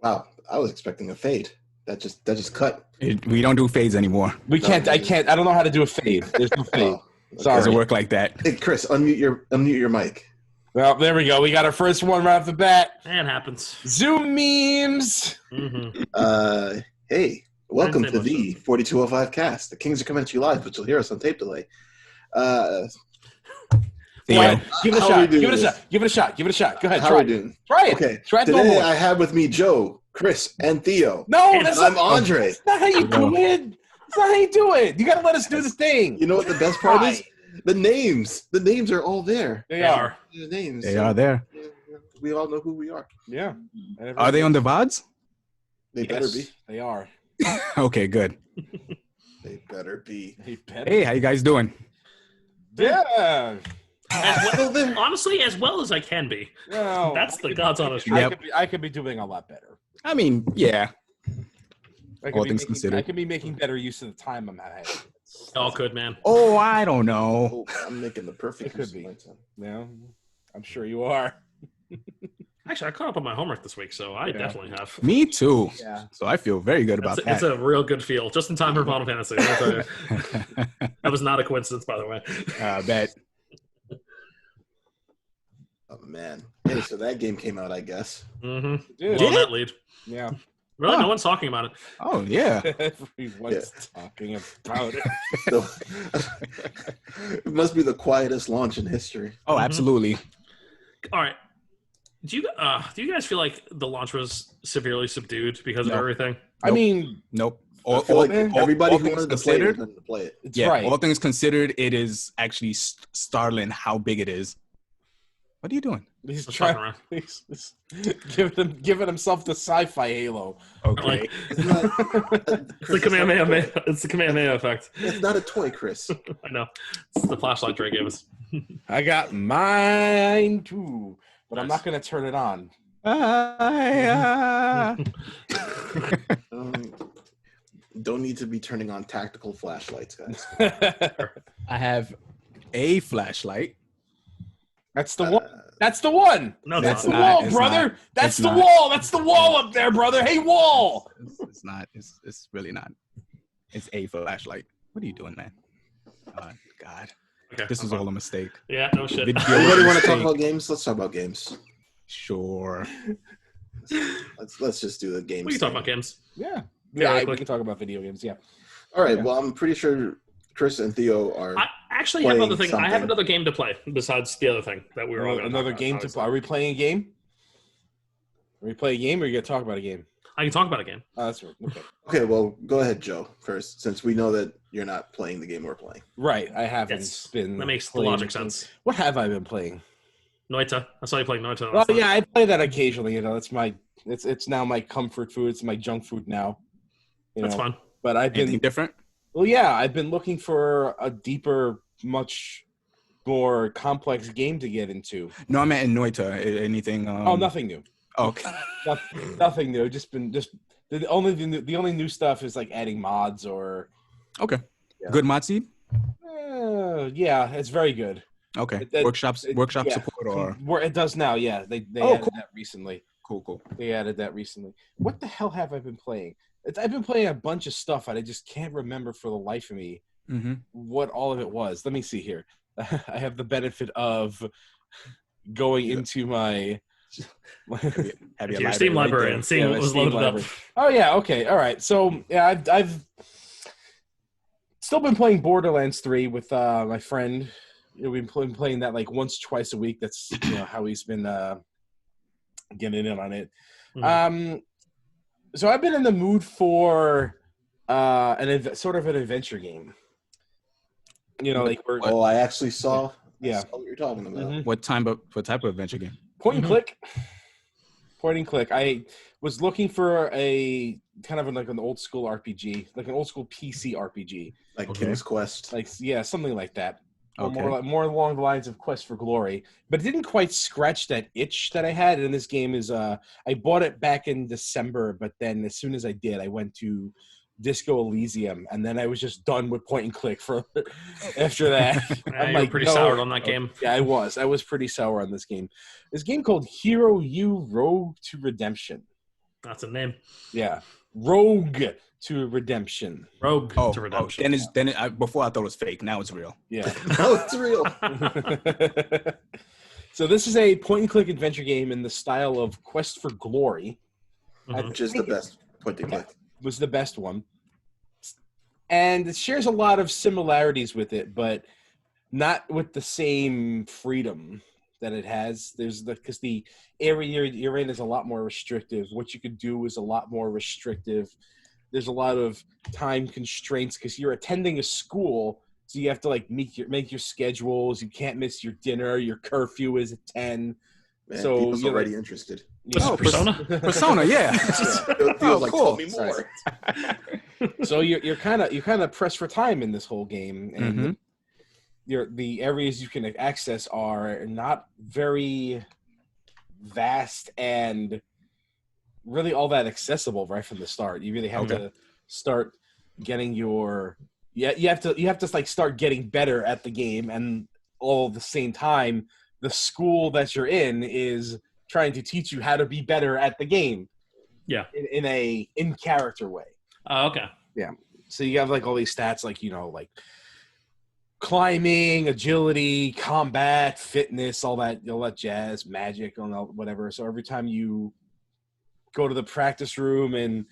Wow, I was expecting a fade. That just cut. We don't do fades anymore. We can't. I can't. I don't know how to do a fade. There's no fade. Oh, okay. Sorry. Doesn't work like that. Hey, Chris, unmute your mic. Well, there we go. We got our first one right off the bat. It happens. Zoom memes. Mm-hmm. Hey, welcome to Wednesday the 4205 cast. The Kings are coming at you live, but you'll hear us on tape delay. Theo. Give it a How shot. we doing Give it a this? shot. Give it a shot. Give it a shot. Go ahead. How Try are it. we doing? Try it. Okay. Try it Today normally. I have with me Joe, Chris, and Theo. No, that's I'm not, Andre. that's not how you do it. That's not how you do it. You got to let us do the thing. You know what the best part is? The names. The names are all there. They are. The names. They are there. We all know who we are. Yeah. Are they on the VODs? They better be. They are. Okay, good. They better be. They better. Hey, how you guys doing? Yeah. Honestly, as well as I can be. No, That's the God's honest truth. Yep. I could be doing a lot better. I mean, yeah. I All could, things considered. I could be making better use of the time I'm having. All good, man. Oh, I don't know. Oh, I'm making the perfect It use could of be. my time. Yeah, I'm sure you are. Actually, I caught up on my homework this week, so I Yeah. definitely have. Me too. Yeah. So I feel very good about It's that. a real good feel. Just in time for Final Fantasy. I'll tell you. That was not a coincidence, by the way. I bet. Oh man. Hey, so that game came out, I guess. Mm-hmm. Dude. Well, that lead. Yeah. Really, Huh. no one's talking about it. Oh, yeah. Everyone's talking about it. So, it must be the quietest launch in history. Oh, absolutely. All right. Do you guys feel like the launch was severely subdued because of No. everything? I mean, Nope. I feel like everybody who things wanted to play it considered, wanted to play it. it's yeah, right. all things considered, it is actually startling how big it is. What are you doing? He's He's fucking trying. around. He's giving himself the sci-fi halo. Okay. Like, It's not, it's the Kamehameha. It's the Kamehameha effect. it's not a toy, Chris. I know. It's the flashlight Dre gave us. I got mine too, but I'm not going to turn it on. Don't need to be turning on tactical flashlights, guys. I have a flashlight. That's the one. That's the one. No, That's that's the not. wall, it's brother. not. That's It's the not. wall. That's the wall up there, brother. Hey, wall. It's not. It's really not. It's a flashlight. What are you doing, man? Oh, God. Okay, This is I'm all a fine. mistake. Yeah, no shit. Video Anybody want to talk mistake. about games? Let's talk about games. Sure. Let's just do the games. We can talk thing. about games. Yeah. Yeah, We can talk about video games. Yeah. All right. Yeah. Well, I'm pretty sure Chris and Theo are. I actually have Playing other thing. I have something. another game to play besides the other thing that we were all going to Another game to play. Are we playing a game? Are we playing a game, or are you gonna talk about a game? I can talk about a game. Oh, that's right. Okay. Okay. Well, go ahead, Joe, first, since we know that you're not playing the game we're playing. Right. I haven't Yes, been. that makes the playing logic anything. sense. What have I been playing? Noita. I saw you playing Noita. Well, yeah, I play that occasionally. You know, it's my. It's now my comfort food. It's my junk food now. You That's know, fun. But I've been. Anything different? Well, yeah, I've been looking for a deeper, much more complex game to get into. No, I meant in Noita. Anything? Oh, nothing new. Okay. Nothing new. Just the only new stuff is like adding mods or. Okay. Yeah. Good mod seed? Yeah, it's very good. Okay. It- workshop yeah. support or Where it does now, yeah. They Oh, added cool. that recently. cool. They added that recently. What the hell have I been playing? I've been playing a bunch of stuff, and I just can't remember for the life of me Mm-hmm. what all of it was. Let me see here. I have the benefit of going into my Have Your Steam library and seeing Yeah, what my was Steam loaded library. up. Oh yeah, okay, all right. So yeah, I've still been playing Borderlands 3 with my friend. You know, we've been playing that like once, twice a week. That's how he's been getting in on it. Mhm. So I've been in the mood for sort of an adventure game. You know, like we're Oh, I actually saw. Yeah. I saw what you're talking about. Mhm. What type of adventure game? Point and Mhm. click. Point and click. I was looking for a kind of like an old school RPG, like an old school PC RPG, Like Okay. King's Quest. like something like that. Or Okay. more along the lines of Quest for Glory, but it didn't quite scratch that itch that I had. And this game is I bought it back in December, but then as soon as I did, I went to Disco Elysium, and then I was just done with point and click for after that. Yeah, I'm you were like, pretty no. soured on that game. Yeah, I was pretty sour on this game. This game called Hero U Road to Redemption. That's a name. Yeah. Rogue to Redemption. Rogue Oh, to Redemption. Before I thought it was fake. Now it's real. Yeah. No, it's real. So this is a point-and-click adventure game in the style of Quest for Glory. Mhm. Which is the best point and click. Was the best one. And it shares a lot of similarities with it, but not with the same freedom that it has. Because the area you're in is a lot more restrictive. What you could do is a lot more restrictive. There's a lot of time constraints because you're attending a school, so you have to like make your schedules. You can't miss your dinner. Your curfew is at 10. Man, So Dino's you're already like, interested. This is Persona? Persona, yeah. Dino's like, cool. tell me more. So you're kind of pressed for time in this whole game, and the areas you can access are not very vast and really all that accessible right from the start. You really have to start getting you have to like start getting better at the game, and all at the same time the school that you're in is trying to teach you how to be better at the game. Yeah. In a in character way. Oh, okay. Yeah. So you have like all these stats like, like climbing, agility, combat, fitness, all that jazz, magic, whatever. So every time you go to the practice room and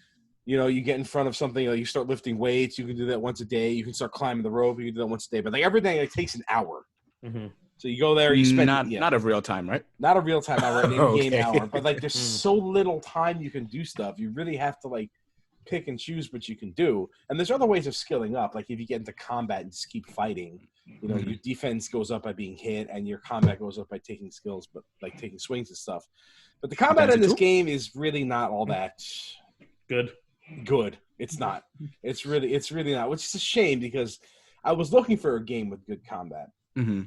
you get in front of something, you start lifting weights, you can do that once a day. You can start climbing the rope, you can do that once a day. But like everything takes an hour. Mm-hmm. So you go there, you spend not a real time, right? Not a real time hour, an in-game Okay. hour. But like there's so little time you can do stuff. You really have to like pick and choose what you can do. And there's other ways of skilling up. Like if you get into combat and just keep fighting, your defense goes up by being hit and your combat goes up by taking skills, but like taking swings and stuff. But the combat in this game is really not all that good. It's not. It's really not, which is a shame because I was looking for a game with good combat. Mm-hmm.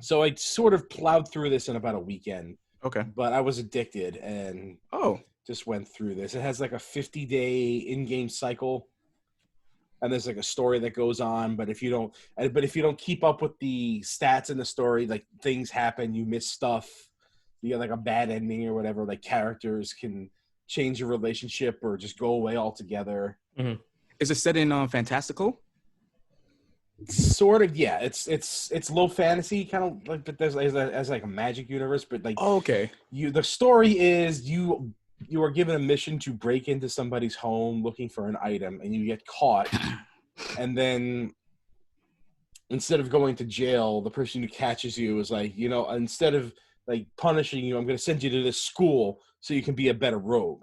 So I sort of plowed through this in about a weekend. Okay. But I was addicted and just went through this. It has like a 50-day in-game cycle, and there's like a story that goes on. But if you don't keep up with the stats in the story, like things happen, you miss stuff. You get like a bad ending or whatever. Like characters can change your relationship or just go away altogether. Mm-hmm. Is it set in fantastical? Sort of, yeah. It's low fantasy kind of like, but there's as like a magic universe. But like, the story is you are given a mission to break into somebody's home looking for an item, and you get caught. And then instead of going to jail, the person who catches you is like, instead of like punishing you, I'm going to send you to this school so you can be a better rogue.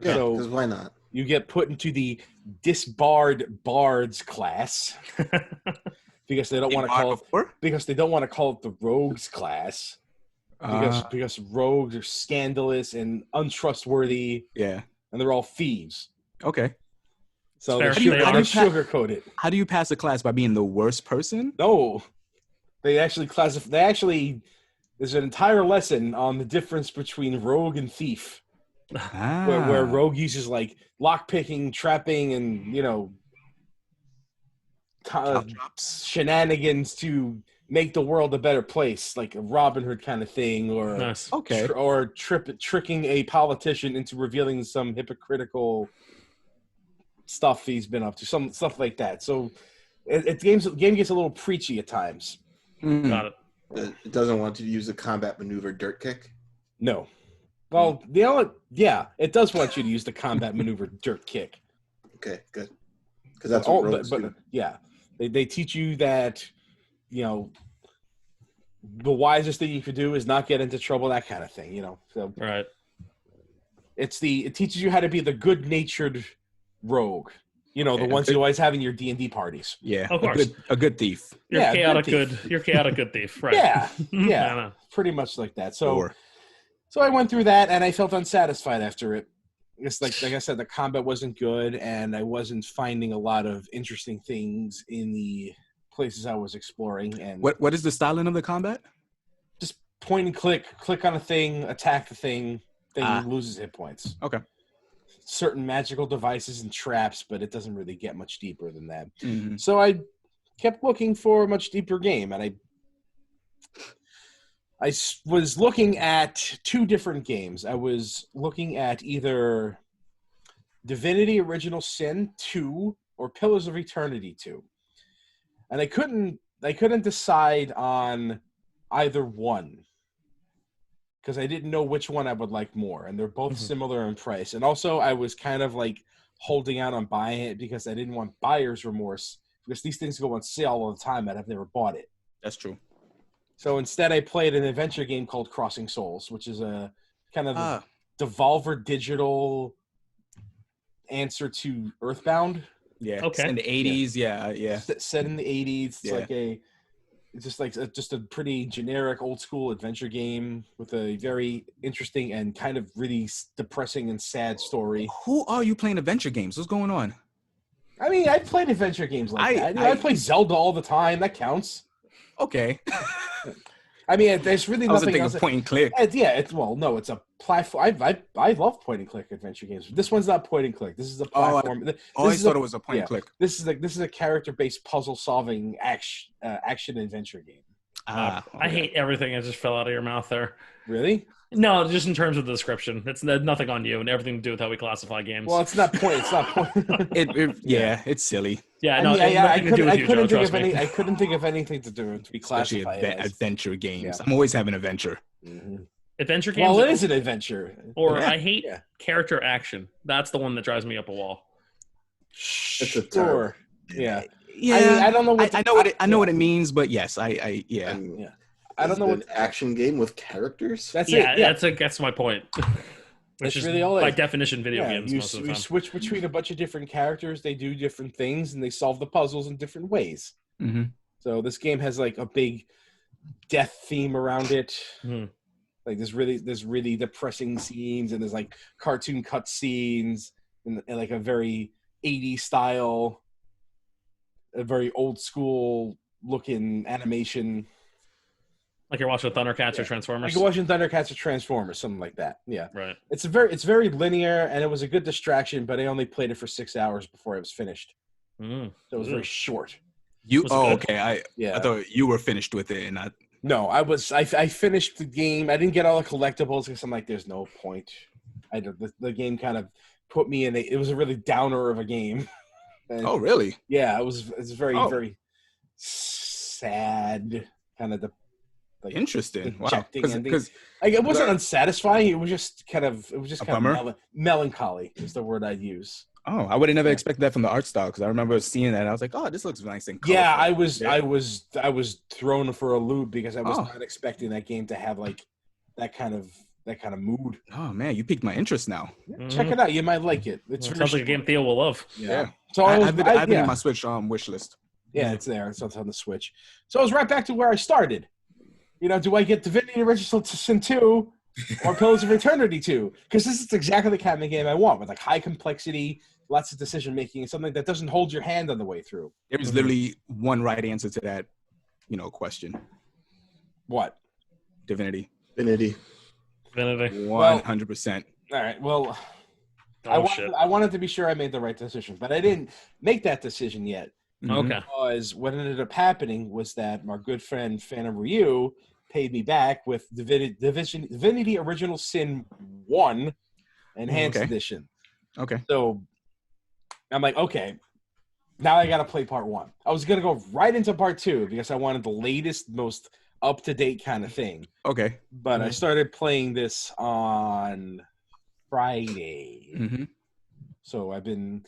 Yeah, so because why not? You get put into the disbarred bards class because they don't want to call it the rogues class because rogues are scandalous and untrustworthy. Yeah, and they're all thieves. Okay, so they sugarcoat it. How do you pass the class? By being the worst person? No, they actually classify. There's an entire lesson on the difference between rogue and thief. Where rogue uses like lockpicking, trapping, and shenanigans to make the world a better place, like a Robin Hood kind of thing, or tricking a politician into revealing some hypocritical stuff he's been up to, some stuff like that. So the game gets a little preachy at times. Got it. It doesn't want to use the combat maneuver dirt kick? No. Well, it does want you to use the combat maneuver dirt kick. Okay, good. Because that's what rogues do. Yeah, they teach you that, the wisest thing you could do is not get into trouble, that kind of thing, So right. It teaches you how to be the good-natured rogue. The ones you always have in your D&D parties. Yeah, of course. A good thief. You're chaotic good. You're chaotic good thief, right? Yeah, pretty much like that. So I went through that, and I felt unsatisfied after it. It's like I said, the combat wasn't good, and I wasn't finding a lot of interesting things in the places I was exploring. And what is the styling of the combat? Just point and click on a thing, attack the thing loses hit points. Okay. Certain magical devices and traps, but it doesn't really get much deeper than that. Mm-hmm. So I kept looking for a much deeper game, and was looking at two different games. I was looking at either Divinity Original Sin 2 or Pillars of Eternity 2. And I couldn't decide on either one because I didn't know which one I would like more, and they're both similar in price. And also I was kind of like holding out on buying it because I didn't want buyer's remorse because these things go on sale all the time and I've never bought it. That's true. So instead, I played an adventure game called Crossing Souls, which is a kind of a Devolver Digital answer to Earthbound. Yeah. Okay. It's in the 80s. Yeah. Set in the 80s. Yeah. It's just a pretty generic old school adventure game with a very interesting and kind of really depressing and sad story. Who are you playing adventure games? What's going on? I mean, I played adventure games like that. I play Zelda all the time. That counts. Okay. I mean, there's really nothing else. Point and click. It's a platform. I love point and click adventure games. This one's not point and click. This is a platform. I always thought it was a point and click. This is a character based puzzle solving action adventure game. I hate everything that just fell out of your mouth there. Really? No, just in terms of the description. It's nothing on you and everything to do with how we classify games. Well, it's not point. It's not point. It's silly. Yeah, no, I couldn't think of anything to be Especially classified as adventure games. Yeah. I'm always having adventure. Mm-hmm. Adventure games. Well, it is an adventure. Or I hate character action. That's the one that drives me up a wall. It's a term. Yeah. Yeah. I don't know what I know what it means, but yes, I don't know what action game with characters. That's it. Yeah, that's my point. Which is really all by definition video games most of the time. You switch between a bunch of different characters. They do different things, and they solve the puzzles in different ways. Mm-hmm. So this game has like a big death theme around it. Mm-hmm. Like there's really depressing scenes, and there's like cartoon cut scenes, and like a very 80s style, a very old school looking animation. Like you're watching Thundercats or Transformers. Like you're watching Thundercats or Transformers, something like that. Yeah, right. It's very linear, and it was a good distraction. But I only played it for 6 hours before I was finished. So it was very short. Okay. I thought you were finished with it, and not. No, I finished the game. I didn't get all the collectibles because I'm like, there's no point. The game kind of put me in. It was a really downer of a game. And, oh, really? Yeah, it's very sad, kind of interesting. Wow. Because it wasn't unsatisfying. It was just kind of melancholy is the word I'd use. Oh, I would have never expected that from the art style because I remember seeing that and I was like, oh, this looks nice and colorful. Yeah, I was thrown for a loop because I was not expecting that game to have like that kind of mood. Oh man, you piqued my interest now. Yeah, check it out. You might like it. It sounds like a game Theo will love. Yeah. So I've been in my Switch wish list. Yeah, it's there. It's on the Switch. So I was right back to where I started. Do I get Divinity Original Sin 2 or Pillars of Eternity 2? Because this is exactly the kind of game I want, with like high complexity, lots of decision making, and something that doesn't hold your hand on the way through. There was literally one right answer to that, question. What? Divinity. 100%. All right. Well, I wanted to be sure I made the right decision, but I didn't make that decision yet. Okay. Because what ended up happening was that my good friend Phantom Ryu paid me back with Divinity Original Sin 1 Enhanced Edition. Okay. So I'm like, okay, now I got to play part 1. I was going to go right into part 2 because I wanted the latest, most up-to-date kind of thing. Okay. But I started playing this on Friday. Mm-hmm. So I've been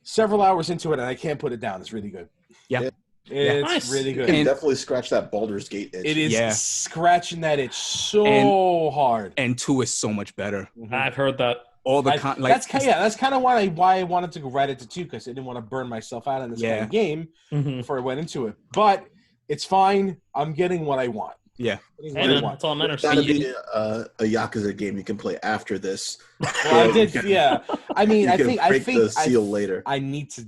several hours into it, and I can't put it down. It's really good. Yeah. It's really good. You can definitely scratch that Baldur's Gate itch. It is scratching that itch so hard. And 2 is so much better. Mm-hmm. I've heard that. All the that's kind of why I wanted to go right into 2, because I didn't want to burn myself out in this kind of game before I went into it. But it's fine. I'm getting what I want. Yeah. That's all that matters. It's got to be a Yakuza game you can play after this. Well, I did. Yeah. I mean, I think the seal later. I need to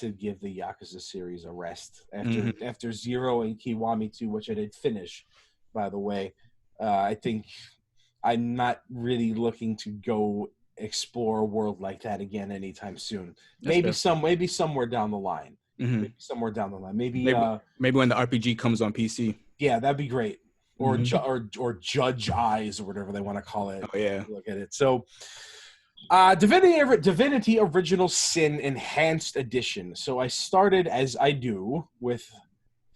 give the Yakuza series a rest after 0 and Kiwami 2, which I did finish, by the way. I think I'm not really looking to go explore a world like that again anytime soon. Maybe somewhere down the line. Mm-hmm. Maybe somewhere down the line. Maybe when the RPG comes on PC. Yeah, that'd be great. or Mhm. or Judge Eyes or whatever they want to call it. Oh yeah. Look at it. So, Divinity Original Sin Enhanced Edition. So I started as I do with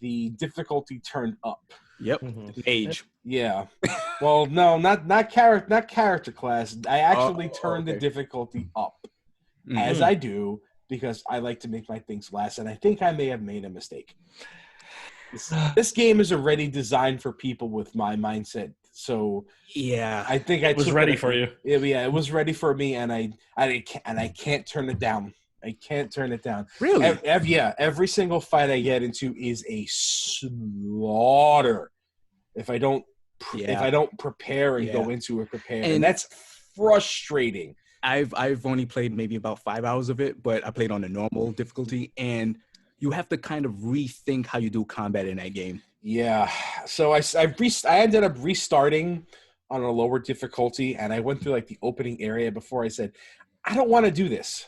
the difficulty turned up. Yep. Mhm. Age. Yeah. Well, no, not character class. I actually turned the okay. difficulty up Mhm. as I do because I like to make my things last, and I think I may have made a mistake. This game is already designed for people with my mindset, so Yeah. I think I It was took ready it- for you. Yeah, it was ready for me, and I can't turn it down. I can't turn it down. Really? Every single fight I get into is a slaughter. If I don't prepare and go into it prepared, and that's frustrating. I've only played maybe about 5 hours of it, but I played on the normal difficulty, and you have to kind of rethink how you do combat in that game. Yeah. So I ended up restarting on a lower difficulty, and I went through like the opening area before I said, I don't want to do this.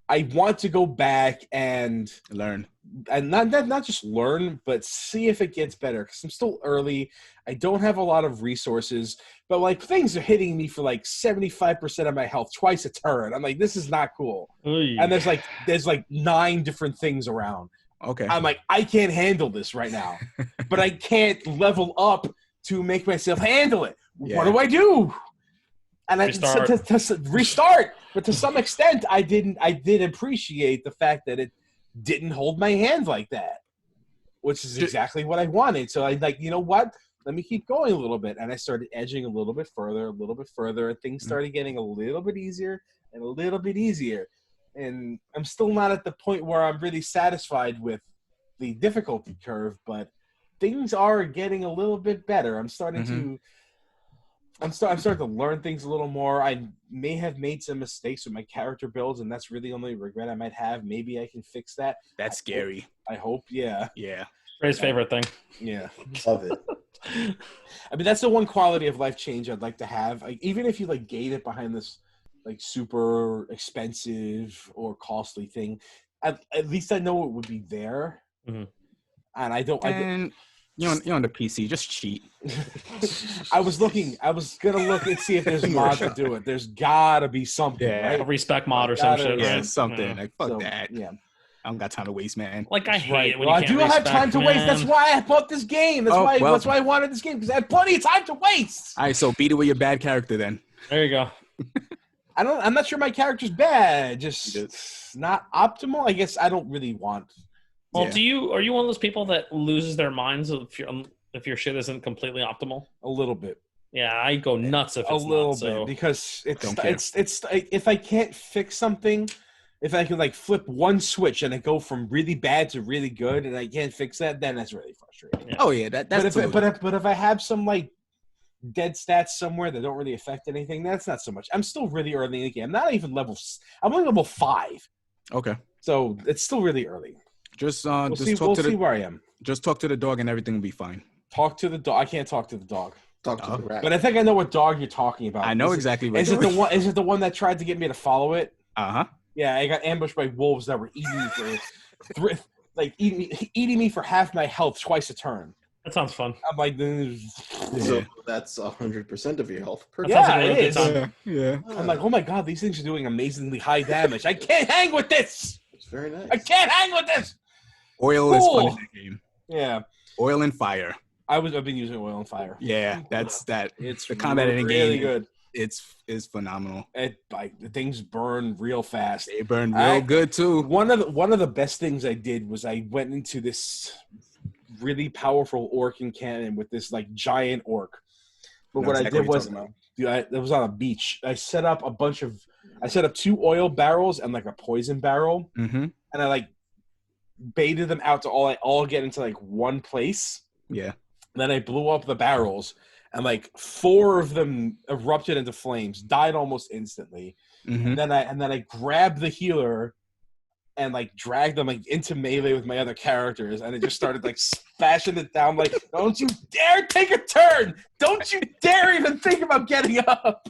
I want to go back and Learn. not just learn, but see if it gets better. Because I'm still early. I don't have a lot of resources, but like things are hitting me for like 75% of my health twice a turn. I'm like, this is not cool. Oy. And there's like 9 different things around. Okay. I'm like, I can't handle this right now, but I can't level up to make myself handle it. Yeah. What do I do? And Restart. to restart, but to some extent, I did appreciate the fact that it didn't hold my hand like that, which is exactly what I wanted. So I like, you know what? Let me keep going a little bit, and I started edging a little bit further, and things started getting a little bit easier and a little bit easier. And I'm still not at the point where I'm really satisfied with the difficulty curve, but things are getting a little bit better. I'm starting to learn things a little more. I may have made some mistakes with my character builds, and that's really the only regret I might have. Maybe I can fix that. That's scary. I hope. Yeah. Yeah. Ray's favorite thing. Yeah. Love it. I mean, that's the one quality of life change I'd like to have. Like, even if you like gate it behind this like super expensive or costly thing, at least I know it would be there. Mhm. And I don't. And you're on the PC. Just cheat. I was gonna look and see if there's a mod to do it. There's gotta be something, Yeah. right? A respec mod or some Gotta- shit. Yeah, right? something. Yeah. Like fuck So, that. Yeah. I don't got time to waste, man. Like I hate Right. it when Well, I you do can't have time to respec, waste. That's man. why I bought this game. That's why. well. That's why I wanted this game because I had plenty of time to waste. All right, so beat it with your bad character then. There you go. I'm not sure my character's bad. Just It not optimal. I guess I don't really want. Well, Yeah. are you one of those people that loses their minds if your shit isn't completely optimal? A little bit. Yeah, I go nuts if A it's little not, so. bit because Don't care. it's like if I can't fix something, if I can like flip one switch and it go from really bad to really good and I can't fix that, then that's really frustrating. Yeah. Oh yeah, that's. But if I have some like dead stats somewhere that don't really affect anything, that's not so much. I'm still really early in the game. I'm not even I'm only level 5, Okay. so it's still really early. Just We'll just see. talk We'll to see the where I am. just talk to the dog and everything will be fine. Talk to the dog. I can't talk to the dog, Talk to the rat. but I think I know what dog you're talking about. I know Is it- exactly what. Is it the one? Is it the one that tried to get me to follow it? Uh-huh. Yeah, I got ambushed by wolves that were eating me for eating me for half my health twice a turn. That sounds fun. I'm like, So that's 100% of your health. Perfect. Yeah, sounds like a it good is. time. Yeah. I'm like, oh my god, these things are doing amazingly high damage. I can't hang with this. It's very nice. I can't hang with this. Oil is fun Cool. in that game. Yeah, Oil and fire. I've been using oil and fire. Yeah, that's that. It's The combat in the really game. good. It's phenomenal. The things burn real fast. They burn real good too. One of the best things I did was I went into this really powerful orc cannon with this like giant orc. But Know what I exactly did what was, you're talking it was on a beach. I set up 2 oil barrels and like a poison barrel, Mm-hmm. and I like baited them out to all get into like one place. Yeah. Then I blew up the barrels, and like 4 of them erupted into flames, died almost instantly. Mm-hmm. And then I grabbed the healer and like dragged them like into melee with my other characters, and I just started like smashing it down. Like, don't you dare take a turn! Don't you dare even think about getting up!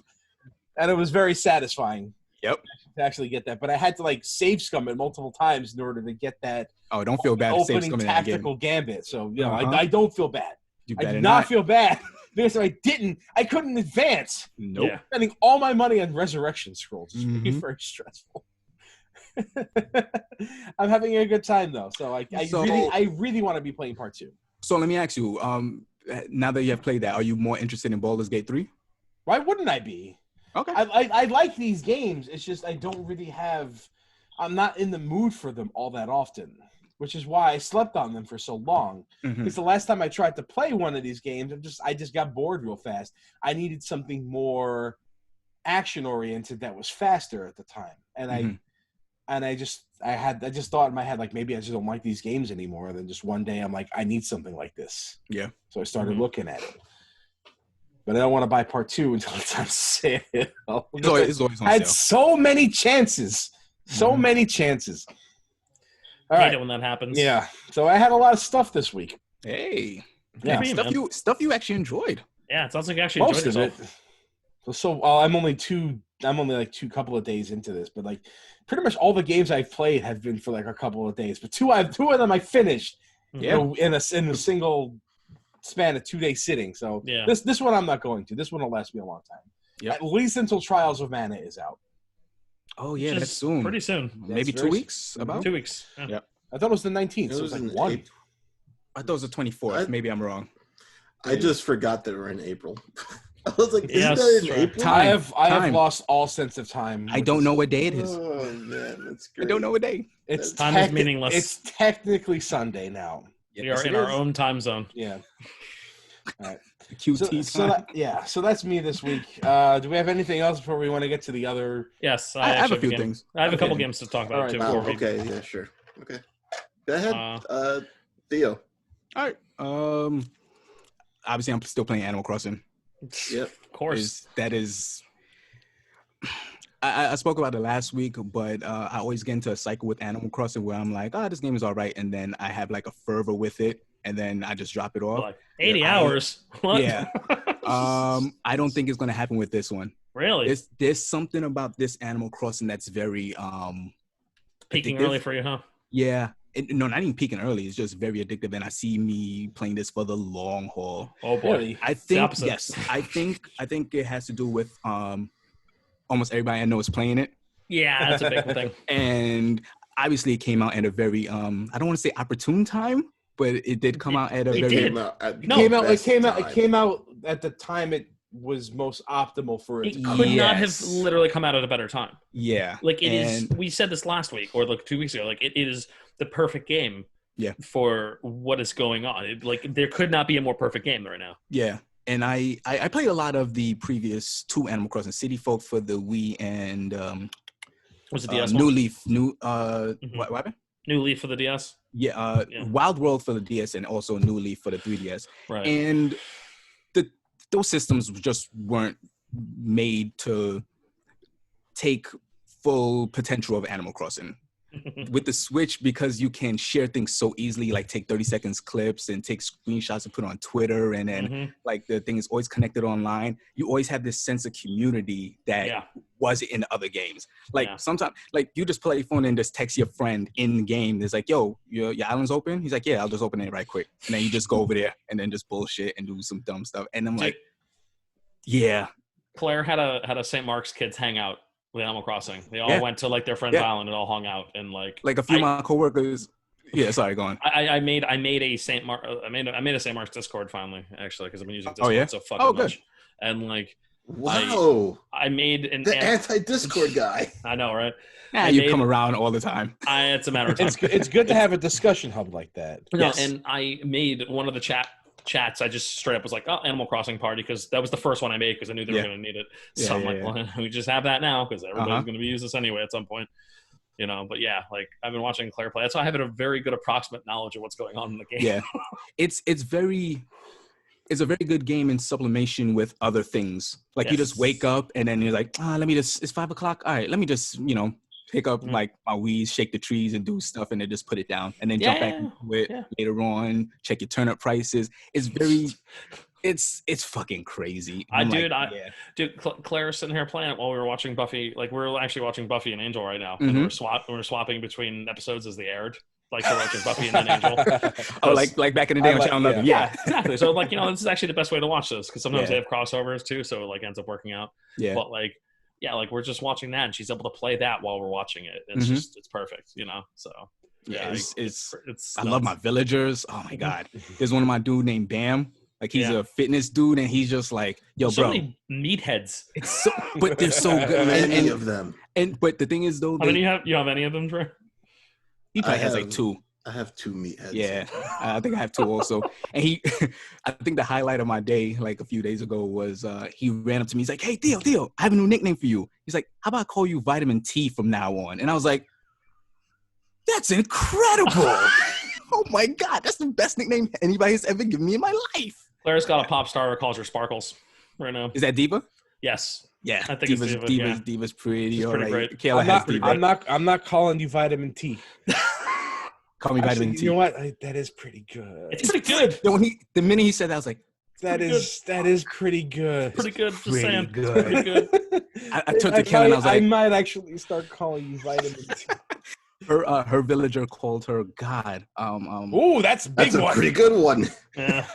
And it was very satisfying. Yep. To actually get that, but I had to like save scum it multiple times in order to get that Oh, don't feel bad. For opening scumming that game. tactical gambit. So you know, Uh-huh. I don't feel bad. You I better did not feel bad because if I didn't, I couldn't advance. Nope. Yeah. Spending all my money on resurrection scrolls is really Mhm. very stressful. I'm having a good time though, so I really want to be playing part 2. So let me ask you, now that you have played that, are you more interested in Baldur's Gate 3? Why wouldn't I be? Okay. I like these games. It's just I don't really have. I'm not in the mood for them all that often, which is why I slept on them for so long. Mhm. Because the last time I tried to play one of these games, I just got bored real fast. I needed something more action oriented that was faster at the time, and I just thought in my head like maybe I just don't like these games anymore. And then just one day I'm like I need something like this. Yeah. So I started looking at it. But I don't want to buy part 2 until it's on sale. It's always on I had sale. so many chances. So many chances. All Hate right. it when that happens. Yeah. So I had a lot of stuff this week. Hey. Yeah. Good for you, man. Stuff you actually enjoyed. Yeah, it sounds like you actually Most enjoyed of yourself. it. So I'm only like couple of days into this, but like pretty much all the games I've played have been for like a couple of days. But two of them I finished. Yeah. In a single span of 2-day sitting. So Yeah. this one I'm not going to. This one will last me a long time. Yep. At least until Trials of Mana is out. Oh yeah, Which that's is soon. Pretty soon. Maybe That's 2 very weeks. About. 2 weeks. Yeah. Yeah. I thought it was the 19th. It So it was was like in 1. April. I thought it was the 24th. Maybe I'm wrong. I just forgot that we're in April. I was like, Yes, isn't that in right. April? Time. I have Time. lost all sense of time. I don't know what day it is. Oh man, that's I great. don't know what day. It's Time is meaningless. It's technically Sunday now. We are in our own time zone. Yeah. All right. QT time. So that's me this week. Do we have anything else before we want to get to the other? Yes, I have a few game. things. I have a couple Okay. games to talk All about right. too. Wow, before we- okay, yeah, sure. Okay. Go ahead, Theo. All right. Obviously, I'm still playing Animal Crossing. Yep. Of course. That is. I spoke about it last week, but I always get into a cycle with Animal Crossing where I'm like, this game is all right, and then I have like a fervor with it, and then I just drop it off. Like 80 Yeah, hours. What? Yeah. I don't think it's gonna happen with this one. Really? There's something about this Animal Crossing that's very Peaking addictive. early for you, huh? Yeah. No, not even peaking early. It's just very addictive, and I see me playing this for the long haul. Oh boy. Really? I the think opposite. yes. I think it has to do with almost everybody I know is playing it, Yeah, that's a big thing. and obviously it came out at a very I don't want to say opportune time, but it did come out at a It very did. came out at No. the It best came time. out at the time it was most optimal for it. It could not have Yes. literally come out at a better time. yeah. Like it is. And- We said this last week or like 2 weeks ago. Like it is the perfect game. Yeah. For what is going on, like there could not be a more perfect game right now. Yeah. And I played a lot of the previous 2 Animal Crossing City Folk for the Wii and Was it DS New one? Leaf, Mhm. what happened? New Leaf for the DS? Yeah, Yeah. Wild World for the DS and also New Leaf for the 3DS. Right. And those systems just weren't made to take full potential of Animal Crossing. With the Switch, because you can share things so easily, like take 30 seconds clips and take screenshots and put on Twitter, and then Mhm. like the thing is always connected online. You always have this sense of community that Yeah. wasn't in other games. Like Yeah. sometimes, like you just play phone and just text your friend in the game. It's like, yo, your island's open? He's like, yeah, I'll just open it right quick. And then you just go over there and then just bullshit and do some dumb stuff. And I'm Dude. like, yeah. Claire had a St. Mark's kids hangout with Animal Crossing. They all Yeah. went to like their friend's Yeah. island and all hung out and like Like a few of my coworkers. Yeah, sorry, go on. I made a St. Mark's Discord finally, actually, because I've been using Discord yeah? so fucking Oh, good. much. And like Wow. I made an The anti-Discord guy. I know, right? Nah, I you made- come around all the time. It's a matter of time. It's good to have a discussion hub like that. No, Yes. and I made one of the chats. I just straight up was like, "Oh, Animal Crossing party," because that was the first one I made because I knew they were Yeah. going to need it. Yeah, So I'm yeah, like, yeah. well, we just have that now because everybody's Uh-huh. going to be using this anyway at some point, you know. But yeah, like I've been watching Claire play. That's why I have a very good approximate knowledge of what's going on in the game. Yeah. It's a very good game in sublimation with other things. Like you just Yes. wake up and then you're like, it's 5:00. All right, let me just, pick up Mhm. like my weeds, shake the trees and do stuff and then just put it down and then jump back Yeah, into it yeah. later on, check your turnip prices. It's very, it's fucking crazy. I'm like, yeah. Dude, Claire's sitting here playing it while we were watching Buffy. Like we're actually watching Buffy and Angel right now, Mhm. and we're swapping between episodes as they aired. like to watch Buffy and an Angel. Oh, like back in the day on Channel 11. Yeah. Exactly. So like, this is actually the best way to watch this because sometimes they have crossovers too, so it like ends up working out. Yeah. But like, like we're just watching that, and she's able to play that while we're watching it. It's just it's perfect, So yeah, it's I nuts. love my villagers. Oh my god, there's one of my dude named Bam. Like he's a fitness dude, and he's just like, yo, so bro. Many meatheads. It's so, but they're so good. Many of them. But the thing is, though, How many you have any of them, Trey? He probably has like 2. I have 2 meatheads. Yeah, I think I have 2 also. And I think the highlight of my day, like a few days ago, was he ran up to me. He's like, hey, Theo, I have a new nickname for you. He's like, how about I call you Vitamin T from now on? And I was like, that's incredible. Oh my God, that's the best nickname anybody's ever given me in my life. Claire's got a pop star who calls her Sparkles right now. Is that Diva? Yes. Yeah, I think it's Diva. Diva's pretty. She's pretty great. Kayla has Diva. I'm not calling you Vitamin T. Call me Vitamin T. You know what? That is pretty good. It's pretty good. The minute he said that, I was like, that is pretty good. Pretty good. Just Pretty saying. good. Pretty good. I turned to Ken and I was like, I might actually start calling you Vitamin T. Her villager called her God. Ooh, that's a big That's a one. pretty good one. Yeah.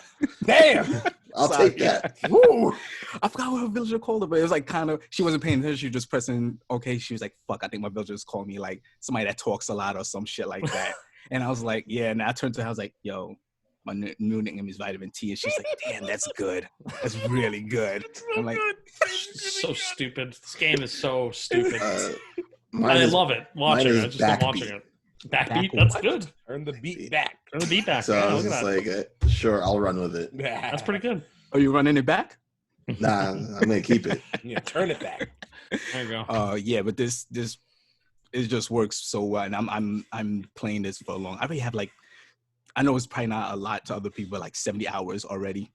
Damn. I'll take that. Woo. I forgot what her villager called her, but it was like kind of, she wasn't paying attention. She was just pressing okay. She was like, fuck, I think my villager just called me like somebody that talks a lot or some shit like that. And I was like, yeah. And I turned to her, I was like, yo, my new nickname is Vitamin T. And she's like, damn, that's good. That's really good. I'm like, So stupid. This game is so stupid. Mine I is- love it. Watching mine it. I is just love Backbeat. watching it. Backbeat? Back That's what? good. Turn the beat back. Turn the beat back. So Yeah, I was look at just that. like, sure, I'll run with it. That's pretty good. are you running it back? Nah, I'm gonna keep it. Yeah, turn it back. There you go. Yeah, but this it just works so well, and I'm playing this for a long. I already have like, I know it's probably not a lot to other people, but like 70 hours already.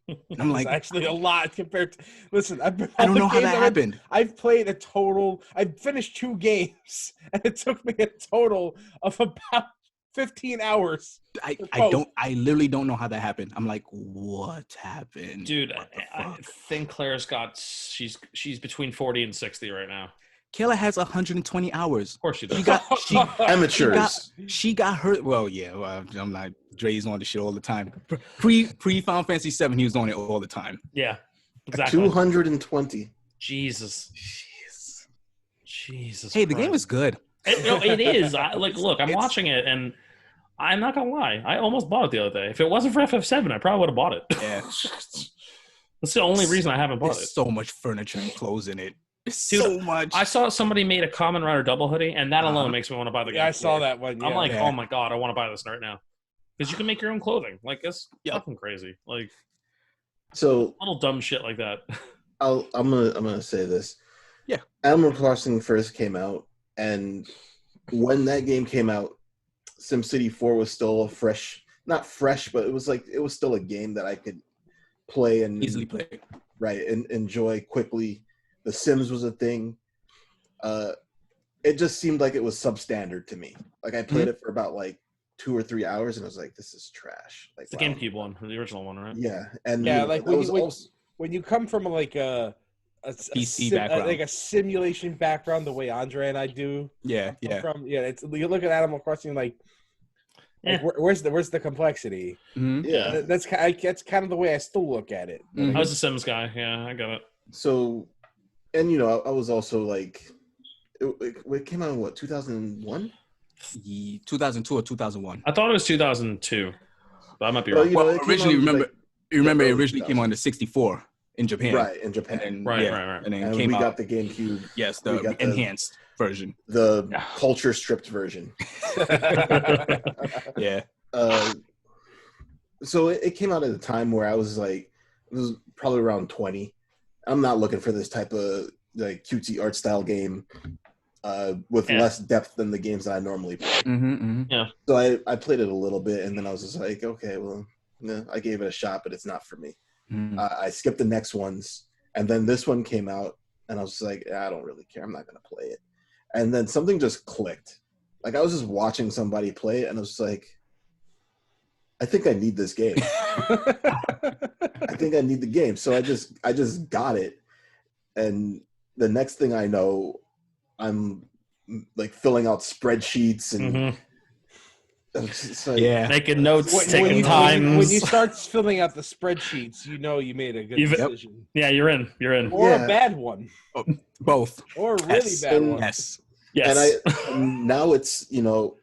And I'm like, It's actually a lot compared to. Listen, I don't know how that happened. I've played a total. I've finished 2 games, and it took me a total of about 15 hours. I both. literally don't know how that happened. I'm like, what happened? Dude, What the I fuck? think Claire's got, she's between 40 and 60 right now. Kayla has 120 hours. Of course she does. She Amateurs. she got hurt. Well, yeah. Well, I'm not. Dre's on the shit all the time. Pre Final Fantasy 7, he was on it all the time. Yeah, exactly. 220. Jesus. Jesus. Hey, the game is good. It is. Look, I'm It's- watching it, and I'm not gonna lie. I almost bought it the other day. If it wasn't for FF7, I probably would have bought it. Yeah. That's the only reason I haven't bought There's it. so much furniture and clothes in it. It's Dude, so much. I saw somebody made a Common Rider double hoodie, and that alone makes me want to buy the game. Yeah, I saw that one. I'm yeah. like, Yeah. oh my god, I want to buy this right now. Because you can make your own clothing. Like, it's Yep. fucking crazy. Like, So little dumb shit like that. I'm gonna say this. Yeah. Animal Crossing first came out, and when that game came out, SimCity 4 was still not fresh, but it was still a game that I could play and easily play. right and enjoy quickly. The Sims was a thing. It just seemed like it was substandard to me. Like I played it for about like 2 or 3 hours, and I was like, "This is trash." Like The wow. GameCube one, the original one, right? Yeah, and Yeah, like that was when you come from like a PC background. like a simulation background, the way Andre and I do. Yeah, yeah. It's you look at Animal Crossing like where's the complexity? Mhm. yeah. That's kind of the way I still look at it. Mhm. I was a Sims guy. Yeah, I got it. So, and I was also like, it came out in what 2001? 2002 or 2001. I thought it was 2002, but I might be Well, wrong. you know, Well, it came originally, out, remember, like, you remember it early originally came on the 64 in Japan. right in Japan, And then, Right, yeah, right. And then and came we out. got the GameCube, Yes, we the got the- enhanced version. the Yeah. culture stripped version. Yeah. So it came out at a time where I was like, it was probably around 20. I'm not looking for this type of like cutesy art style game with Yeah. less depth than the games that I normally play. Mm-hmm, mm-hmm. So I played it a little bit, and then I was just like, okay, well, no, I gave it a shot, but it's not for me. Mm-hmm. I skipped the next ones, and then this one came out, and I was just like, I don't really care. I'm not going to play it. And then something just clicked. Like, I was just watching somebody play it, and I was just like, I think I need this game. I think I need the game. So I just got it. And the next thing I know, I'm like filling out spreadsheets and Mhm. It's like, Yeah. Making notes, When taking you, times. when you start filling out the spreadsheets, you know you made a good decision. Yeah, you're in. You're in. Or a bad one. Both. Or a really Yes. bad one. Yes. Yes. And now it's,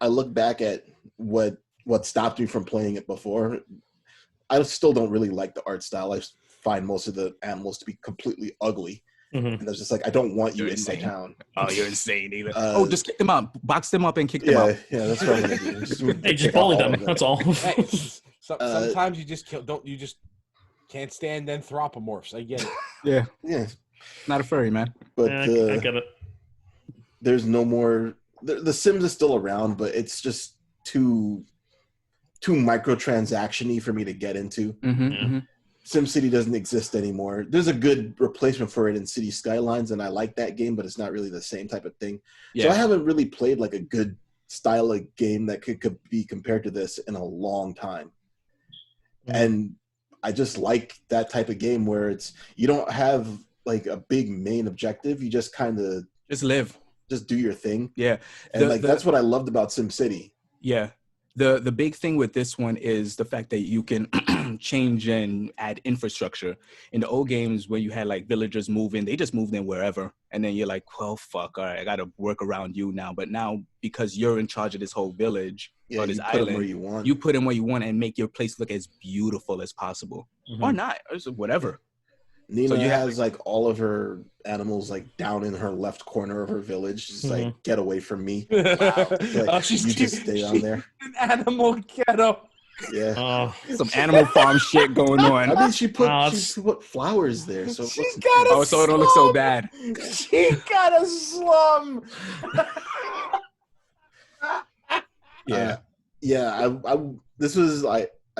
I look back at what stopped me from playing it before. I still don't really like the art style. I find most of the animals to be completely ugly. And I was just like, I don't want you You're in my insane. town. Oh, you're insane, either. Just kick them out. Box them up and kick them Yeah, out. yeah, that's what I'm gonna do. Hey, just bully them. That's all. Hey, sometimes you just you just can't stand anthropomorphs. I get it. Yeah. Not a furry, man. But I get it. there's no more. The Sims is still around, but it's just too microtransaction-y for me to get into. SimCity doesn't exist anymore. There's a good replacement for it in City Skylines, and I like that game, but it's not really the same type of thing. Yeah. So I haven't really played like a good style of game that could be compared to this in a long time. And I just like that type of game where you don't have like a big main objective. You just kind of just live, just do your thing. Yeah, and that's what I loved about SimCity. Yeah. The big thing with this one is the fact that you can change and add infrastructure. In the old games where you had like villagers moving, they just moved in wherever. And then you're like, well, fuck, all right, I got to work around you now. But now because you're in charge of this whole village or this island, you put them where you want and make your place look as beautiful as possible. Or not, or whatever. Nina has like all of her animals like down in her left corner of her village. She's like, get away from me. Wow. Like, you just stay on there. An animal ghetto. Yeah. Some Animal Farm shit going on. I mean, she put flowers there. So so it don't look so bad. She got a slum. This was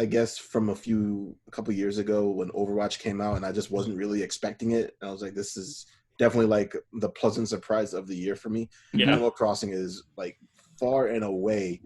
I guess from a couple years ago when Overwatch came out, and I just wasn't really expecting it. And I was like, this is definitely like the pleasant surprise of the year for me. Animal Crossing is like far and away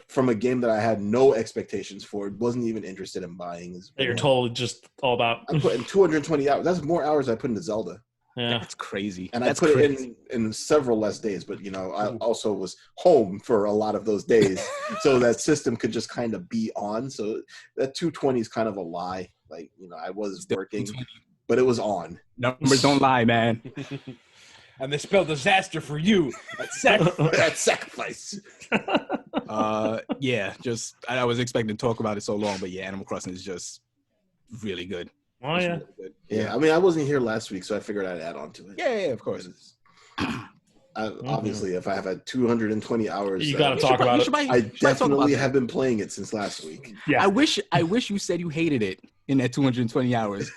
from a game that I had no expectations for, wasn't even interested in buying. You're totally just all about. I put in 220 hours. That's more hours I put into Zelda. Yeah, that's crazy. And I put it in several less days, but I also was home for a lot of those days, so that system could just kind of be on. So that 220 is kind of a lie. Like I was working, but it was on. Numbers don't lie, man. And they spell disaster for you. That's sacrifice. Just I was expecting to talk about it so long, but Animal Crossing is just really good. Oh yeah. Really good. Yeah. I mean, I wasn't here last week, so I figured I'd add on to it. Yeah, of course. Obviously, if I have had 220 hours, you got to talk about it. I definitely have been playing it since last week. Yeah. I wish you said you hated it in that 220 hours.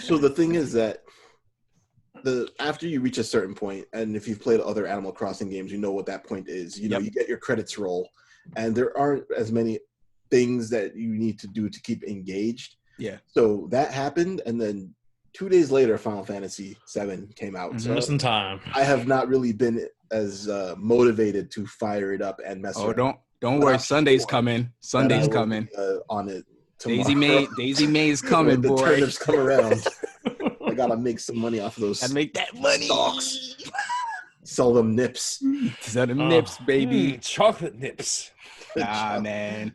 So the thing is that after you reach a certain point, and if you've played other Animal Crossing games, you know what that point is. You get your credits roll, and there aren't as many things that you need to do to keep engaged. Yeah. So that happened, and then 2 days later, Final Fantasy VII came out. So just in time. I have not really been as motivated to fire it up and mess around. Oh, don't worry. Sunday's coming. Sunday's coming. On it tomorrow. Daisy May's coming, the boy. turnips come around. I gotta make some money off of those. Gotta make that money. Stocks. Sell them nips. Sell them nips, baby. Chocolate nips. Ah, man.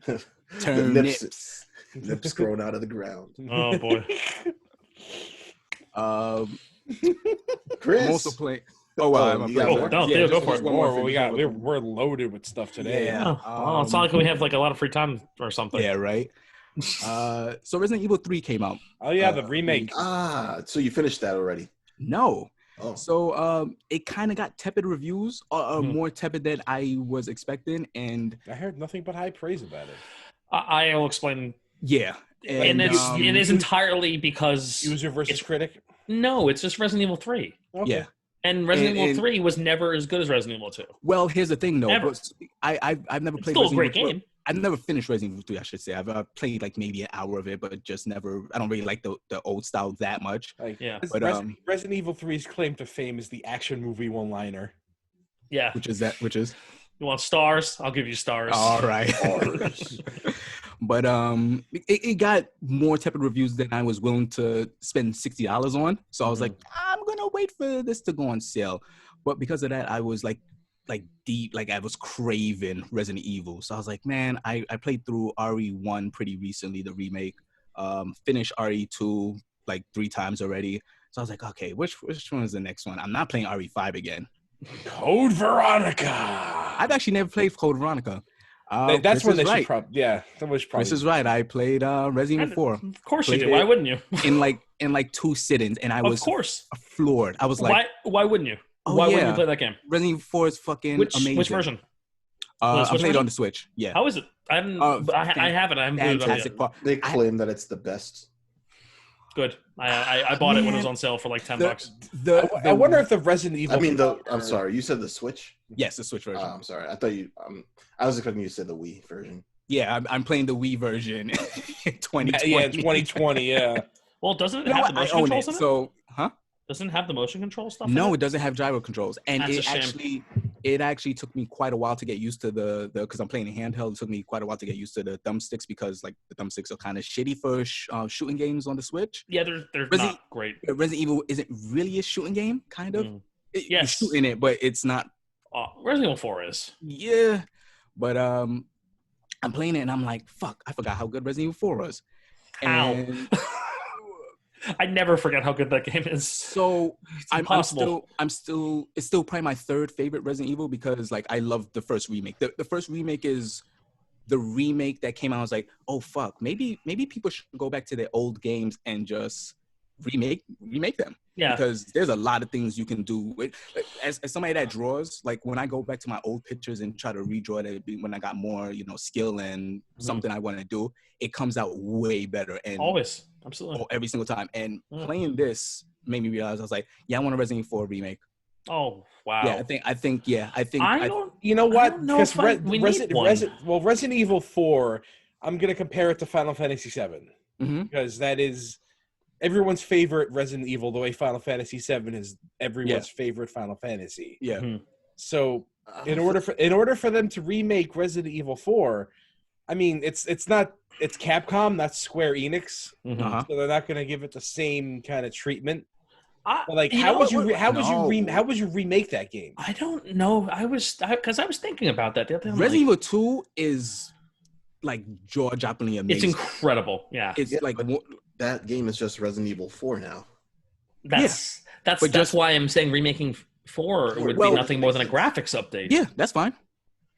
Turn nips. Nips growing out of the ground. Oh boy. Chris. I'm also playing. Oh wow! Go for it. We're loaded with stuff today. Yeah. It's not like we have like a lot of free time or something. Yeah, right. So Resident Evil 3 came out. Oh yeah, the remake. So you finished that already? No. Oh. So it kind of got tepid reviews, more tepid than I was expecting, and I heard nothing but high praise about it. I will explain. Yeah, and it is entirely because user versus critic. No, it's just Resident Evil 3. Okay. Yeah. And Resident Evil 3 was never as good as Resident Evil 2. Well, here's the thing, though. I've never played. Still a great game. I've never finished Resident Evil 3, I should say. I've played like maybe an hour of it, but just never. I don't really like the old style that much. But Resident Evil 3's claim to fame is the action movie one-liner. Yeah. Which is? You want stars? I'll give you stars. All right. But it got more tepid reviews than I was willing to spend $60 on. So I was like, I'm gonna wait for this to go on sale. But because of that, I was like like deep, like I was craving Resident Evil. So I was like, man, I played through RE1 pretty recently, the remake. Finished RE2 like 3 times already. So I was like, okay, which one is the next one? I'm not playing RE5 again. Code Veronica. I've actually never played Code Veronica. That's Chris when is they right. should probably. Yeah, that was probably. Chris is right. I played Resident Evil 4. Of course you Played did. Why it wouldn't you? in like 2 sit-ins, and I Of was course. floored. I was like, Why wouldn't you? oh, Why wouldn't yeah. you play that game? Resident Evil 4 is fucking amazing. Which version? I Switch played version? on the Switch. Yeah. How is it? I haven't. I haven't. I haven't played it yet. Fantastic part. They claim that it's the best. Good. I bought it when it was on sale for like $10. I wonder if the Resident Evil. I mean, I'm sorry. You said the Switch? Yes, the Switch version. Oh, I'm sorry. I thought you. I was expecting you to say the Wii version. Yeah, I'm playing the Wii version in 2020. Yeah, 2020. Yeah. Well, doesn't it You know have what? the I motion own controls it. in it? So, huh? Doesn't it have the motion control stuff? in No, it? it doesn't have gyro controls, and That's a it shame. actually took me quite a while to get used to the because I'm playing a handheld. It took me quite a while to get used to the thumbsticks because like the thumbsticks are kind of shitty for shooting games on the Switch. Yeah, they're Resident- not great. Resident Evil isn't really a shooting game, kind of. Mm. You're Yes. shooting it, but it's not. Resident Evil 4 is. Yeah, but I'm playing it and I'm like, fuck, I forgot how good Resident Evil 4 was. How? And I never forget how good that game is. so I'm impossible. still it's still probably my 3rd favorite Resident Evil because like I love the first remake. The first remake is the remake that came out. I was like, oh fuck, maybe people should go back to their old games and just remake them. Yeah. Because there's a lot of things you can do with, as somebody that draws, like when I go back to my old pictures and try to redraw it when I got more, skill and something I want to do, it comes out way better. And Always. Absolutely. every single time. And playing this made me realize, I was like, yeah, I want a Resident Evil 4 remake. Oh, wow. Yeah, I think I don't. You know I what? don't know if we need one. Resident Evil 4. I'm gonna compare it to Final Fantasy 7 Mhm. because that is everyone's favorite Resident Evil. The way Final Fantasy 7 is everyone's favorite Final Fantasy. Yeah. Mhm. So in order for them to remake Resident Evil 4, I mean it's Capcom, not Square Enix, Mhm. Uh-huh. so they're not going to give it the same kind of treatment. I- But like, you how know would you what? how would you remake that game? I don't know. I was thinking about that the other day. I'm Resident like, Evil 2 is like jaw-droppingly amazing. it's incredible. Yeah. It's Yeah, like but that game is just Resident Evil 4 now. That's But just- why I'm saying remaking 4 would Well- be nothing more than a graphics update. yeah, that's fine.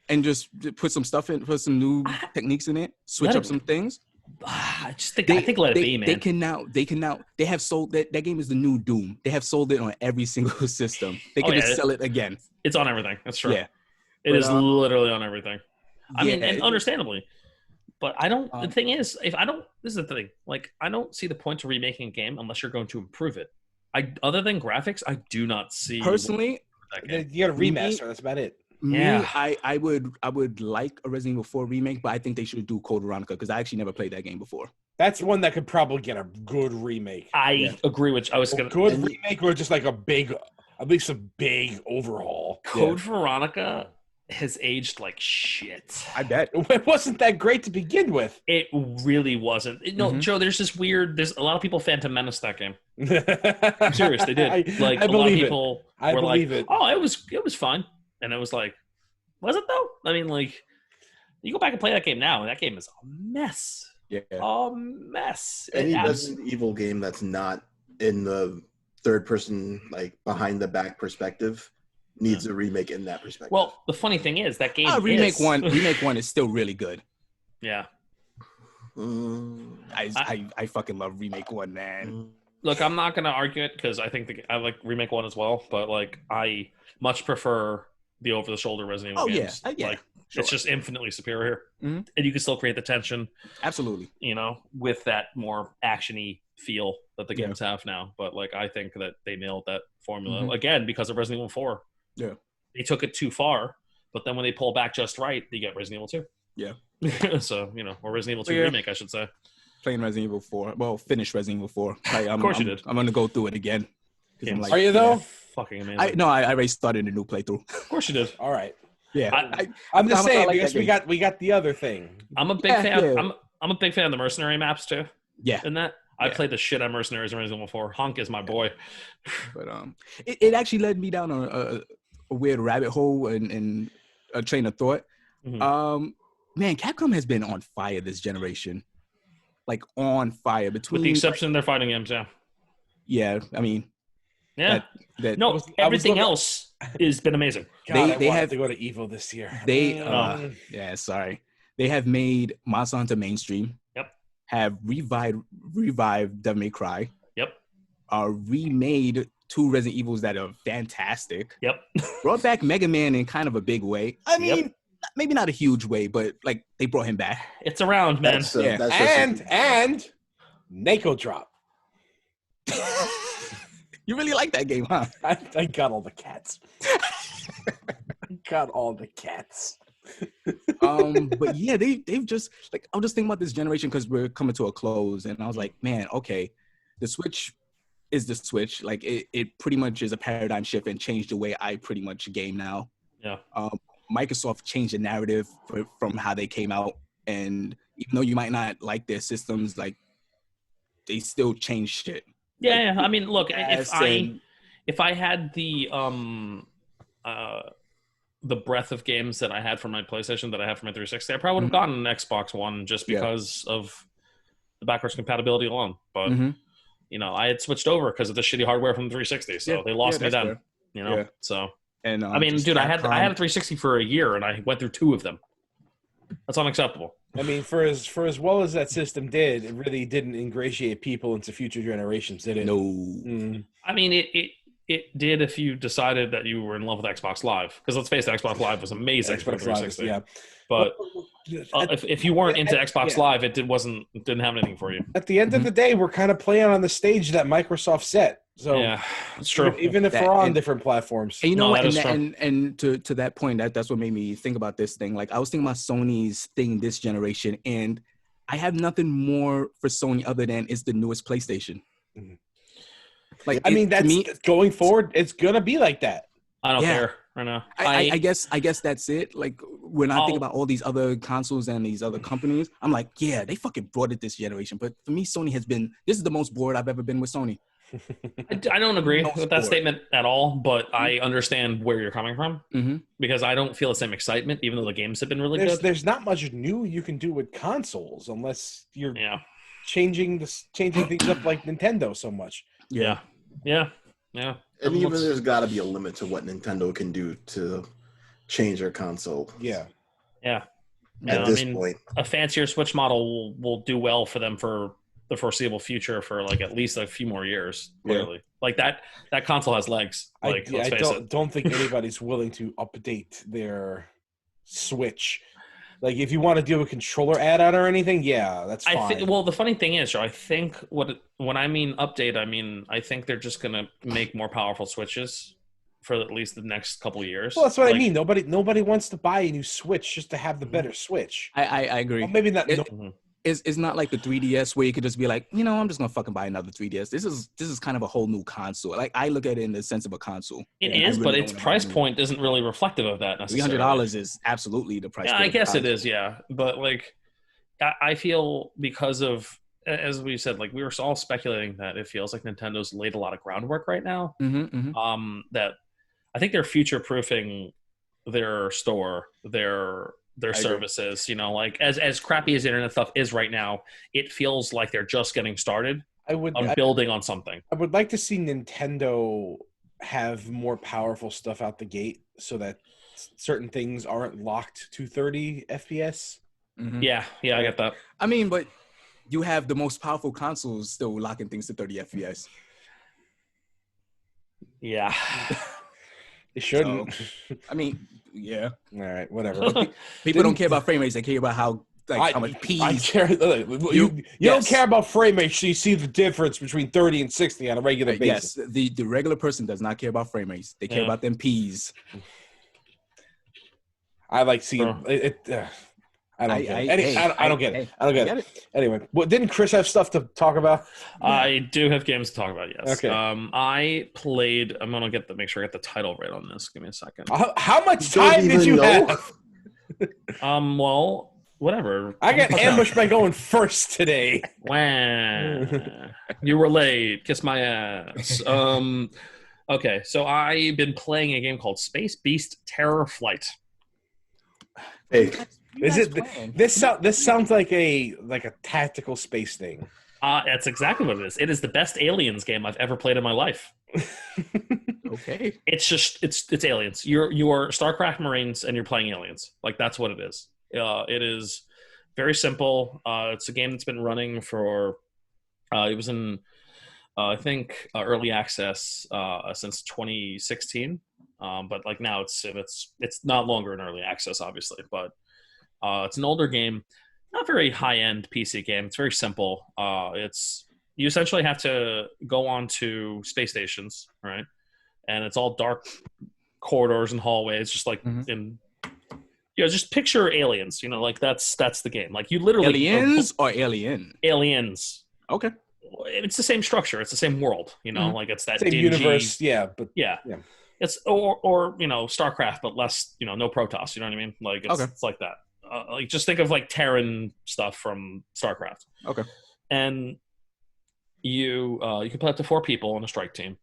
And just put some stuff in, put some new techniques in it, switch Let up it- some things. I think let it be, man. They can now. They have sold that game is the new Doom. They have sold it on every single system. They can just sell it again. It's on everything. That's true. Yeah, It But, is literally on everything. I mean, yeah, and understandably. But I don't. The Um, thing is, this is the thing. Like, I don't see the point to remaking a game unless you're going to improve it. Other than graphics, I do not see personally, that game. You got a remaster. That's about it. Yeah. me, I would like a Resident Evil 4 remake, but I think they should do Code Veronica because I actually never played that game before. That's one that could probably get a good remake. I agree with. I was A gonna. good remake or just like at least a big overhaul. Code Veronica has aged like shit. I bet. It wasn't that great to begin with. It really wasn't. No, Mhm. Joe. There's this weird. There's a lot of people Phantom Menace that game. I'm I'm serious. They did. Like I a lot of believe it. people I were believe like, it. "Oh, it was fine," and it was like, "Was it though?" I mean, like, you go back and play that game now, and that game is a mess. Yeah. A mess. Any It abs- Resident Evil game that's not in the third person, like behind the back perspective, needs a remake in that perspective. well, the funny thing is that game. remake is, one is still really good. Yeah. Mm, I fucking love remake one, man. Look, I'm not gonna argue it because I think I like remake 1 as well, but like I much prefer the over-the-shoulder Resident Evil Oh, yeah. games. Yeah. Like Sure. it's just infinitely superior, Mhm. and you can still create the tension, Absolutely. with that more actiony feel that the Yeah. games have now. But like I think that they nailed that formula Mhm. again because of Resident Evil 4. Yeah. They took it too far, but then when they pull back just right, they get Resident Evil 2. Yeah. So or Resident Evil 2 Yeah. remake, I should say. Playing Resident Evil 4. Well, finish Resident Evil 4. Of course you did. I'm gonna go through it again. 'Cause I'm Games. Are you though? Fucking amazing. I already started a new playthrough. Of course you did. All right. Yeah. I'm just I saying like because that we got the other thing. I'm a big Yeah, fan. yeah. I'm a big fan of the mercenary maps too. Yeah. In that, I Yeah. played the shit out of mercenaries in Resident Evil 4. Honk is my boy. But it actually led me down a weird rabbit hole and a train of thought. Mhm. Man, Capcom has been on fire this generation. Like on fire between With the exception of their fighting games, yeah. yeah, I mean Yeah. that No, I was everything looking- else has been amazing. God, I they wanted have- to go to Evo this year. they Mm. yeah, sorry. They have made Monster Hunter mainstream. Yep. Have revived Devil May Cry. Yep. Remade 2 Resident Evils that are fantastic. Yep. Brought back Mega Man in kind of a big way. I mean, Yep. maybe not a huge way, but like they brought him back. It's around, man. Yeah. That's just And Neko drop. You really like that game, huh? I got all the cats. Got all the cats. But yeah, they've just like I was just thinking about this generation because we're coming to a close, and I was like, man, okay, the Switch is the Switch. Like it pretty much is a paradigm shift and changed the way I pretty much game now. Yeah. Microsoft changed the narrative from how they came out, and even though you might not like their systems, like they still changed shit. Yeah, I mean, look, Yes, if I had the breadth of games that I had for my PlayStation that I have for my 360, I probably would have gotten an Xbox One just because of the backwards compatibility alone. But you know, I had switched over because of the shitty hardware from the 360, so they lost me then. Fair. You know, Yeah. So And I mean, dude, I had a 360 for a year, and I went through 2 of them. That's unacceptable. I mean, for as well as that system did, it really didn't ingratiate people into future generations, did it? No. Mm. I mean, it did if you decided that you were in love with Xbox Live, because let's face it, Xbox Live was amazing for the Xbox Live, 360. yeah. But if you weren't into Xbox Live, it didn't have anything for you. At the end of the day, we're kind of playing on the stage that Microsoft set. So Yeah, it's true. even if That- we're on and- different platforms. And you know No, what? that is And to that point, that's what made me think about this thing. Like I was thinking about Sony's thing this generation, and I have nothing more for Sony other than it's the newest PlayStation. Mhm. Like I mean, to that's me, going forward. It's gonna be like that. I don't Yeah. care right now. I guess that's it. Like when I think I'll- about all these other consoles and these other companies, I'm like, yeah, they fucking brought it this generation. But for me, Sony has been. This is the most bored I've ever been with Sony. I don't agree No with that sport. statement at all, but I understand where you're coming from Mm-hmm. because I don't feel the same excitement, even though the games have been really good. There's not much new you can do with consoles unless you're Yeah, changing things up like Nintendo so much. yeah, yeah, yeah. and even Looks- there's got to be a limit to what Nintendo can do to change their console. Yeah. yeah. At Yeah, this I mean, point, a fancier Switch model will do well for them for the foreseeable future for like at least a few more years. Clearly, like that console has legs. Like let's face it. don't think anybody's willing to update their Switch. Like if you want to do a controller add-on or anything, yeah, that's fine. I think. Well, the funny thing is, Joe, I think when I mean update, I mean I think they're just gonna make more powerful Switches for at least the next couple of years. Well, that's what I Like, mean. Nobody wants to buy a new Switch just to have the better Switch. I agree. Well, maybe not. It's not like the 3DS where you could just be like, you know, I'm just gonna fucking buy another 3DS. This is kind of a whole new console. Like I look at it in the sense of a console. It I is, really but don't its wanna price buy a new- point isn't really reflective of that necessarily. $300 is absolutely the price. Yeah, for I the guess it console. is. Yeah, but like, I feel because of as we said, like we were all speculating that it feels like Nintendo's laid a lot of groundwork right now. Mhm, mhm. That I think they're future proofing their store, their agree. services. You know, like as crappy as internet stuff is right now, it feels like they're just getting started I would. on building on something. I would like to see Nintendo have more powerful stuff out the gate, so that certain things aren't locked to 30 FPS. Mhm. Yeah, I get that. I mean, but you have the most powerful consoles still locking things to 30 FPS. Yeah. It shouldn't. I mean, yeah. All right, whatever. People don't care about frame rates. They care about how how much P's. I care. You don't yes. care about frame rate, so you see the difference between 30 and 60 on a regular basis. Yes, the regular person does not care about frame rates. They care Yeah. about them P's. I like seeing it. I don't get it. I don't get it. I don't get it. Anyway, well, didn't Chris have stuff to talk about? I do have games to talk about. Yes. Okay. I played. I'm gonna make sure I get the title right on this. Give me a second. How much Don't time did even you know. have? Well, whatever. I got ambushed by going first today. Wah. You were late. Kiss my ass. Okay, so I've been playing a game called Space Beast Terror Flight. Fake. Is it this sounds like a tactical space thing. That's exactly what it is. It is the best aliens game I've ever played in my life. Okay. It's just it's aliens. You're StarCraft Marines and you're playing aliens. Like that's what it is. It is very simple. It's a game that's been running for. It was in I think early access since 2016. But like now it's not longer in early access, obviously. But it's an older game, not very high end PC game. It's very simple. You essentially have to go onto space stations, right? And it's all dark corridors and hallways, just like in just picture aliens. Like that's the game. Like you literally aliens or alien aliens. Okay, it's the same structure. It's the same world. Like it's that same dingy universe. Yeah, but yeah. It's or StarCraft, but less. No Protoss. You know what I mean? Like it's like that. Like just think of like Terran stuff from StarCraft. Okay, and you can play up to 4 people on a strike team.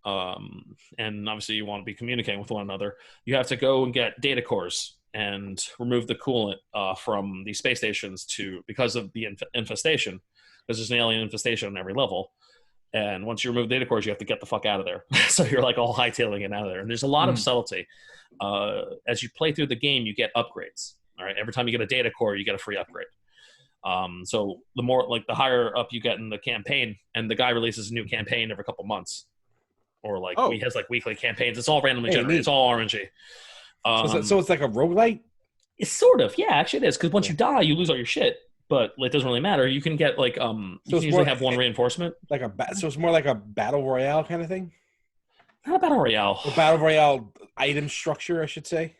And obviously you want to be communicating with one another. You have to go and get data cores and remove the coolant from the space stations because of the infestation, because there's an alien infestation on every level. And once you remove data cores, you have to get the fuck out of there. So you're like all hightailing it out of there. And there's a lot of subtlety. As you play through the game, you get upgrades. All right. Every time you get a data core, you get a free upgrade. So the more the higher up you get in the campaign, and the guy releases a new campaign every couple months, or he has weekly campaigns. It's all randomly generated. It's all RNG. So it's like a roguelite? It's sort of, yeah, actually it is. Because once you die, you lose all your shit. But it doesn't really matter. You can get you can usually have one reinforcement. So it's more like a battle royale kind of thing? Not a battle royale. A battle royale item structure, I should say.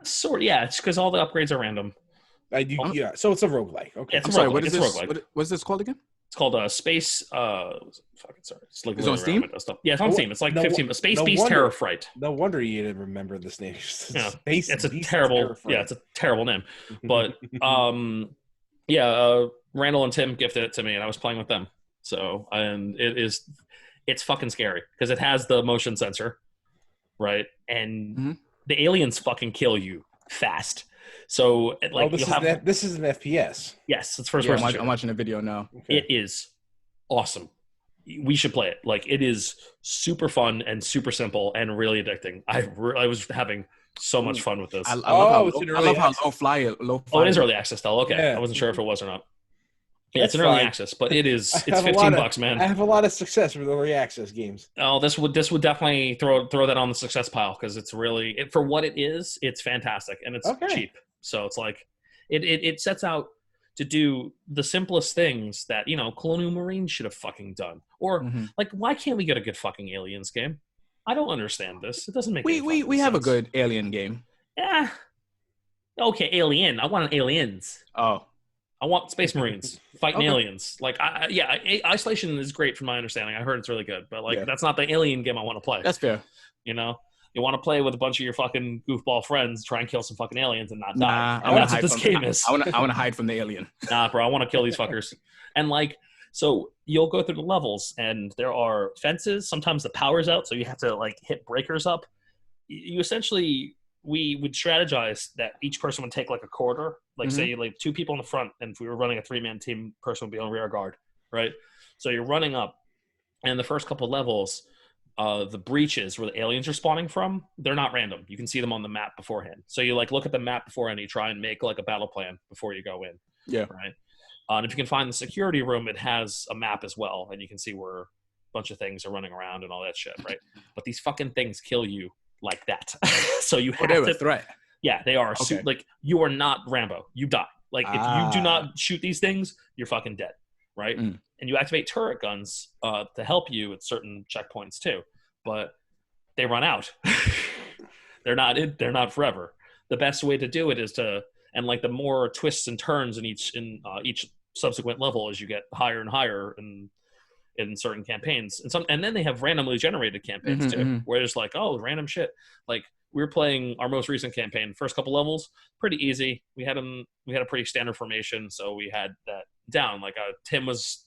Sort of, yeah. It's because all the upgrades are random. Yeah, so it's a roguelike. Okay. Yeah, it's I'm a sorry. roguelike. What is It's this? What's this called again? It's called Space. Sorry. It's on Steam? Yeah, it's on Steam. It's like 15. But Space Beast Terror Fright. No wonder you didn't remember this name. It's a terrible. Yeah, it's a terrible name. But Randall and Tim gifted it to me, and I was playing with them. So it's fucking scary because it has the motion sensor, right? And the aliens fucking kill you fast. So this is an FPS. Yes, it's first person. I'm watching a video now. Okay. It is awesome. We should play it. Like it is super fun and super simple and really addicting. I was having so much fun with this. I love how low fly. Oh, it is early access though. Okay, yeah. I wasn't sure if it was or not. Yeah, it's an early access, but it's $15, man. I have a lot of success with early access games. Oh, this would definitely throw that on the success pile because it's really for what it is. It's fantastic and it's cheap. So it's like it sets out to do the simplest things that Colonial Marines should have fucking done. Or like, why can't we get a good fucking aliens game? I don't understand this. It doesn't make we have a good alien game. Yeah. Okay, Alien. I want an Aliens. Oh. I want Space Marines fighting aliens. Like, Isolation is great from my understanding. I heard it's really good, but that's not the alien game I want to play. That's fair. You want to play with a bunch of your fucking goofball friends, try and kill some fucking aliens and not die. That's what this game is. I want to hide from the alien. Nah, bro, I want to kill these fuckers. And so you'll go through the levels, and there are fences. Sometimes the power's out, so you have to hit breakers up. You essentially. We would strategize that each person would take a corridor, say 2 people in the front, and if we were running a 3-man team, person would be on rear guard, right? So you're running up, and the first couple levels, the breaches where the aliens are spawning from, they're not random. You can see them on the map beforehand. So you look at the map beforehand, and you try and make a battle plan before you go in. Yeah. Right. And if you can find the security room, it has a map as well, and you can see where a bunch of things are running around and all that shit, right? But these fucking things kill you like that. So you have to threat. Yeah, they are. Okay. You are not Rambo. You die. If you do not shoot these things, you're fucking dead, right? And you activate turret guns to help you at certain checkpoints too, but they run out. They're not forever. The best way to do it is the more twists and turns in each subsequent level as you get higher and higher in certain campaigns, and then they have randomly generated campaigns too, where there's random shit. We were playing our most recent campaign, first couple levels, pretty easy. We had a pretty standard formation, so we had that down. Tim was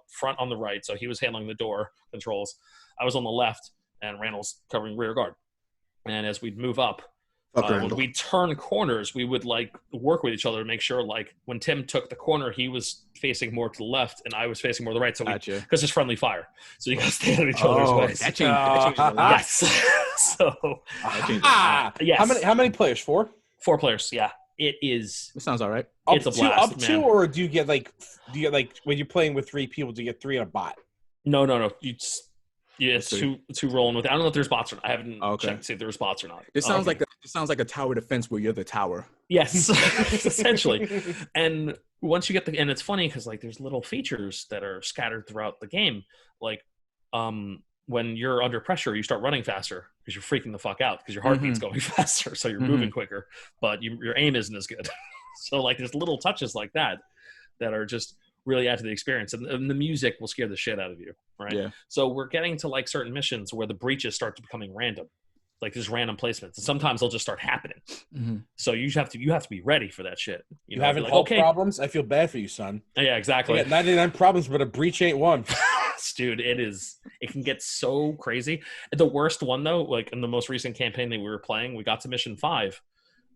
front on the right, so he was handling the door controls. I was on the left, and Randall's covering rear guard. And as we'd move up, Fuck when we turn corners, we would like work with each other to make sure, like when Tim took the corner, he was facing more to the left and I was facing more to the right. So Gotcha. because it's friendly fire, so you got to stay out of each other's ways. That changed a lot. Yes. So yes. How many players? 4? 4 players. Yeah, it is. It sounds all right. It's a blast, up man. to, or do you get like when you're playing with 3 people, do you get 3 on a bot? No. It's two rolling with it. I don't know if there's bots or not. I haven't checked to see if there's bots or not. It sounds like a tower defense where you're the tower. Yes, essentially. And once you get and it's funny because like there's little features that are scattered throughout the game. Like when you're under pressure, you start running faster because you're freaking the fuck out because your heartbeat's going faster, so you're moving quicker, but your aim isn't as good. So like there's little touches like that are just really add to the experience, and the music will scare the shit out of you, right? Yeah. So we're getting to like certain missions where the breaches start to becoming random, like there's random placements, and sometimes they'll just start happening. So you have to be ready for that shit. You having health problems? I feel bad for you, son. Yeah, exactly. I got 99 problems, but a breach ain't one. Dude, it can get so crazy. The worst one though, like in the most recent campaign that we were playing, we got to mission 5,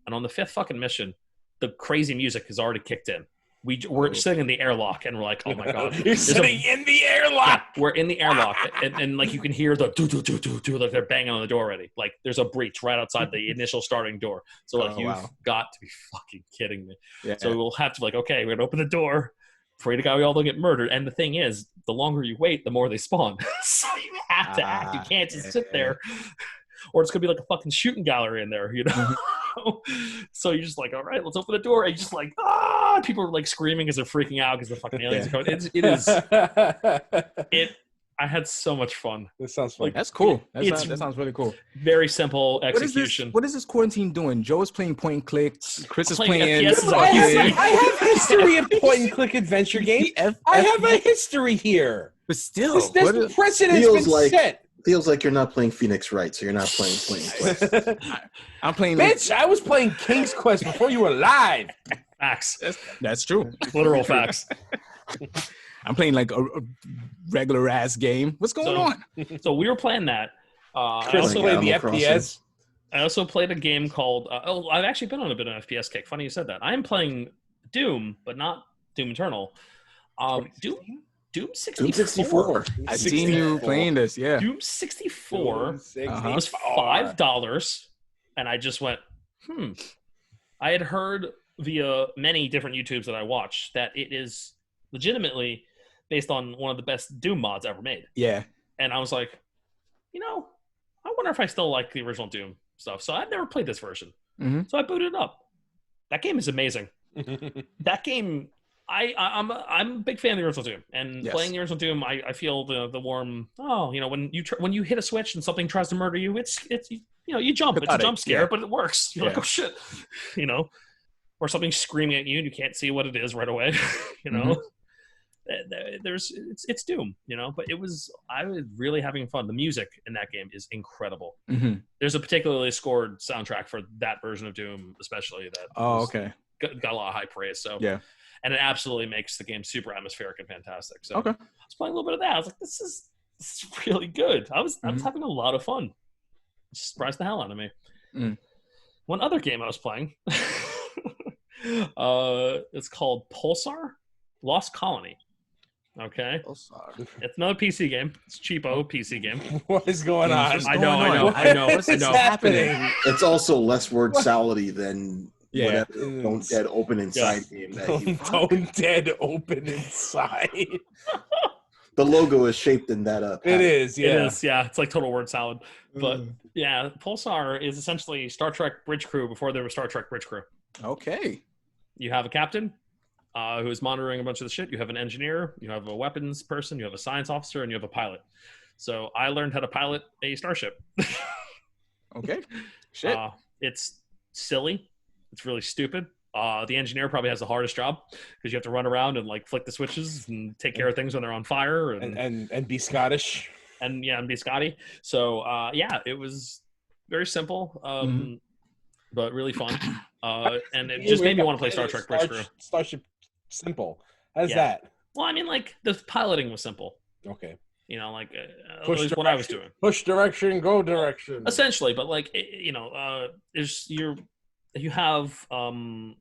and on the 5th fucking mission, the crazy music has already kicked in. We're sitting in the airlock, and we're like, oh my god, you're sitting in the airlock. Yeah, we're in the airlock, and like you can hear the do like they're banging on the door already. Like there's a breach right outside the initial starting door. So like you've got to be fucking kidding me. Yeah. So we'll have to be like, okay, we're gonna open the door. Pray to God we all don't get murdered. And the thing is, the longer you wait, the more they spawn. So you have to act. You can't just sit there, or it's gonna be like a fucking shooting gallery in there, you know. So you're just like, all right, let's open the door. And you're just like, people are like screaming because they're freaking out because the fucking aliens are coming. I had so much fun. That sounds fun. Like, that's cool. That sounds really cool. Very simple execution. What is this quarantine doing? Joe is playing point and click. Chris is playing. I have history of point and click adventure games. I have a history here. But still, this precedent has been set. Feels like you're not playing Phoenix right, so you're not playing Quest. I'm playing. Bitch, I was playing King's Quest before you were alive. Facts. That's true. Literal facts. I'm playing like a regular ass game. What's going on? So we were playing that. I also played the FPS. I also played a game called. I've actually been on a bit of an FPS kick. Funny you said that. I'm playing Doom, but not Doom Eternal. Doom 64. I've seen you playing this, yeah. Doom 64 was $5, and I just went, I had heard via many different YouTubes that I watched that it is legitimately based on one of the best Doom mods ever made. Yeah. And I was like, I wonder if I still like the original Doom stuff. So I've never played this version. So I booted it up. That game is amazing. That game... I'm a big fan of the original Doom, and playing the original Doom, I feel the warm. When you hit a switch and something tries to murder you, it's you jump. It's a jump scare, but it works. You're like, oh shit, or something screaming at you and you can't see what it is right away. It's Doom, but I was really having fun. The music in that game is incredible. There's a particularly scored soundtrack for that version of Doom, especially that. Got a lot of high praise. So yeah. And it absolutely makes the game super atmospheric and fantastic. So I was playing a little bit of that. I was like, this is really good. I was having a lot of fun. It surprised the hell out of me. One other game I was playing, it's called Pulsar Lost Colony. Okay. Pulsar. It's another PC game. It's cheapo PC game. What is going on? I know. What's happening? It's also less word salady than Don't Dead Open Inside game. Don't Dead Open Inside. The logo is shaped in that up. It is, yeah. It is, yeah. It's like total word salad. But yeah, Pulsar is essentially Star Trek Bridge Crew before there was Star Trek Bridge Crew. Okay. You have a captain who is monitoring a bunch of the shit. You have an engineer. You have a weapons person. You have a science officer. And you have a pilot. So I learned how to pilot a starship. Okay. Shit. It's silly. It's really stupid. The engineer probably has the hardest job because you have to run around and like flick the switches and take care of things when they're on fire and be Scottish and be Scotty. So it was very simple, but really fun. And it just made me want to play Star Trek Bridge Crew. Starship simple. How's that? Well, I mean, like the piloting was simple. Okay. You know, like at least what I was doing. Push direction, go direction. Essentially, but like you have QE,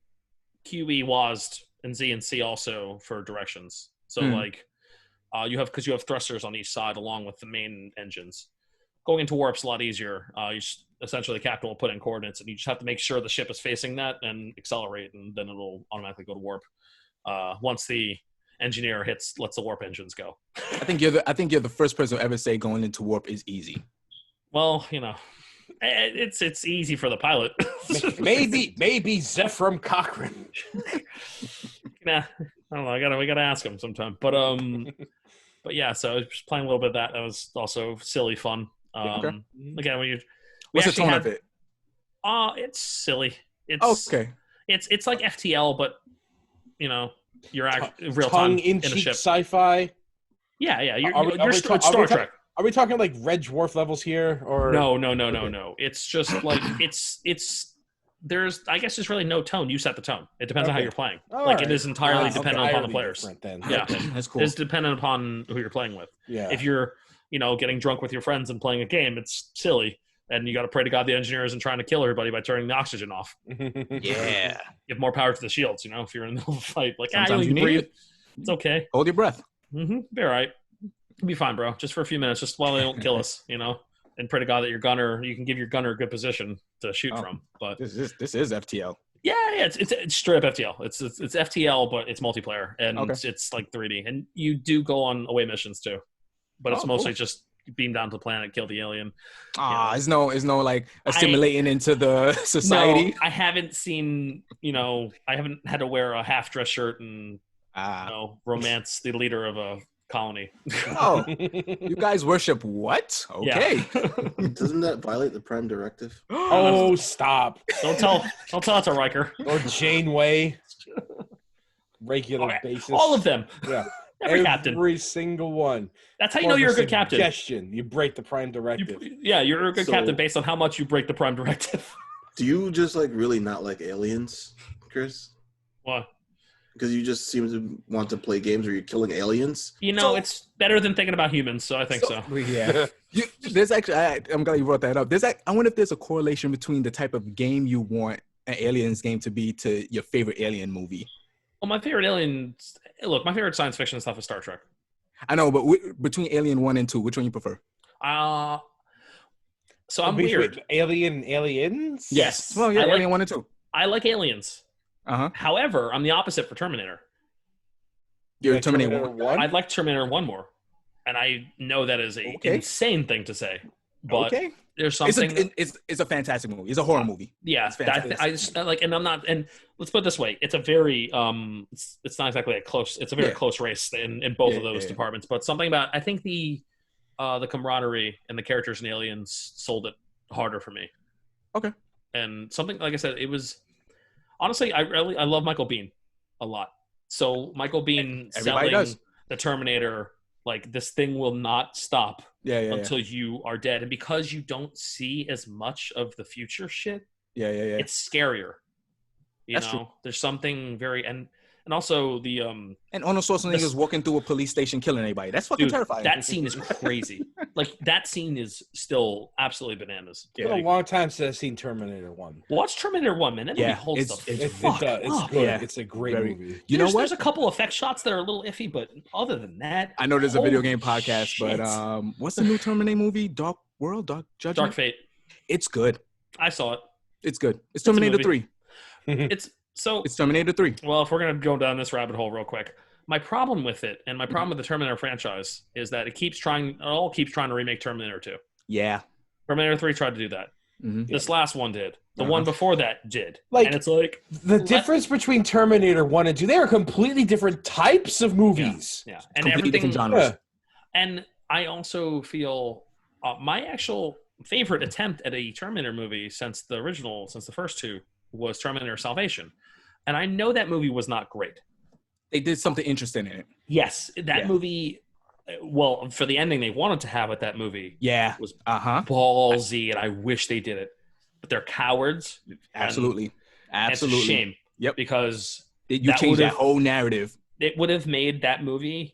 WASD, and Z and C also for directions. So like you have thrusters on each side along with the main engines. Going into warp's a lot easier. Essentially, the captain will put in coordinates, and you just have to make sure the ship is facing that and accelerate, and then it'll automatically go to warp. Once the engineer lets the warp engines go. I think you're the first person to ever say going into warp is easy. Well, it's easy for the pilot. maybe Zephram Cochrane. Nah, I don't know. We gotta ask him sometime. But yeah. So I was just playing a little bit of that. That was also silly fun. Again, what's the tone of it? It's silly. It's okay. It's like FTL, but you're real tongue time in a cheek ship. sci-fi. Yeah. It's Star Trek. Are we talking like Red Dwarf levels here, or no? It's just like I guess there's really no tone. You set the tone. It depends on how you're playing. It is entirely dependent upon the players. Then. Yeah, that's cool. It's dependent upon who you're playing with. Yeah. If you're getting drunk with your friends and playing a game, it's silly. And you got to pray to God the engineer isn't trying to kill everybody by turning the oxygen off. Yeah. Give more power to the shields, if you're in the middle of a fight. Like, sometimes you need breathe. it. It's okay. Hold your breath. Mm-hmm. Be all right. You'll be fine, bro. Just for a few minutes, just while they don't kill us, and pray to God that you can give your gunner a good position to shoot from. But this is FTL. Yeah, it's straight up FTL. It's FTL, but it's multiplayer, and it's like 3D. And you do go on away missions too, but it's mostly just beam down to the planet, kill the alien. It's no like assimilating into the society. No, I haven't seen. I haven't had to wear a half dress shirt and romance the leader of a colony. Oh, you guys worship what? Okay. Yeah. Doesn't that violate the Prime Directive? Oh, stop! Don't tell it to Riker or Janeway. Regular basis. All of them. Yeah. Every captain. Every single one. That's how you know you're a good captain. Suggestion. You break the Prime Directive. You're a good captain based on how much you break the Prime Directive. Do you just really not like aliens, Chris? Why? Because you just seem to want to play games where you're killing aliens. It's better than thinking about humans, so I think so. Yeah. There's actually, I'm glad you brought that up. I wonder if there's a correlation between the type of game you want an aliens game to be to your favorite alien movie. Well, my favorite science fiction stuff is Star Trek. I know, but between Alien 1 and 2, which one you prefer? So I'm weird. Aliens? Yes. Well, yeah, Alien 1 and 2. I like Aliens. Uh-huh. However, I'm the opposite for Terminator. You're Terminator 1? I'd like Terminator 1 more. And I know that is an insane thing to say. But there's something. It's a fantastic movie. It's a horror movie. Yeah, and I'm not. And let's put it this way: it's a very it's not exactly a close. It's a very close race in both of those departments. But something about I think the camaraderie and the characters in Aliens sold it harder for me. Okay. And something like I said, it was honestly I love Michael Biehn a lot. So Michael Biehn selling the Terminator. Like, this thing will not stop until you are dead. And because you don't see as much of the future shit, it's scarier. That's true. There's something very and also the and Arnold Schwarzenegger is walking through a police station killing anybody. That's fucking terrifying. That scene is crazy. Like, that scene is still absolutely bananas. It's been a long time since I've seen Terminator 1. Watch Terminator 1, man. That movie holds it's good. Yeah. It's a great movie. You know what? There's a couple effect shots that are a little iffy, but other than that, I know there's a video game podcast, but what's the new Terminator movie? Dark World, Dark Judgment, Dark Fate. It's good. I saw it. It's good. It's Terminator 3. It's Terminator 3. Well, if we're going to go down this rabbit hole real quick, my problem with it and my problem with the Terminator franchise is that it keeps trying to remake Terminator 2. Yeah. Terminator 3 tried to do that. Mm-hmm. This last one did. The one before that did. And it's like the difference between Terminator 1 and 2, they are completely different types of movies. Yeah. And completely different genres. And I also feel my actual favorite attempt at a Terminator movie since the first two was Terminator Salvation. And I know that movie was not great. They did something interesting in it. Yes, that movie. Well, for the ending they wanted to have with that movie, was ballsy, and I wish they did it. But they're cowards. Absolutely. It's a shame. Yep. Because you changed that whole narrative. It would have made that movie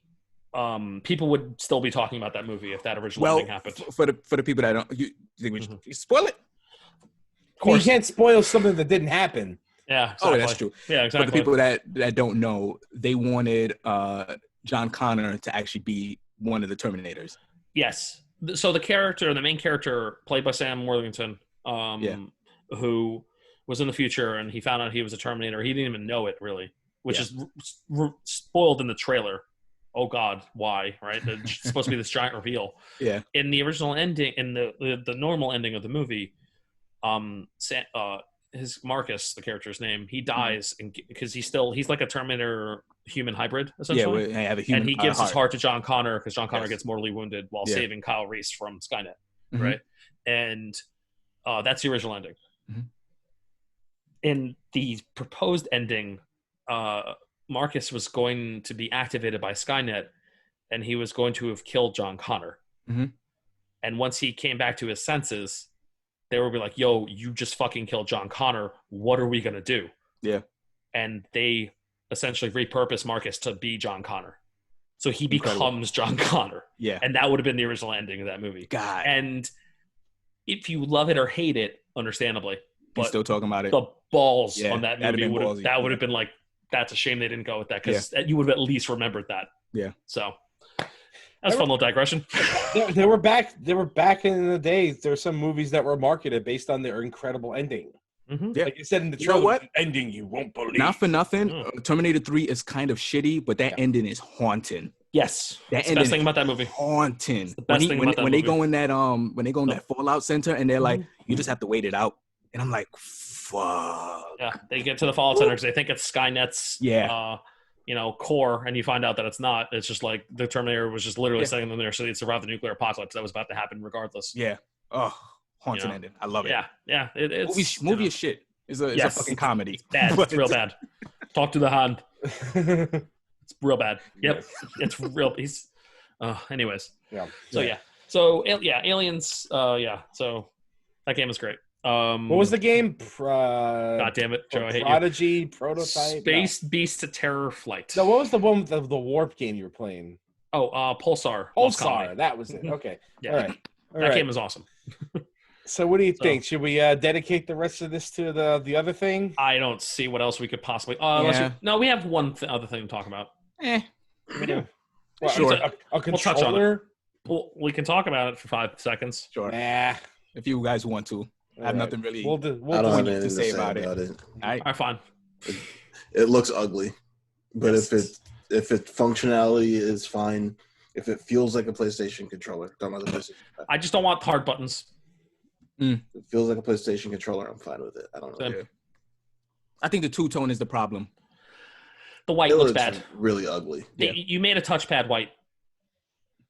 people would still be talking about that movie if that original ending happened. For the people that don't, you think we should spoil it? Of course. You can't spoil something that didn't happen. Yeah, exactly. Oh, that's true. Yeah, exactly. For the people that don't know, they wanted John Connor to actually be one of the Terminators. Yes. So the main character, played by Sam Worthington, who was in the future, and he found out he was a Terminator. He didn't even know it, really, which is spoiled in the trailer. Oh, God, why, right? It's supposed to be this giant reveal. Yeah. In the original ending, in the normal ending of the movie, his Marcus, the character's name, he dies because he's like a Terminator human hybrid, essentially. Yeah, have a human and he gives his heart to John Connor because John Connor gets mortally wounded while saving Kyle Reese from Skynet, right? And that's the original ending. In the proposed ending, Marcus was going to be activated by Skynet, and he was going to have killed John Connor. And once he came back to his senses, they would be like, yo, you just fucking killed John Connor. What are we going to do? Yeah. And they essentially repurpose Marcus to be John Connor. So he becomes John Connor. Yeah. And that would have been the original ending of that movie. God. And if you love it or hate it, understandably. But you're still talking about it. The balls on that movie would have been like, that's a shame they didn't go with that, because you would have at least remembered that. Yeah. So that's a fun little digression. They were back in the days. There were some movies that were marketed based on their incredible ending. Yeah. Like you said in the trailer, what ending you won't believe. Not for nothing, Terminator 3 is kind of shitty, but that ending is haunting. Yes, that's the best thing about that movie. Haunting. When they go in that Fallout Center and they're like, you just have to wait it out, and I'm like, fuck. Yeah, they get to the Fallout Center because they think it's Skynet's core, and you find out that it's not. It's just like the Terminator was just literally sending them there so they'd survive the nuclear apocalypse that was about to happen regardless. Yeah. Oh, haunting ending. I love it. Yeah, yeah. It's movie is shit. It's a fucking comedy. It's bad. It's real bad. Talk to the hand. It's real bad. Yep. It's real. Anyways. Yeah. So yeah. So yeah, Aliens. Yeah. So that game is great. What was the game? God damn it, Joe! I hate Prodigy, you. Prototype, Space Beast to Terror Flight. No, what was the one with the warp game you were playing? Oh, Pulsar. Pulsar. That was it. Okay. Yeah. All right. That game is awesome. So what do you think? Should we dedicate the rest of this to the other thing? I don't see what else we could possibly. No, we have one other thing to talk about. We do. Well, sure. A controller. We'll touch on it. Well, we can talk about it for 5 seconds. Sure. If you guys want to. I have nothing really I don't have anything to say about it. All right, fine. It looks ugly, but if it functionality is fine, if it feels like a PlayStation controller, I just don't want hard buttons. If it feels like a PlayStation controller, I'm fine with it. I don't know. Yeah. I think the two-tone is the problem. The white looks bad. Really ugly. You made a touchpad white.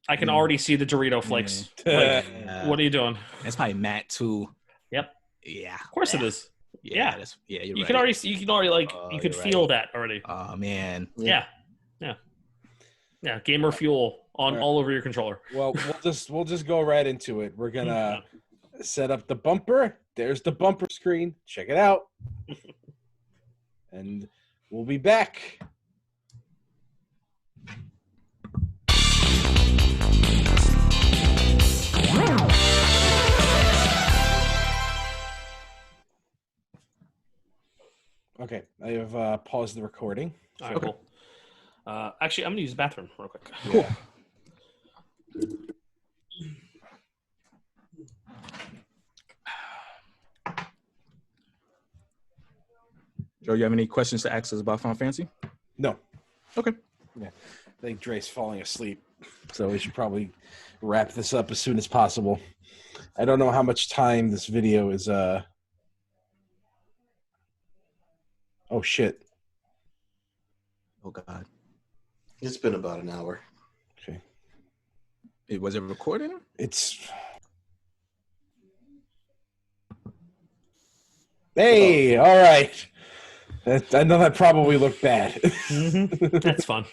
I can already see the Dorito flakes. Like, what are you doing? It's probably matte too. Yep. Yeah. Of course it is. Yeah. You're you right. can already see. You can already you could feel that already. Oh man. Yeah. Gamer fuel on all over your controller. Well, we'll just go right into it. We're gonna set up the bumper. There's the bumper screen. Check it out. And we'll be back. Okay, I have paused the recording. All right, cool. Actually, I'm going to use the bathroom real quick. Cool. Joe, you have any questions to ask us about Final Fantasy? No. Okay. Yeah, I think Dre's falling asleep, so we should probably wrap this up as soon as possible. I don't know how much time this video is. Oh, shit. Oh, God. It's been about an hour. Okay. Was it recording? Hey, all right. I know that probably looked bad. That's fun.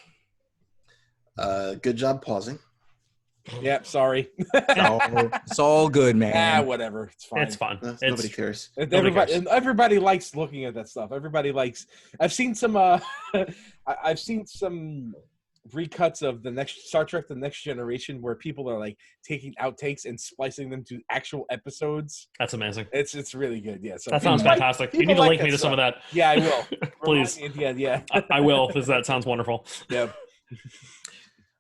Good job pausing. Yep, sorry. It's all good, man. Whatever. It's fine. It's fun. Nobody cares. Everybody likes looking at that stuff. Everybody likes. I've seen some recuts of the next Star Trek: The Next Generation, where people are like taking outtakes and splicing them to actual episodes. That's amazing. It's really good. Yeah, so That sounds fantastic. You need to link me to some of that. Yeah, I will. Please. Remind me at the end, I will, because that sounds wonderful. Yeah.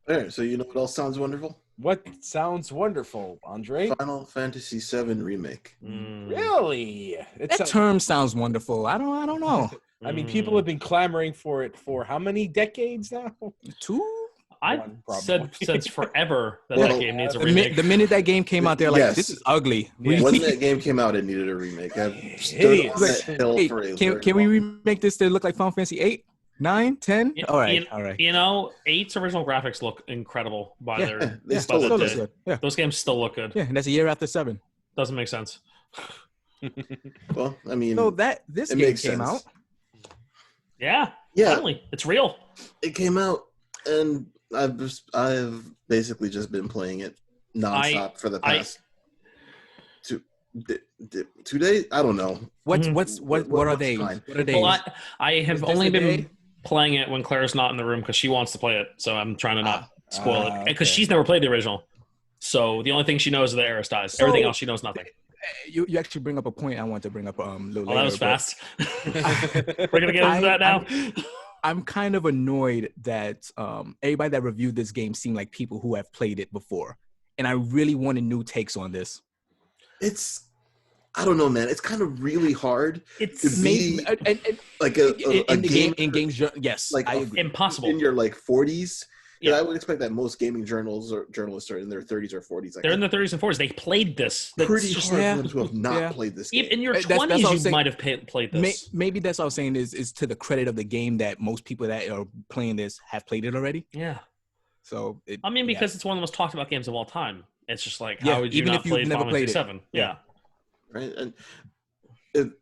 All right, so you know what else sounds wonderful? What sounds wonderful, Andre? Final Fantasy VII Remake. Really? That term sounds wonderful. I don't know. I mean, people have been clamoring for it for how many decades now? 2? I said since forever that game needs a remake. The minute that game came out, they're like, "This is ugly." Yeah. When that game came out, it needed a remake. I've stood on that hill for a Can we remake this to look like Final Fantasy 8, 9, 10? All right. You know, 8's original graphics look incredible by their. They still look good. Yeah, those games still look good. Yeah, and that's a year after 7. Doesn't make sense. Well, I mean, So this game came out. Yeah. Finally, it's real. It came out, and I've basically just been playing it nonstop for the past 2 days. I don't know. What are they? Fine. What are they? Well, I have only been playing it when Claire's not in the room because she wants to play it. So I'm trying to not spoil it because she's never played the original. So the only thing she knows is that Eris dies. Everything else she knows nothing. You actually bring up a point I want to bring up a little later. That was fast. We're gonna get into that now. I'm kind of annoyed that everybody that reviewed this game seemed like people who have played it before, and I really wanted new takes on this. I don't know, man. It's kind of really hard It's to be like a game in games. Yes, like I agree. Impossible in your like 40s. Yeah. I would expect that most gaming journalists are in their 30s or 40s. Like, they're in their 30s and 40s. They played this. That's pretty just, hard for them to have not played this game. in your That's 20s, you might have played this. Maybe that's what I was saying is to the credit of the game that most people that are playing this have played it already. Yeah. So because it's one of the most talked about games of all time. It's just like, Yeah, how would you even not if you've play never Final played Fantasy it. 7? Yeah. Right, and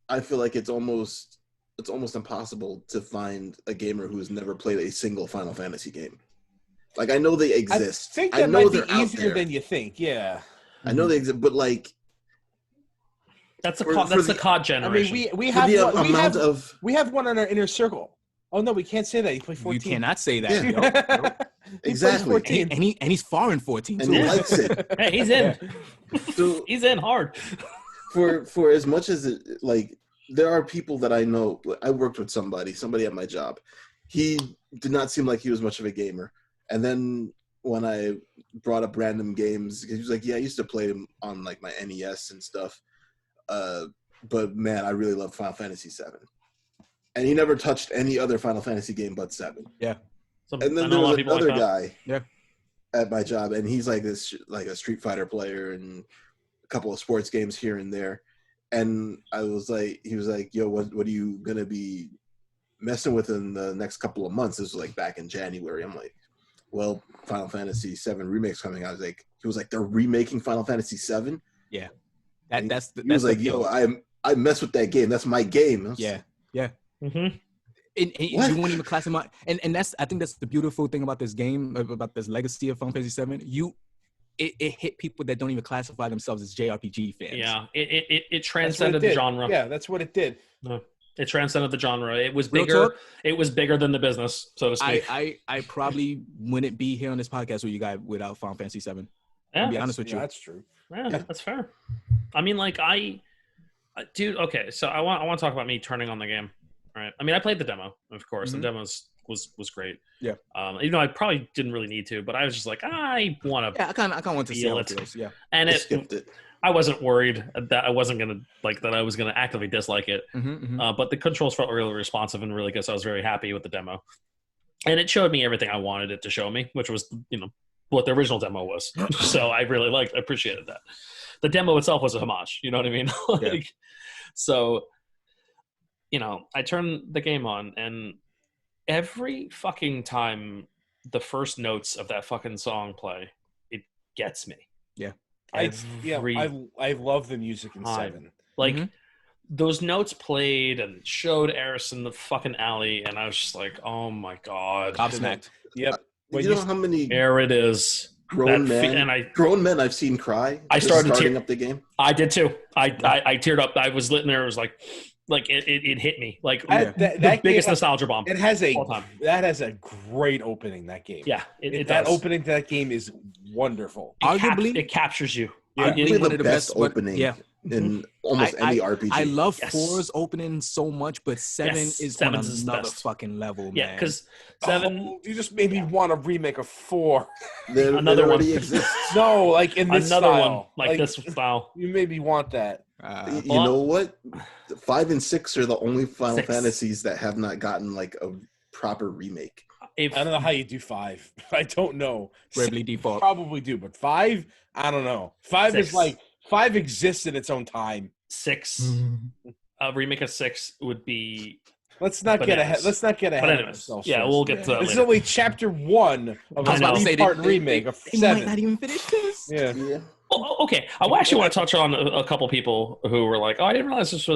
I feel like it's almost impossible to find a gamer who has never played a single Final Fantasy game. Like, I know they exist. I think I that know might be they're out easier there. than you think. Yeah. I know they exist, but like That's the For COD the- generation. I mean, we for have the one, amount of we have one in our inner circle. Oh no, we can't say that. He played 14. You cannot say that. Yeah. Yo. He plays Exactly. 14. And he's far in 14 and too. he likes it. Hey, he's in. So He's in hard. for as much as it, like, there are people that I know. I worked with somebody at my job. He did not seem like he was much of a gamer. And then when I brought up random games, he was like, "Yeah, I used to play them on like my NES and stuff." But man, I really love Final Fantasy VII. And he never touched any other Final Fantasy game but 7. Yeah. So, And I then know there a lot was of people another like that. guy at my job, and he's like a Street Fighter player and a couple of sports games here and there. And he was like, "Yo, what are you gonna be messing with in the next couple of months?" This was like back in January. I'm like, "Well, Final Fantasy VII Remake's coming out." He was like, "They're remaking Final Fantasy VII?" Yeah. He was like, "Yo, I mess with that game. That's my game." Yeah. Mm-hmm. And you won't even class him out. And I think that's the beautiful thing about this game, about this legacy of Final Fantasy VII. It hit people that don't even classify themselves as JRPG fans. Yeah, it transcended the genre. Yeah, that's what it did. It transcended the genre. It was Real bigger. talk? It was bigger than the business, so to speak. I probably wouldn't be here on this podcast with you guys without Final Fantasy VII. Yeah, I'll be honest with you. That's true. Yeah, that's fair. I mean, like dude. Okay, so I want to talk about me turning on the game. Right. I mean, I played the demo, of course. Mm-hmm. The demo was great. Yeah. Even though I probably didn't really need to, but I was just like, I want to. Yeah, I kind of want to see how it feels. Yeah. And I skipped it. I wasn't worried that I wasn't gonna that I was gonna actively dislike it. But the controls felt really responsive and really good. So I was very happy with the demo, and it showed me everything I wanted it to show me, which was what the original demo was. So I really appreciated that. The demo itself was a homage. You know what I mean? So. I turn the game on, and every fucking time the first notes of that fucking song play, it gets me. Yeah. I love the music in 7. Like, those notes played and showed Eris in the fucking alley, and I was just like, oh my God. Gobsmacked. Yep. You know how many There it is. grown men I've seen cry? I started starting up the game. I did too. I teared up. I was lit in there. It was like like it hit me like That the biggest game, nostalgia bomb. It has all time. that has a great opening. That game. Yeah, it that does. opening to that game is wonderful. Arguably, it captures you. Arguably one of the best opening in almost any RPG. I love Yes. 4's opening so much, but 7 is on Seven's is the another best. fucking level, man. Yeah, because 7. Oh, you just made me want a remake of 4. Another it already one. exists. No, like in this Another style. one like this style. You made me want that. You know what? 5 and 6 are the only Final 6. Fantasies that have not gotten like a proper remake. I don't know how you do 5. I don't know. Bravely Default. Probably do, but 5, I don't know. 5 6. is like 5 exists in its own time. 6. A remake of 6 would be. Let's not get ahead. Let's not get ahead of ourselves. Yeah, first. we'll get to that This is later. only chapter 1 of I was about a to say, 3-part remake of They 7. might not even finish this. Yeah. Well, okay, I actually want to touch on a couple people who were like, "Oh, I didn't realize this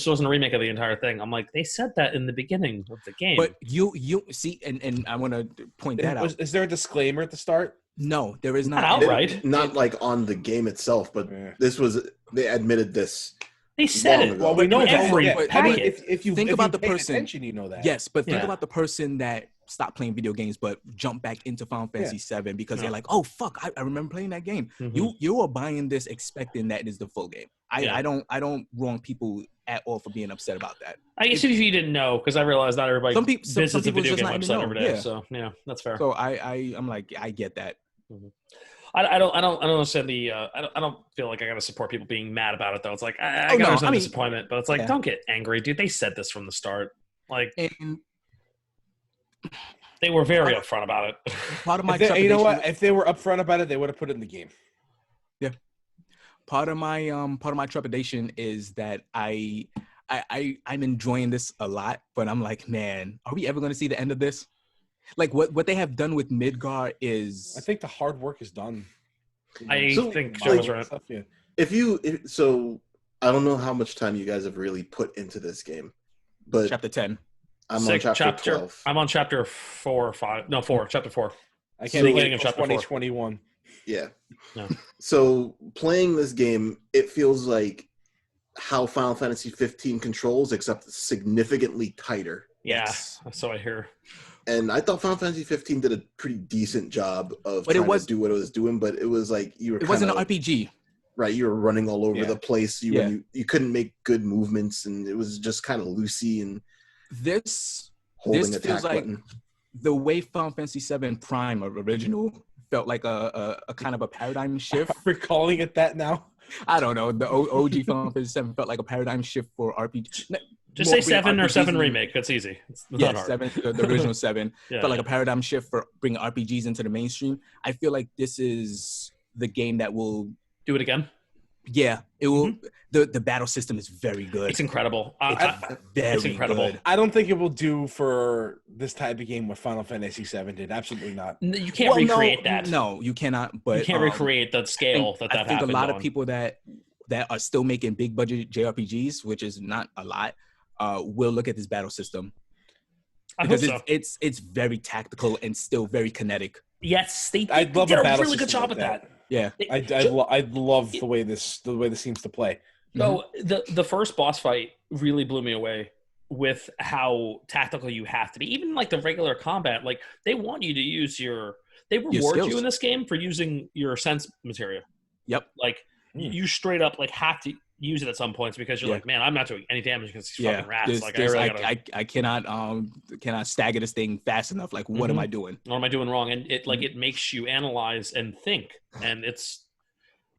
wasn't a remake of the entire thing." I'm like, they said that in the beginning of the game. But you see, and I want to point that out. Is there a disclaimer at the start? No, there is Not not. outright. Not like on the game itself, but they admitted this. They said long it. ago. Well, we know every that. but- I mean, packet. if you Think if about you the paid person- attention, you know that. Yes, but think Yeah. about the person that stopped playing video games but jumped back into Final Fantasy 7 because Yeah. they're like, oh fuck, I remember playing that game. Mhm. You are buying this expecting that it is the full game. I don't wrong people at all for being upset about that. I guess if you didn't know, because I realize not everybody Some people visits a people video just game not even website know. every day. Yeah. So yeah, that's fair. So I'm like, I get that. I don't understand the I don't feel like I gotta support people being mad about it though. It's like I Oh, gotta no, understand I mean, disappointment, but it's like yeah. don't get angry, dude. They said this from the start. Like And they were very upfront about it. part of my You know what? trepidation- If they were upfront about it, they would have put it in the game. part of my trepidation is that I'm enjoying this a lot, but I'm like, man, are we ever going to see the end of this? Like what they have done with Midgar is, I think the hard work is done. I So, think like- Joe was right. Stuff, yeah. So I don't know how much time you guys have really put into this game, but chapter 10. I'm on chapter 12. I'm on chapter 4 or 5. No, 4. Chapter 4. I So- can't wait Beginning of until chapter 4. 2021. Yeah. Yeah. So playing this game, it feels like how Final Fantasy 15 controls, except significantly tighter. Yeah, Yes. so I hear. And I thought Final Fantasy 15 did a pretty decent job of But it trying was- to do what it was doing, but it was like you were It wasn't an kinda- RPG. right. You were running all over Yeah. the place. You couldn't make good movements, and it was just kind of loosey and This holding This attack feels like- button. the way Final Fantasy 7 Prime original felt like a kind of a paradigm shift. We're calling it that now. I don't know. The OG Final Fantasy 7 felt like a paradigm shift for RPG. Just More say 7 or RPGs 7 in- remake. That's easy. It's not Yeah, hard. 7, the original 7 Yeah. felt like a paradigm shift for bringing RPGs into the mainstream. I feel like this is the game that will. Do it again. Yeah, it will. The battle system is very good. It's incredible. Very it's incredible. good. I don't think it will do for this type of game what Final Fantasy VII did. Absolutely not. You can't Well, recreate that. No, you cannot. But you can't recreate that scale that I think happened a lot on. of people that are still making big budget JRPGs, which is not a lot, will look at this battle system I hope because so. it's very tactical and still very kinetic. Yes, they I'd love did a a battle really good system job like at that. Yeah, I love the way this seems to play. So the first boss fight really blew me away with how tactical you have to be. Even like the regular combat, like they want you to use they reward skills. you in this game for using your sense materia. Yep. Like you straight up like have to use it at some points because you're Yeah. like, man, I'm not doing any damage against these yeah. fucking rats. There's- Like there's- I really gotta, I cannot stagger this thing fast enough. Like, what am I doing? what am I doing wrong? And it like it makes you analyze and think, and it's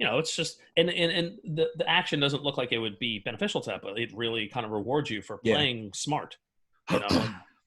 it's just and the action doesn't look like it would be beneficial to that, but it really kind of rewards you for Yeah. playing smart.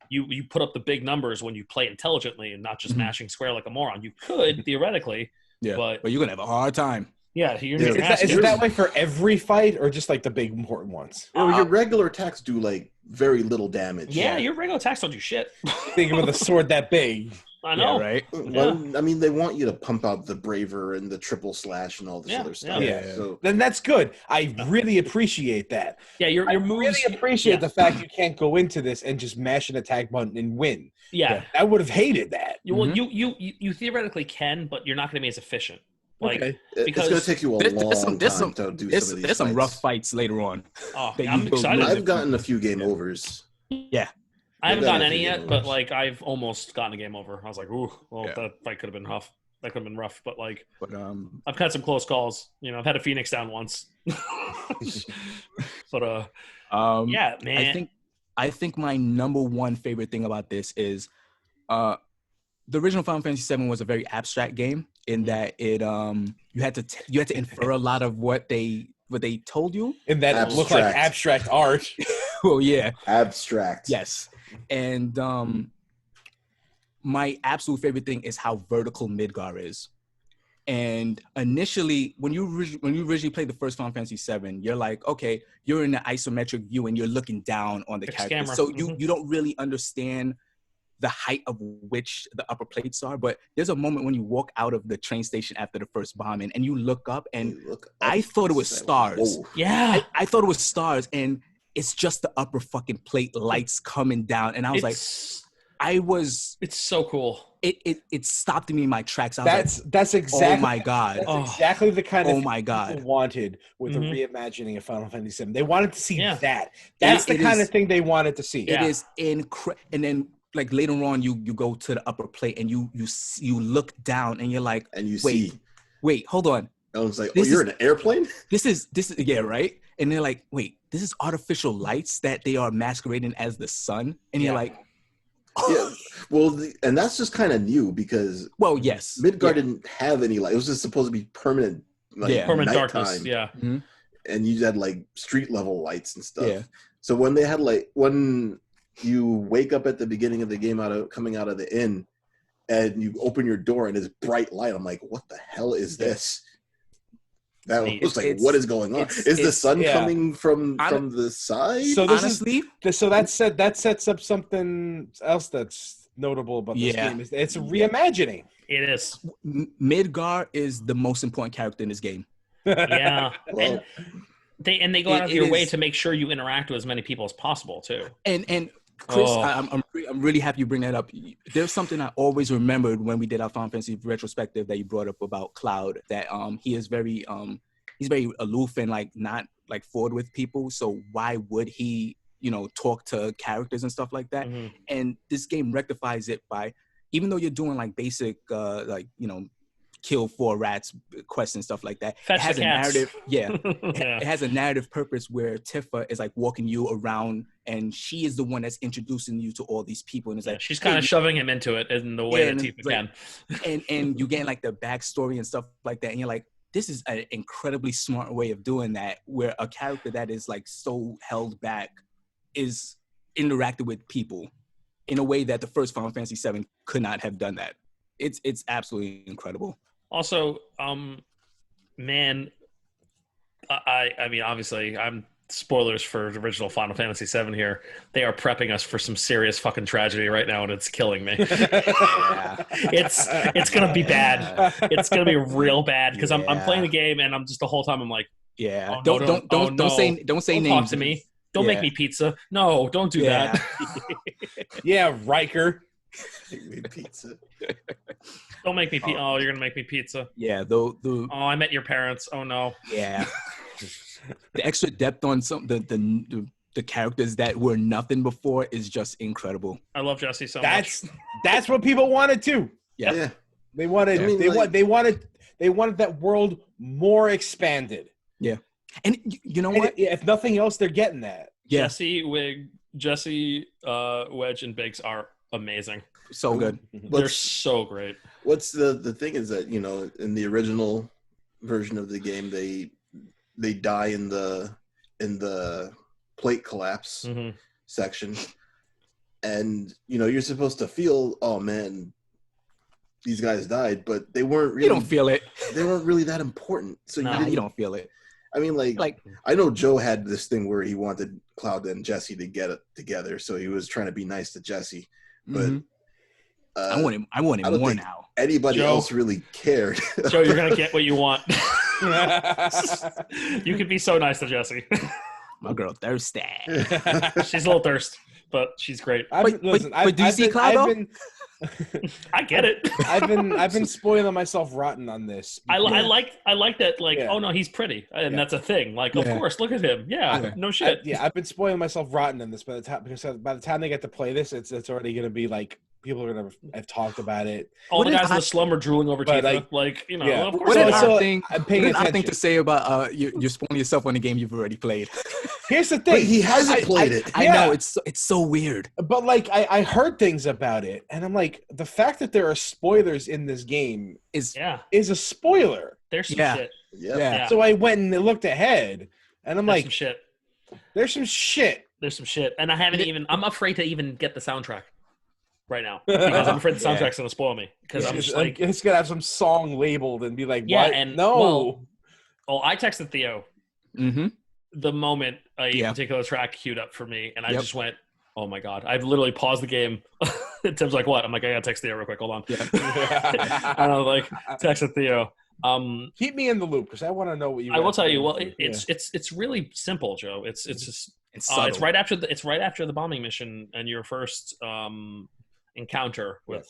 You put up the big numbers when you play intelligently and not just Mhm. mashing square like a moron. You could theoretically, Yeah, but you're gonna have a hard time. yeah, you're Yeah. gonna Is, ask is you. it that way for every fight or just like the big important ones? Your regular attacks do like very little damage. Yeah, your regular attacks don't do shit. Think of a sword that big. I know. Yeah, right? Well, I mean, they want you to pump out the braver and the triple slash and all this Yeah, other stuff. yeah. So Then that's good. I really appreciate that. Yeah, your I moves. really appreciate yeah. the fact you can't go into this and just mash an attack button and win. Yeah. I would have hated that. Well, you theoretically can, but you're not going to be as efficient. Like, Okay. It's going to take you a long time to do some of these There's some fights. rough fights later on. oh, that I'm you will excited. lose. I've gotten a few game overs. Yeah. I haven't I've gotten gotten a any few yet, game but overs. like I've almost gotten a game over. I was like, ooh, well, Yeah. that fight could have been rough. That could have been rough, but like But I've had some close calls. You know, I've had a Phoenix down once. But yeah, man. I think my number one favorite thing about this is the original Final Fantasy VII was a very abstract game in that it you had to infer a lot of what they told you. And that looked like abstract art. Well, yeah. Abstract. Yes. And my absolute favorite thing is how vertical Midgar is. And initially, when you originally played the first Final Fantasy VII, you're like, okay, you're in the isometric view and you're looking down on the character. So you don't really understand the height of which the upper plates are. But there's a moment when you walk out of the train station after the first bombing and you look up and I thought it was stars. Whoa. Yeah. I thought it was stars and it's just the upper fucking plate lights coming down. And I was it's so cool. It stopped me in my tracks. That's exactly. Oh my god! That's exactly the kind of oh my god people wanted with a reimagining of Final Fantasy VII. They wanted to see that. That's the kind of thing they wanted to see. It is incredible. And then like later on, you go to the upper plate and you look down and you're like, and you wait, hold on. I was like, you're in an airplane? This is yeah, right. And they're like, wait, this is artificial lights that they are masquerading as the sun, and you're like. Yeah, well, and that's just kind of new because yes, Midgar didn't have any light. It was just supposed to be permanent, permanent darkness. Yeah, and you had like street level lights and stuff. Yeah. So when they had when you wake up at the beginning of the game coming out of the inn, and you open your door and it's bright light, I'm like, what the hell is this? That was like, what is going on? Is the sun coming from the side? So that sets up something else that's notable about this game. It's a reimagining. It is. Midgar is the most important character in this game. Yeah, well, and they go out of your way to make sure you interact with as many people as possible too. And Chris, I'm really happy you bring that up. There's something I always remembered when we did our Final Fantasy retrospective that you brought up about Cloud, that he is very he's very aloof and like not like forward with people. So why would he, talk to characters and stuff like that? And this game rectifies it by, even though you're doing like basic kill 4 rats quests and stuff like that. Fetch it has the a cats. narrative. Yeah. It has a narrative purpose where Tifa is like walking you around and she is the one that's introducing you to all these people. And it's like, she's kind of shoving him into it in the way that Tifa can. And you get like the backstory and stuff like that. And you're like, this is an incredibly smart way of doing that, where a character that is like so held back is interacting with people in a way that the first Final Fantasy VII could not have done that. It's absolutely incredible. Also, man, I mean, obviously, I'm spoilers for the original Final Fantasy VII here. They are prepping us for some serious fucking tragedy right now, and it's killing me. It's gonna be bad. It's gonna be real bad because I'm playing the game and I'm just the whole time I'm like, yeah, don't say names talk to me. Don't make me pizza. No, don't do that. Yeah, Riker. Make me pizza. Don't make me pizza. Oh, you're gonna make me pizza. Yeah, Oh, I met your parents. Oh no. Yeah. The extra depth on some the characters that were nothing before is just incredible. I love Jesse so much. That's what people wanted too. Yeah. They wanted they wanted that world more expanded. Yeah. And you know what? If nothing else, they're getting that. Yeah. Jesse, Wedge, and Biggs are amazing. So good. They're so great. What's the thing is that, in the original version of the game, they die in the plate collapse section. And, you're supposed to feel, oh man, these guys died, but they weren't really. You don't feel it. They weren't really that important. So you don't feel it. I mean, like I know Joe had this thing where he wanted Cloud and Jesse to get it together, so he was trying to be nice to Jesse. But I want him more now. Anybody else really cared? Joe, you're gonna get what you want. You could be so nice to Jesse. My girl thirsty. She's a little thirst, but she's great. But do you see Cloud? I get it. I've been spoiling myself rotten on this. I like that. Like, oh no, he's pretty, and that's a thing. Like, of course, look at him. Yeah, no shit. I've been spoiling myself rotten on this by the time, because by the time they get to play this, it's already going to be like people are going to have talked about it. All the guys in the slum are drooling over Tifa. Like, you know, yeah. of course. What I'm paying attention. I think to say about you're spoiling yourself on a game you've already played. Here's the thing: but he hasn't played it. I know it's so weird. But like, I heard things about it, and I'm like, the fact that there are spoilers in this game is a spoiler. There's some shit. Yeah. So I went and looked ahead, and I'm like, some shit. There's some shit. There's some shit, and I haven't even. I'm afraid to even get the soundtrack right now because I'm afraid the soundtrack's gonna spoil me. Because I'm just like, it's gonna have some song labeled and be like, yeah, what? and no. Well, I texted Theo the moment a particular track queued up for me, and I just went, "Oh my god!" I've literally paused the game. Tim's like, "What?" I'm like, "I gotta text Theo real quick. Hold on." Yeah. And I was like, "Texted Theo." Keep me in the loop because I want to know what you. I will tell you. Well, it's really simple, Joe. It's just it's right after the bombing mission and your first encounter with.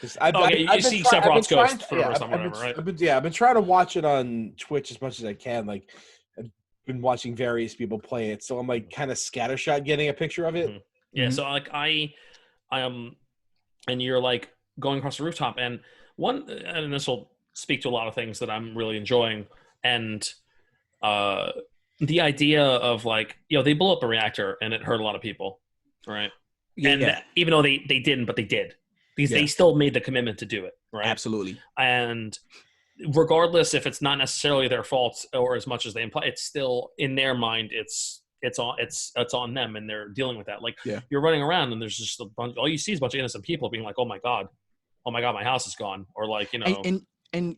You see Sephiroth's ghost for the first time, whatever, right? I've been trying to watch it on Twitch as much as I can. Like, I've been watching various people play it, so I'm like kind of scattershot getting a picture of it. Yeah, so like I and you're like going across the rooftop, and this will speak to a lot of things that I'm really enjoying, and the idea of like, they blew up a reactor and it hurt a lot of people, right? And even though they didn't, but they did. Because they still made the commitment to do it, right? Absolutely. And regardless if it's not necessarily their fault or as much as they imply, it's still in their mind. It's on them, and they're dealing with that. Like you're running around, and there's just a bunch. All you see is a bunch of innocent people being like, "Oh my god, my house is gone," or like and being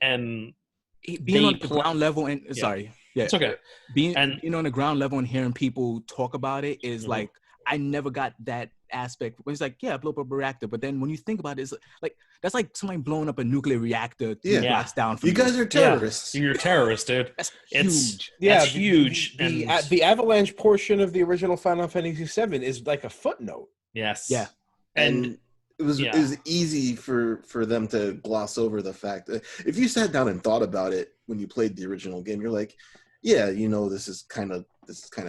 on the ground level. And sorry, it's okay. Being on the ground level and hearing people talk about it is like, I never got that aspect. It's like, blow up a reactor, but then when you think about it, it's like that's like somebody blowing up a nuclear reactor 2 blocks down from you. Guys are terrorists. You're terrorists, dude. That's huge. That's huge. The Avalanche portion of the original Final Fantasy VII is like a footnote. Yes. Yeah. And it was easy for them to gloss over the fact that if you sat down and thought about it when you played the original game, you're like, this is kind of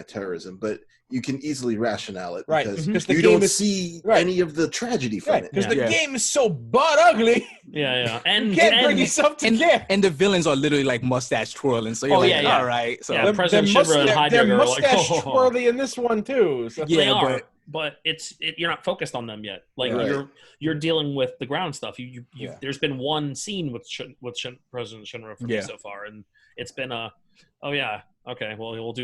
terrorism, but you can easily rationale it because you don't see any of the tragedy from it. Because the game is so butt ugly. And you can't bring yourself together. And the villains are literally like mustache twirling. So you're all right. So President Shinra and Heidegger are like, twirly in this one too. So they are, but you're not focused on them yet. Like you're dealing with the ground stuff. You there's been one scene with President Shinra for me so far, and it's been okay, well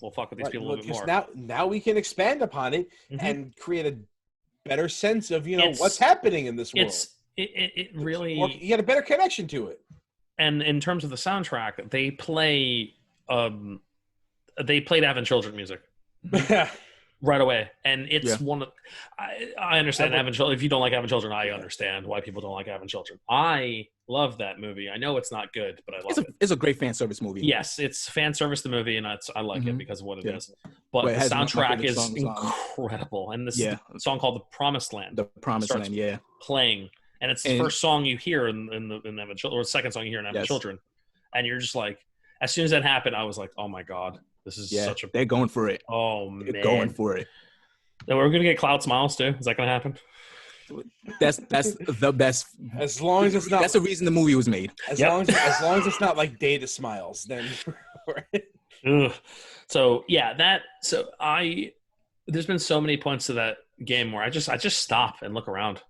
we'll fuck with these people a little bit more. Now we can expand upon it and create a better sense of what's happening in this world. It really you get a better connection to it. And in terms of the soundtrack, they played Advent Children music right away, and it's one of I understand Advent Children. If you don't like Advent Children, I understand why people don't like Advent Children. I love that movie. I know it's not good, but I love it. It's a great fan service movie. Yes, it's fan service the movie, and I like it because of what it is. But the soundtrack is incredible, and this song called "The Promised Land." The Promised Land, playing, and it's the first song you hear in Advent Children, or the second song you hear in Advent Children, and you're just like, as soon as that happened, I was like, oh my god. This is such a... They're going for it. Oh, man. They're going for it. And we're going to get Cloud Smiles, too. Is that going to happen? That's the best. As long as it's not... That's the reason the movie was made. As long as it's not like Data Smiles, then... So, there's been so many points to that game where I just stop and look around.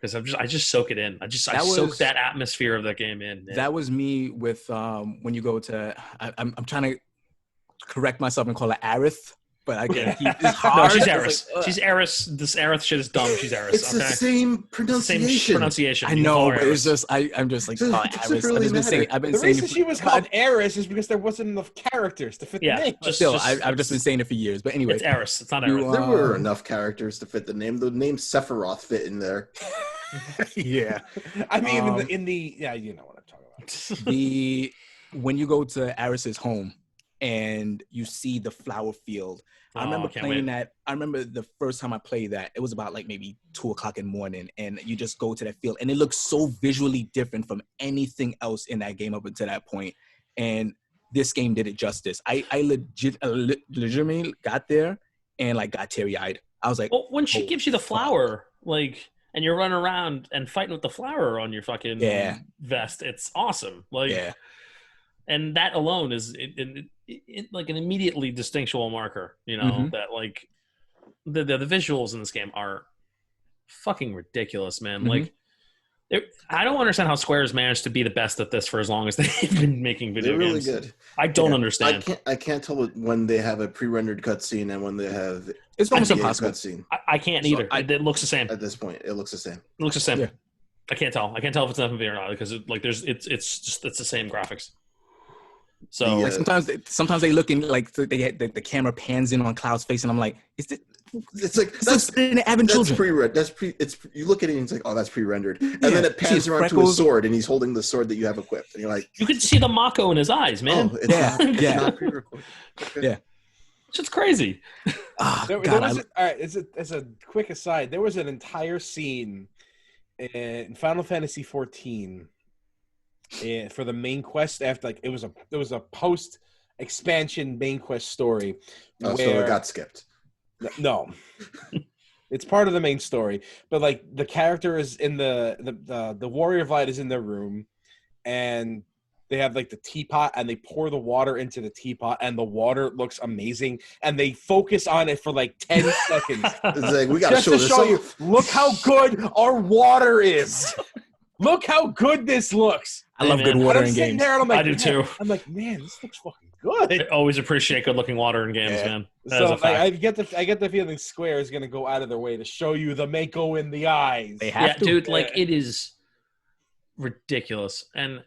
Because I just soak it in. I soak that atmosphere of that game in. Man. That was me with when you go to. I'm trying to correct myself and call it Aerith, but I get it's hard. No, she's Eris. She's Eris. This Aerith shit is dumb. She's Eris. It's the same pronunciation. Same pronunciation. I know, but it's just I'm just like Aerith. Really the reason she was called Eris is because there wasn't enough characters to fit the name. I've just been saying it for years. But anyway, it's Eris. It's not Aerith. There were enough characters to fit the name. The name Sephiroth fit in there. I mean, you know what I'm talking about. When you go to Aerith's home, and you see the flower field. I remember playing that. I remember the first time I played that, it was about like maybe 2:00 in the morning, and you just go to that field, and it looks so visually different from anything else in that game up until that point. And this game did it justice. I legitimately got there and like got teary-eyed. I was like, well, when she gives you the flower, like, and you're running around and fighting with the flower on your fucking vest, it's awesome. Like, and that alone is like an immediately distinctual marker, you know, that like the visuals in this game are fucking ridiculous, man. Like, I don't understand how Square's managed to be the best at this for as long as they've been making video games. They're really good. I don't understand. I can't tell when they have a pre-rendered cutscene and when they have it's almost impossible. Cutscene. I can't either. It looks the same at this point. It looks the same. It looks the same. Yeah. I can't tell. I can't tell if it's FMV or not because it's the same graphics. So like sometimes they look in like the camera pans in on Cloud's face, and I'm like, is it? It's like that's pre-rendered. You look at it and it's like, oh, that's pre-rendered, and then it pans around to his sword, and he's holding the sword that you have equipped, and you're like, you can see the Mako in his eyes, man. Oh, it's not pre-recorded. Okay. Yeah, it's just crazy. All right, as a quick aside, there was an entire scene in Final Fantasy 14 for the main quest after like it was a post expansion main quest story. Oh, so it got skipped. No, it's part of the main story. But like the character is in the Warrior of Light is in their room, and they have like the teapot, and they pour the water into the teapot, and the water looks amazing, and they focus on it for like 10 seconds. It's like, we gotta just to show you, look how good our water is. Look how good this looks. I love good water in games. There and I'm like, I do too. I'm like, man, this looks fucking good. I always appreciate good-looking water in games, man. So I get the feeling Square is gonna go out of their way to show you the Mako in the eyes. They have to. Dude. Like, it is ridiculous, and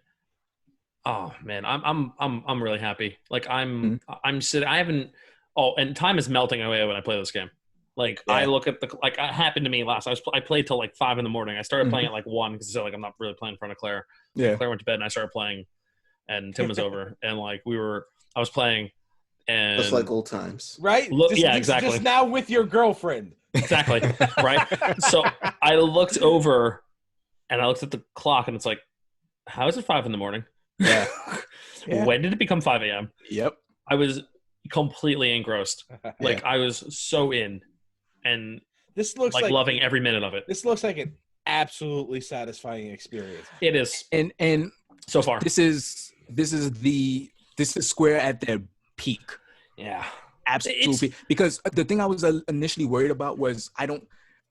oh man, I'm really happy. Like I'm sitting. I haven't. Oh, and time is melting away when I play this game. Like I look at it happened to me last. I played till like 5 a.m. I started playing at like 1 because I said like I'm not really playing in front of Claire. Yeah. Claire went to bed and I started playing, and Tim was over, and like I was playing, and just like old times, right? Exactly. Just now with your girlfriend. Exactly. Right. So I looked over, and I looked at the clock, and it's like, how is it 5 a.m? Yeah. When did it become 5 a.m.? Yep. I was completely engrossed. Like I was so in. And this looks like loving every minute of it. This looks like an absolutely satisfying experience. It is, and so far, this is Square at their peak. Yeah, absolutely. Because the thing I was initially worried about was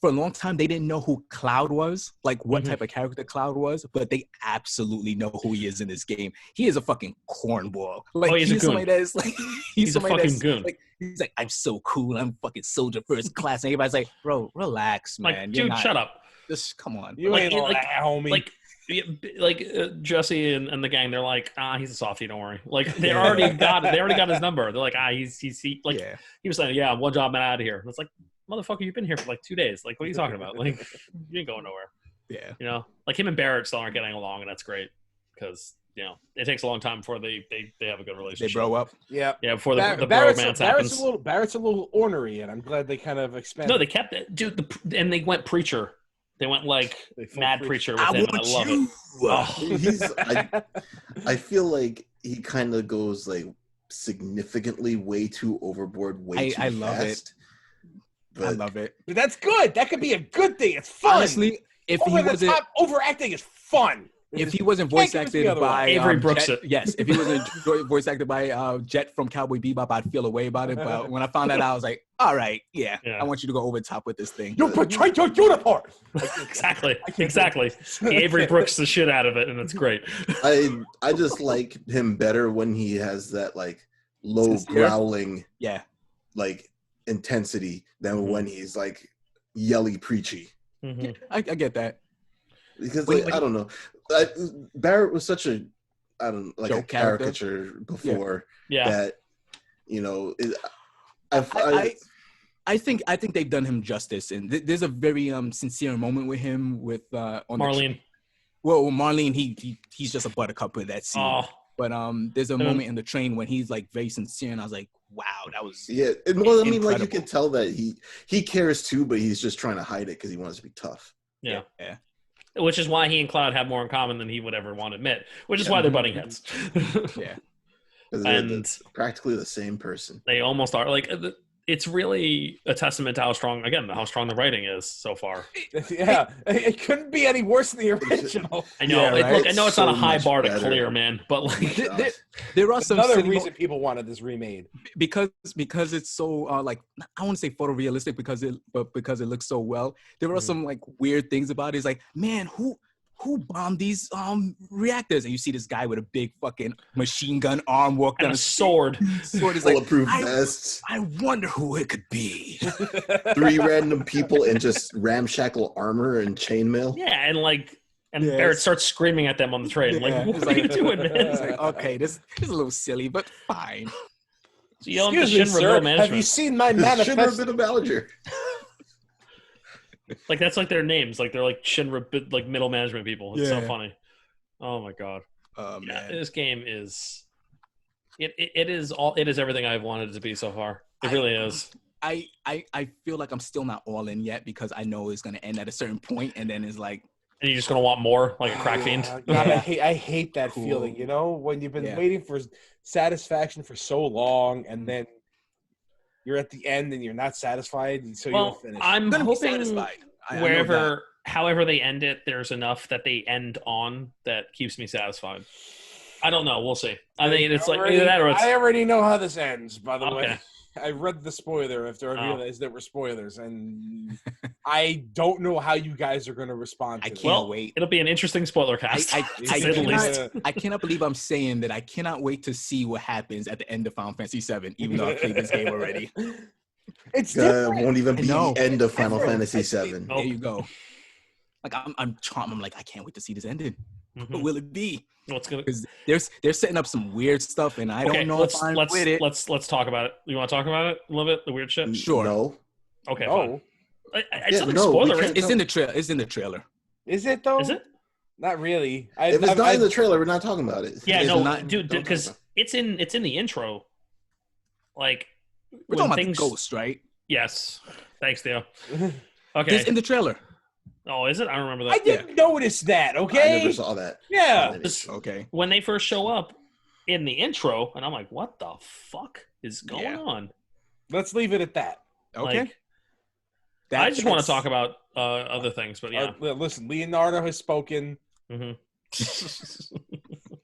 for a long time they didn't know who Cloud was, like what type of character Cloud was, but they absolutely know who he is in this game. He is a fucking cornball. Like he's somebody that is like he's a fucking goon. Like, he's like, I'm so cool. I'm fucking soldier first class. And everybody's like, bro, relax, man. Like, dude, shut up. Just come on. You ain't homie. Like Jesse and the gang, they're like, he's a softie, don't worry. Like they already got it. They already got his number. They're like, he was saying, yeah, one job, I'm out of here. And it's like, motherfucker, you've been here for like 2 days. Like, what are you talking about? Like, you ain't going nowhere. Yeah. You know, like him and Barrett still aren't getting along, and that's great because it takes a long time before they have a good relationship. They grow up. Yeah. Yeah. Before the romance happens. Barrett's a little ornery, and I'm glad they kind of expanded. No, they kept it, dude. And they went preacher. They went like mad preacher with him. I love it. Oh. I feel like he kind of goes like significantly way too overboard. I love it. But, I love it. But that's good. That could be a good thing. It's fun. Honestly, if he wasn't overacting, is fun. If he wasn't voice acted by Avery Brooks, yes. If he wasn't voice acted by Jet from Cowboy Bebop, I'd feel a way about it. But when I found that out, I was like, all right, yeah. I want you to go over the top with this thing. You betrayed your uniform. Exactly. Avery Brooks the shit out of it, and it's great. I just like him better when he has that like low growling, like intensity than when he's like yelly preachy. Mm-hmm. I get that. Because I don't know, Barrett was such a a caricature before that, I think they've done him justice, and there's a very sincere moment with him with on Marlene. Marlene, he's just a buttercup with that scene. But there's a moment in the train when he's like very sincere, and I was like, wow, that was Well, I mean, like you incredible. can tell that he cares too, but he's just trying to hide it because he wants to be tough. Yeah. Yeah. Which is why he and Cloud have more in common than he would ever want to admit. Which is why they're butting heads. Yeah. They're practically the same person. They almost are. Like, it's really a testament to how strong the writing is so far. Yeah, it couldn't be any worse than the original. I know. Yeah, right? Look, I know it's not a So high much bar to better. clear, man. But like, There are some Another silly reason people wanted this remade. because it's so like I want to say photorealistic because it looks so well. There are some like weird things about it. It's like, man, who bombed these reactors? And you see this guy with a big fucking machine gun arm walk and down a the sword. sword is like, Bulletproof vests. I wonder who it could be. 3 random people in just ramshackle armor and chainmail. Yeah, and Barrett starts screaming at them on the train. Yeah. Like, what It's are you doing, man? It's like, okay, this is a little silly, but fine. So you yell at the Excuse me, Shinra sir. middle Have you management. seen my This should have manifesto? been a Ballinger. Like, that's like their names. Like, they're like Shinra, like middle management people. It's so Yeah. funny. Oh my god. Oh Yeah, man. this game is. It is everything I've wanted it to be so far. It really is. I feel like I'm still not all in yet because I know it's gonna end at a certain point, and then it's like, And you're just gonna want more, like a crack fiend. God, Yeah. I hate that Cool. feeling. You know, when you've been Yeah. waiting for satisfaction for so long, and then you're at the end and you're not satisfied, and so you Well, don't finish. I'm gonna be hoping satisfied. I know that. however they end it, there's enough that they end on that keeps me satisfied. I don't know. We'll see. I mean, it's like either that or it's. I already know how this ends. By the way, Okay. I read the spoiler after I Oh. realized there were spoilers, and I don't know how you guys are going to respond to I this. can't Well, wait. it'll be an interesting spoiler cast. I to say the least. I cannot believe I'm saying that I cannot wait to see what happens at the end of Final Fantasy VII, even though I played this game already. It's different. Won't even I be know. the end of Final Different. Fantasy VII. Nope. There you go. Like I'm charmed. I'm like, I can't wait to see this ended. What Mhm. will it be? What's gonna? Because they're setting up some weird stuff, and I Okay, don't know if I'm with it. let's talk about it. You want to talk about it a little bit? The weird shit. Sure. No. Okay, Oh, fine. It's Yeah, nothing no, we spoiler. can't- It's in the trailer. It's in the trailer. is it though? Is it? Not really. If it's not in the trailer, we're not talking about it. Yeah, It's no, not- dude, don't talk because about it's in the intro. Like We're when talking about things. the ghost, right? Yes. Thanks, Theo. It's Okay. in the trailer. Oh, is it? I don't remember I that. didn't notice that. I Okay. never saw that. Yeah. This- Okay. when they first show up in the intro, and I'm like, what the fuck is going Yeah. on? Let's leave it at that. Okay. Like, I just want to talk about other things, but yeah. Listen, Leonardo has spoken. hmm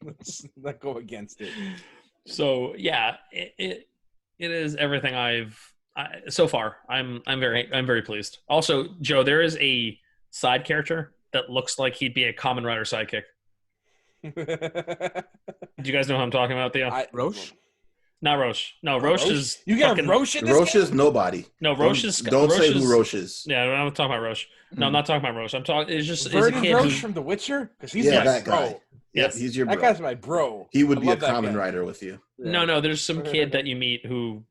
Let's not go against it. So yeah, it is everything so far. I'm very pleased. Also, Joe, there is a side character that looks like he'd be a Kamen Rider sidekick. Do you guys know who I'm talking about, Theo? Roche? Not Roche. No, Roche is You got fucking, a Roche in this Roche game? is nobody. No, Roche is. Don't Roche say is, who Roche is. Yeah, I'm not talking about Roche. No, I'm not talking about Roche. I'm talking. It's just it's a Vernon kid. Roche Who, from The Witcher? Because he's Yeah, my that bro. guy. Yep, Yes. he's your That bro. guy's my bro. He would I be a love that common guy. rider with you. no, there's some kid that you meet who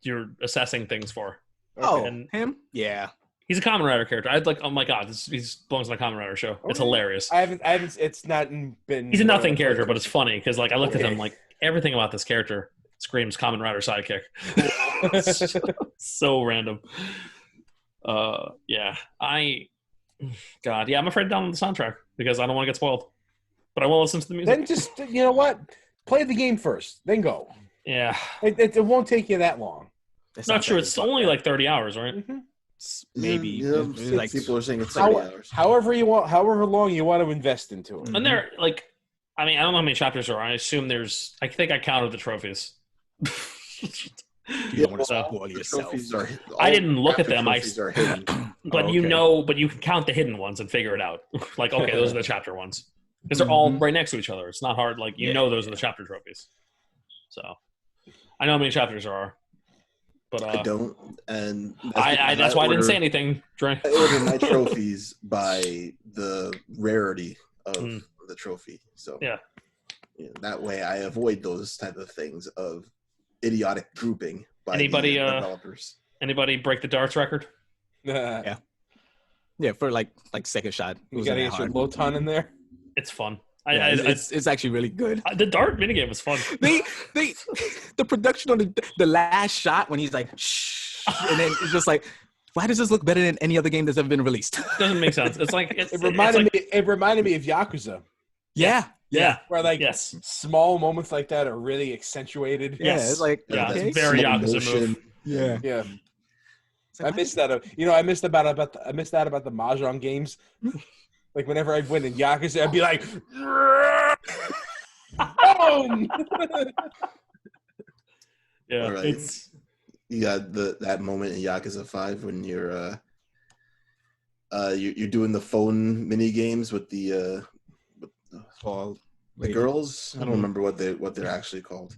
you're assessing things for. Oh, And- him? Yeah. He's a Kamen Rider character. I'd like. Oh my god, he belongs in a Kamen Rider show. It's Okay. hilarious. I haven't. It's not been. He's a nothing character, but it's funny because like I looked at Okay. him like everything about this character screams Kamen Rider sidekick. So random. Yeah, God, yeah, I'm afraid to download the soundtrack because I don't want to get spoiled. But I will listen to the music. Then just you know what? Play the game first, then go. Yeah, It won't take you that long. That not sounds sure. like It's only like 30 hours, right? Mm-hmm. maybe. Yeah, It's like people are saying it's 30 hours. However long you want to invest into it. And they're like, I mean, I don't know how many chapters there are. I assume there's. I think I counted the trophies. you don't want to So, spoil The yourself. trophies are, I didn't look at chapter them. I- Trophies are hidden. But Oh, you okay. know, but you can count the hidden ones and figure it out. Like, okay, those are the chapter ones because they're all Mhm. right next to each other. It's not hard. Like you Yeah, know, those are the chapter trophies. So I know how many chapters there are, but I don't, and that's why I didn't say order- anything. During I order my trophies by the rarity of Mm. the trophy. So Yeah. that way I avoid those type of things of idiotic grouping by Anybody, the developers. Anybody break the darts record? Yeah, for like second shot. It You wasn't gotta that get your hard. Loton in there. It's fun. It's actually really good. The dart minigame was fun. They the production on the last shot when he's like shh, and then it's just like, why does this look better than any other game that's ever been released? Doesn't make sense. It's like it reminded me of Yakuza. Yeah. Where like yes, small moments like that are really accentuated. Yeah, it's like it's very Yakuza move. Yeah. I missed that. You know, I missed that about the Mahjong games. Like whenever I'd win in Yakuza, I'd be like, boom! Yeah, all right. You got that moment in Yakuza 5 when you're doing the phone mini games with the girls. I don't remember what they're actually called.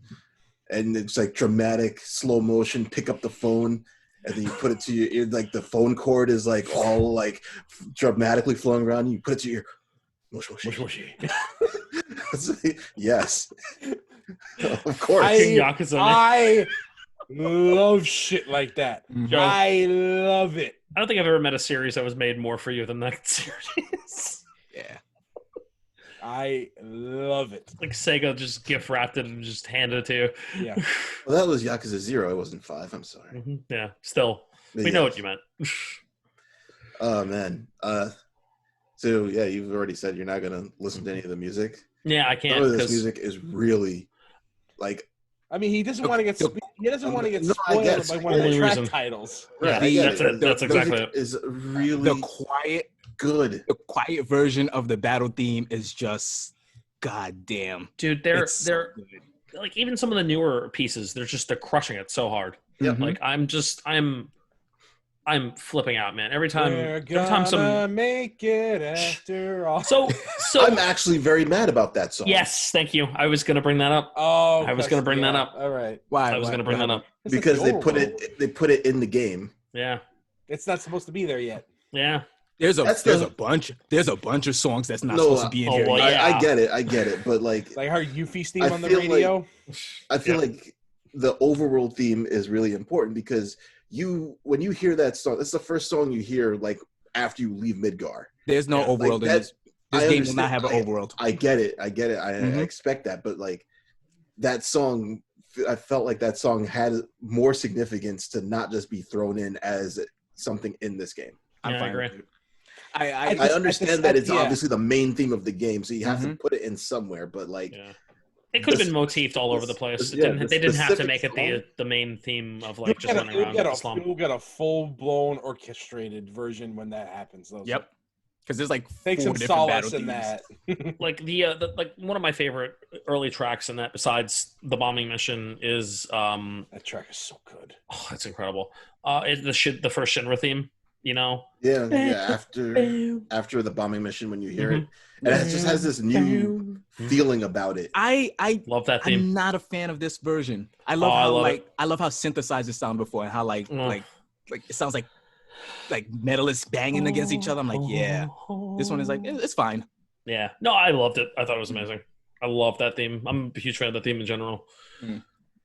And it's like dramatic slow motion. Pick up the phone. And then you put it to your ear, like the phone cord is like all like dramatically flowing around. And you put it to your ear. Moshi. Yes, of course. I love shit like that. Mhm. I love it. I don't think I've ever met a series that was made more for you than that series. Yeah. I love it. Like Sega just gift wrapped it and just handed it to you. Yeah. Well, that was Yakuza 0. It wasn't 5. I'm sorry. Mm-hmm. Yeah. Still, But we know what you meant. Oh man. So yeah, you've already said you're not gonna listen to any of the music. Yeah, I Some can't. of this music is really like. I mean, he doesn't want to get spoiled No, I get by one of the only track reason. titles. Yeah, I that's it. That's exactly it. Is really The quiet version of the battle theme is just goddamn. Dude, they're like even some of the newer pieces, they're crushing it so hard. Yeah. Like I'm flipping out, man. Every time Make it after all. So I'm actually very mad about that song. yes, thank you. I was gonna bring that up. Oh, I was gonna bring that up. All right. Why? I was gonna bring that up. Because they put it in the game. Yeah. It's not supposed to be there yet. Yeah. There's a bunch of songs that's not supposed to be in oh, here. well, yet. yeah. I get it, but like Like Yuffie's theme I on the feel radio. I feel like the overworld theme is really important because when you hear that song, it's the first song you hear like after you leave Midgar. There's no overworld in this. This game will not have an overworld. I get it. I expect that, but like that song, I felt like that song had more significance to not just be thrown in as something in this game. I agree. I understand that it's obviously the main theme of the game, so you have to put it in somewhere. But like, it could have been motifed all over the place. They didn't have to make it the main theme of like just running around the slum. You'll get a full blown orchestrated version when that happens. Yep. Because there's like take some solace in that. Like the like one of my favorite early tracks in that, besides the bombing mission, is that track is so good. Oh, it's incredible. It's the first Shinra theme. You know, after the bombing mission, when you hear it, and it just has this new feeling about it. I love that theme. I'm not a fan of this version. I love I love how synthesizers sound before, and how like it sounds like metalists banging against each other. I'm like, yeah, this one is like it's fine. Yeah, no, I loved it. I thought it was amazing. I love that theme. I'm a huge fan of the theme in general.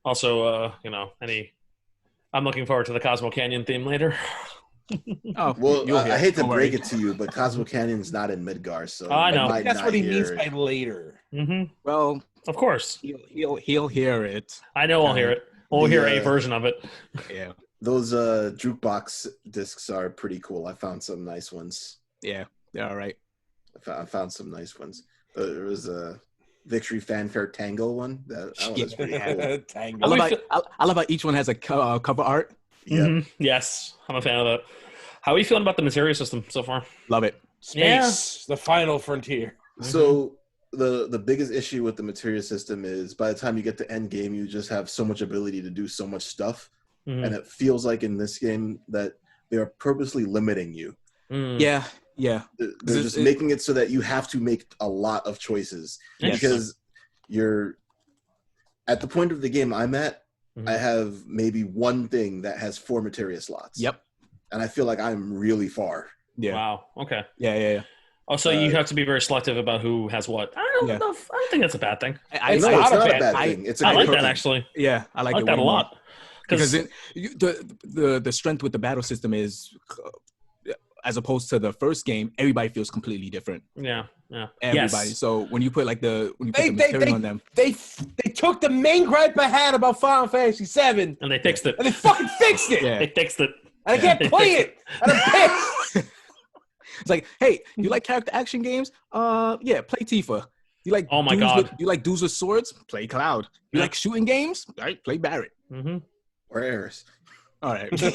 Also, I'm looking forward to the Cosmo Canyon theme later. Oh well, I hate to break it to you, but Cosmo Canyon's not in Midgar, so I know that's what he means by later. Mm-hmm. Well, of course he'll hear it. I know I'll hear it. We'll hear a version of it. Yeah, those jukebox discs are pretty cool. I found some nice ones. Yeah, they're all right. I found some nice ones. There was a Victory Fanfare Tango one that was pretty cool. Tango. I love how each one has a cover art. Yeah. Mm-hmm. Yes, I'm a fan of that. How are you feeling about the Materia system so far? Love it. Space, the final frontier. So the biggest issue with the Materia system is by the time you get to end game, you just have so much ability to do so much stuff, and it feels like in this game that they are purposely limiting you. Yeah. They're just making it so that you have to make a lot of choices because you're at the point of the game I'm at. I have maybe one thing that has 4 Materia slots. Yep. And I feel like I'm really far. Yeah. Wow. Okay. Yeah. Oh, so you have to be very selective about who has what. I don't know. I don't think that's a bad thing. It's not a bad thing. I like that actually. Yeah, I like that a lot. Because the strength with the battle system is, as opposed to the first game, everybody feels completely different. Yeah. Yeah. Everybody. Yes. So when you put like the material on them, they took the main gripe I had about Final Fantasy VII And they fixed it. and they fucking fixed it. yeah. They fixed it. And I can't play it. And I'm pissed. It's like, hey, you like character action games? Yeah, play Tifa. You like Oh my dudes God. you like dudes with swords? Play Cloud. You like shooting games? Right, play Barrett. Mm-hmm. Or Eris. All right. Do you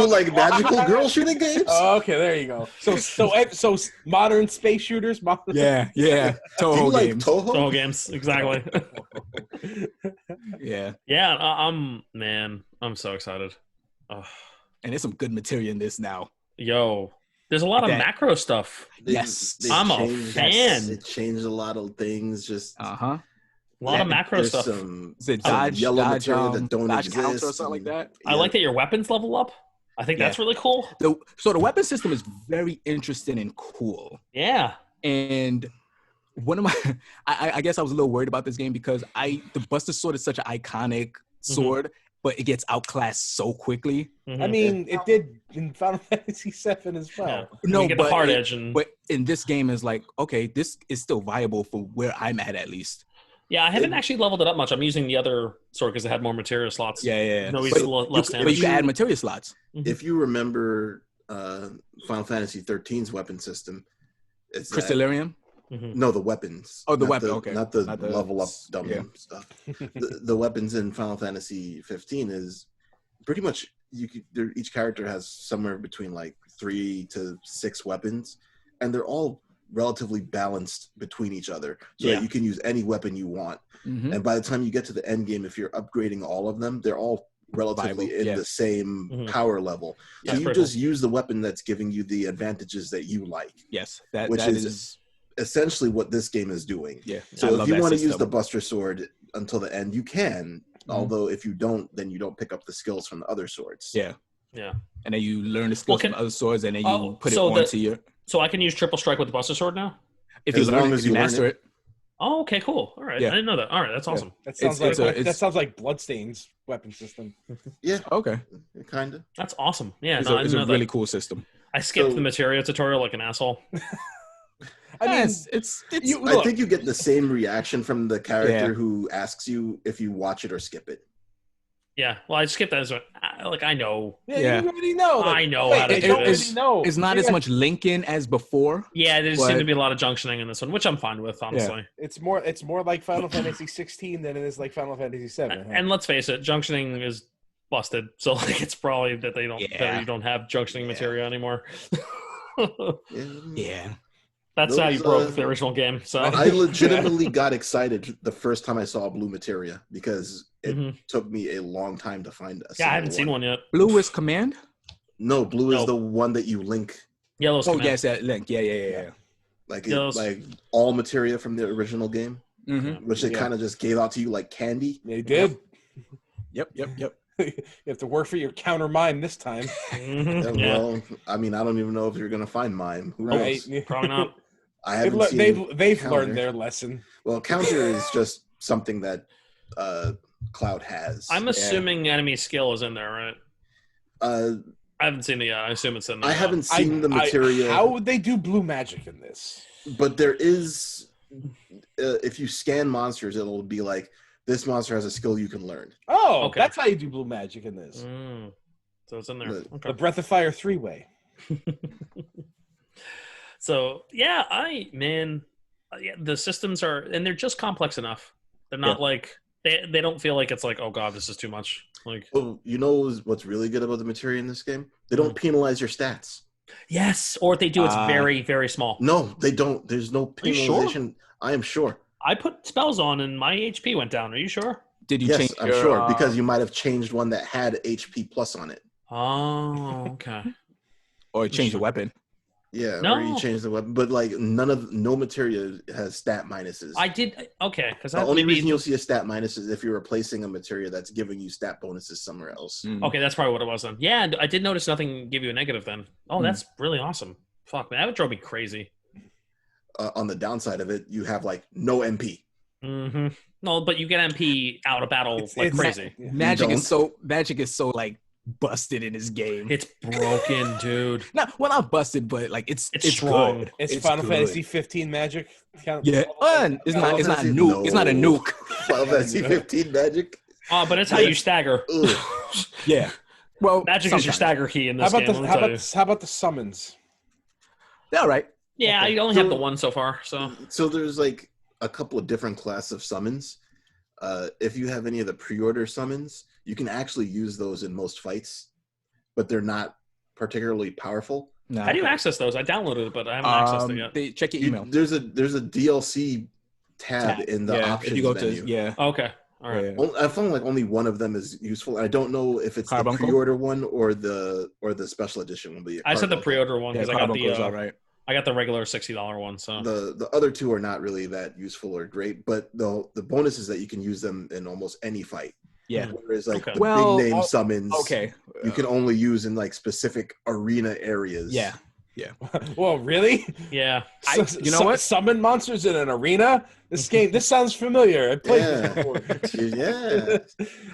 like magical girl shooting games? Oh, okay, there you go. So modern space shooters. yeah. Do you Toho like games. Toho? Games, exactly. Yeah. Yeah, I'm so excited. And there's some good material in this now. Yo, there's a lot of macro stuff. Yes. I'm a fan. It changed a lot of things. Just Uh-huh. A lot of macro there's stuff. Is it dodge, yellow dodge, material that don't dodge exist counter or something like that? I like that your weapons level up. I think that's really cool. So the weapon system is very interesting and cool. Yeah. And one of my, I guess I was a little worried about this game because the Buster Sword is such an iconic sword, but it gets outclassed so quickly. I mean, it did in Final Fantasy VII as well. Yeah. No, you get but the hard edge, but in this game is like, okay, this is still viable for where I'm at least. Yeah, I haven't actually leveled it up much. I'm using the other sword because it had more material slots. Yeah. No, he's less damage. But you can add material slots. If you remember Final Fantasy 13's weapon system, it's Crystallarium? No, the weapons. Oh, the weapon. Okay, not the level up dumb stuff. Yeah. the weapons in Final Fantasy 15 is pretty much each character has somewhere between like 3 to 6 weapons, and they're all relatively balanced between each other, so that you can use any weapon you want. And by the time you get to the end game, if you're upgrading all of them, they're all relatively in the same power level. So you just use the weapon that's giving you the advantages that you like. Yes, which is essentially what this game is doing. Yeah. So if you want to use the Buster Sword until the end, you can. Although if you don't, then you don't pick up the skills from the other swords. Yeah. Yeah. And then you learn the skills from other swords, and then you put it onto your. So I can use triple strike with the Buster Sword now? If you learn it, if you master it. Oh, okay, cool. All right. I didn't know that. All right, that's awesome. That sounds like Bloodstain's weapon system. Yeah. Okay. Kind of. That's awesome. Yeah. It's a really cool system. I skipped the Materia tutorial like an asshole. I mean, I think you get the same reaction from the character who asks you if you watch it or skip it. Yeah, well, I skipped that as well. Like, I know. Yeah, you already know. Like, I know how to do this. It's not as much linking as before. Yeah, there seemed to be a lot of junctioning in this one, which I'm fine with, honestly. Yeah. It's more like Final Fantasy 16 than it is like Final Fantasy 7. And let's face it, junctioning is busted. So like, it's probably that they don't that you don't have junctioning material anymore. Yeah. That's how you broke the original game. So I legitimately got excited the first time I saw Blue Materia because it took me a long time to find a I haven't seen one yet. Blue is Command? No, Blue is the one that you link. Yellow's Command. Yes, that link. Yeah. Like all Materia from the original game, which they kind of just gave out to you like candy. They did. Yep. You have to work for your counter mime this time. Well, I mean, I don't even know if you're gonna find mime. Who knows? Probably not. I haven't they've learned their lesson. Well, counter is just something that Cloud has. I'm assuming enemy skill is in there, right? I haven't seen it yet. I assume it's in there. I haven't seen the Materia. How would they do blue magic in this? But there is, if you scan monsters, it'll be like, this monster has a skill you can learn. Oh, okay. That's how you do blue magic in this. So it's in there. The Breath of Fire 3-way. So yeah, the systems are, and they're just complex enough. They're not like they don't feel like it's like, oh god, this is too much. Like, oh, you know what's really good about the Materia in this game? They don't penalize your stats. Yes, or if they do, it's very, very small. No, they don't. There's no penalization. Sure? I am sure. I put spells on and my HP went down. Are you sure? Did you change? I'm sure because you might have changed one that had HP plus on it. Oh, okay. Or change the weapon. Yeah, or you change the weapon, but like no Materia has stat minuses. I did because the only reason you'll see a stat minus is if you're replacing a Materia that's giving you stat bonuses somewhere else. Okay, that's probably what it was then. Yeah, I did notice nothing give you a negative then. Oh, that's really awesome. Fuck, man, that would drive me crazy. On the downside of it, you have like no MP. No, but you get MP out of battle like crazy. Magic is so like busted in this game. It's broken, dude. Not busted, but like it's strong. good. It's Final good. Fantasy 15 magic. Yeah, it's not a nuke. No. It's not a nuke. Final Fantasy 15 magic. But it's how you stagger. Yeah. Well, magic sometimes. is your stagger key in this how game. How about the summons? They're all right. Yeah, Okay. I only have the one so far. So there's like a couple of different classes of summons. If you have any of the pre-order summons, you can actually use those in most fights, but they're not particularly powerful. No, how do you access those? I downloaded it, but I haven't accessed it yet. Check your email. There's a DLC tab in the options if you go menu. Okay. All right. Yeah. I found like only one of them is useful. I don't know if it's the pre-order one or the special edition one. I said the pre-order one because I got the all right. I got the regular $60 one. So the other two are not really that useful or great, but the bonus is that you can use them in almost any fight. Yeah. Whereas like the big name summons, you can only use in like specific arena areas. Yeah. Yeah. Well, really? Yeah. You know what? Summon monsters in an arena? This sounds familiar. I played this before. Yeah.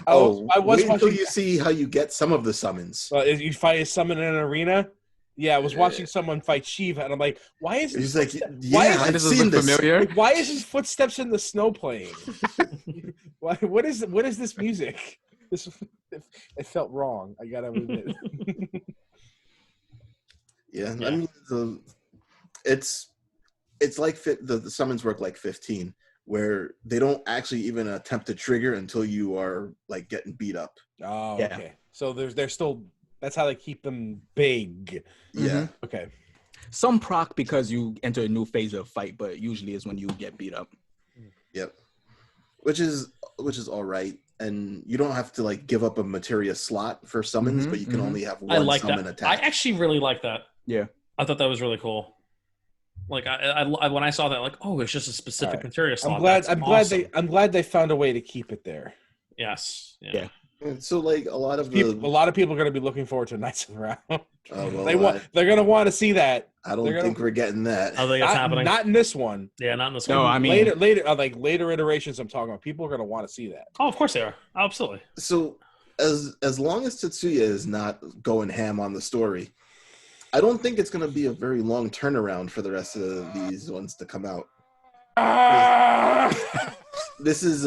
I was wait until watching. you see how you get some of the summons. You fight a summon in an arena? Yeah, I was watching someone fight Shiva, and I'm like, why is He's his like, I've seen this. Familiar. like, why is his footsteps in the snow playing? What is this music? It felt wrong. I gotta admit. Yeah, I mean, it's like the summons work like 15, where they don't actually even attempt to trigger until you are like getting beat up. Oh, okay. So they're still. That's how they keep them big. Yeah. Mm-hmm. Okay. Some proc because you enter a new phase of fight, but usually is when you get beat up. Yep. Which is all right, and you don't have to like give up a materia slot for summons, but you can only have one summon attack. I actually really like that. Yeah. I thought that was really cool. Like I when I saw that, like, oh, it's just a specific materia slot. I'm glad they found a way to keep it there. Yes. Yeah. So like a lot of people are going to be looking forward to Knights of the Round. They're going to want to see that. I don't think we're getting that. I think it's happening. Not in this one. Yeah, not in this one. No, I mean later iterations. I'm talking about. People are going to want to see that. Oh, of course they are. Absolutely. So as long as Tetsuya is not going ham on the story, I don't think it's going to be a very long turnaround for the rest of these ones to come out. This is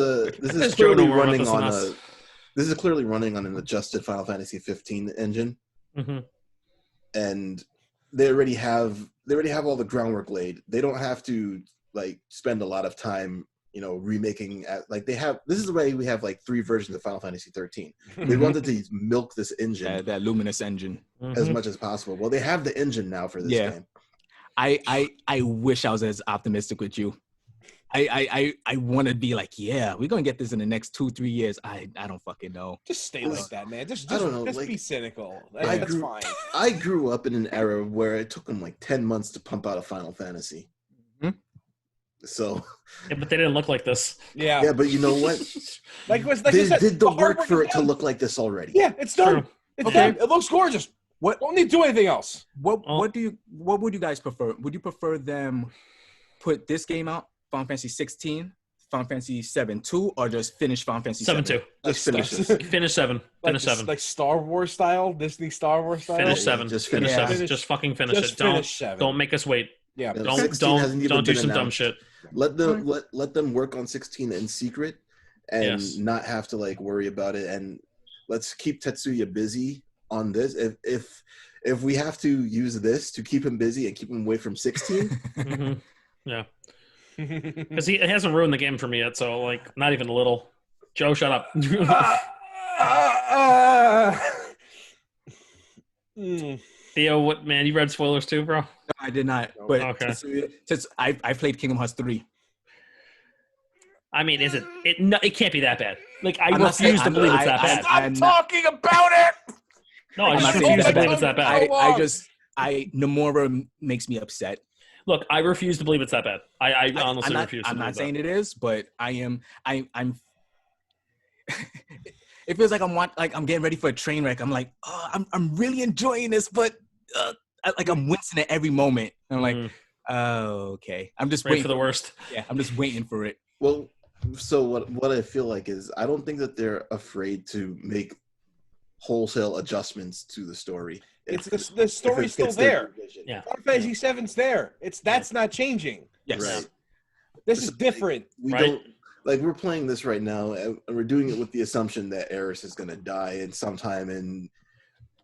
clearly running on This is clearly running on an adjusted Final Fantasy 15 engine, and they already have all the groundwork laid. They don't have to like spend a lot of time, remaking. This is the way we have like 3 versions of Final Fantasy 13. They wanted to milk this engine, that Luminous engine, as much as possible. Well, they have the engine now for this game. I wish I was as optimistic with you. I want to be like, yeah, we're gonna get this in the next 2-3 years. I don't fucking know. Just stay like that, man. Just I don't know, just like, be cynical. That's fine. I grew up in an era where it took them like 10 months to pump out a Final Fantasy. So, yeah, but they didn't look like this. Yeah, but you know what? Like they did the work for it to look like this already. Yeah, it's done. It's done. It looks gorgeous. What? Don't need to do anything else. What would you guys prefer? Would you prefer them put this game out, Final Fantasy 16, Final Fantasy 7-2, or just finish Final Fantasy 7-2? Just finish this. Finish 7. Finish 7. Like Star Wars style, Disney Star Wars style. Finish 7. Just finish finish 7. Just fucking finish just it. Finish 7. Don't make us wait. Yeah. Don't do some dumb shit. Let them work on 16 in secret and not have to like worry about it, and let's keep Tetsuya busy on this. If we have to use this to keep him busy and keep him away from 16, yeah, because he hasn't ruined the game for me yet. So like, not even a little. Joe, shut up. Theo, what man? You read spoilers too, bro? No, I did not. But okay. I played Kingdom Hearts 3. I mean, is it? No, it can't be that bad. Like I refuse to believe it's that bad. Stop talking about it. No, I just refuse to believe it's that bad. Nomura makes me upset. Look, I refuse to believe it's that bad. I honestly refuse. I'm not saying it is, but I'm. It feels like I'm getting ready for a train wreck. I'm like, oh, I'm really enjoying this, but I'm wincing at every moment. I'm like, oh, okay. I'm just waiting for the worst. Yeah, I'm just waiting for it. Well, so what I feel like is I don't think that they're afraid to make wholesale adjustments to the story. It's the story's still there. Yeah. Final Fantasy VII's there. That's not changing. Yes. Right. This is different. We Right. don't like we're playing this right now, and we're doing it with the assumption that Eris is going to die in sometime in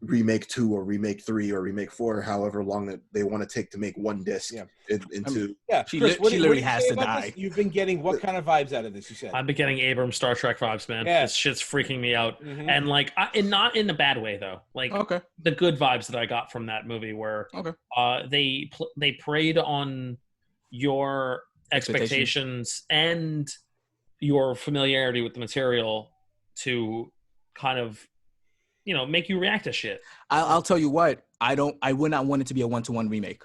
Remake 2 or Remake 3 or Remake 4, however long that they want to take to make one disc into. Yeah, She Chris, what do literally you has say to about die. this? You've been getting what kind of vibes out of this? You said I've been getting Abrams Star Trek vibes, man. Yeah. This shit's freaking me out, Mhm. and like, and not in a bad way though. Like Okay. the good vibes that I got from that movie, where they preyed on your expectations and your familiarity with the material to kind of, make you react to shit. I'll tell you what. I would not want it to be a 1-to-1 remake.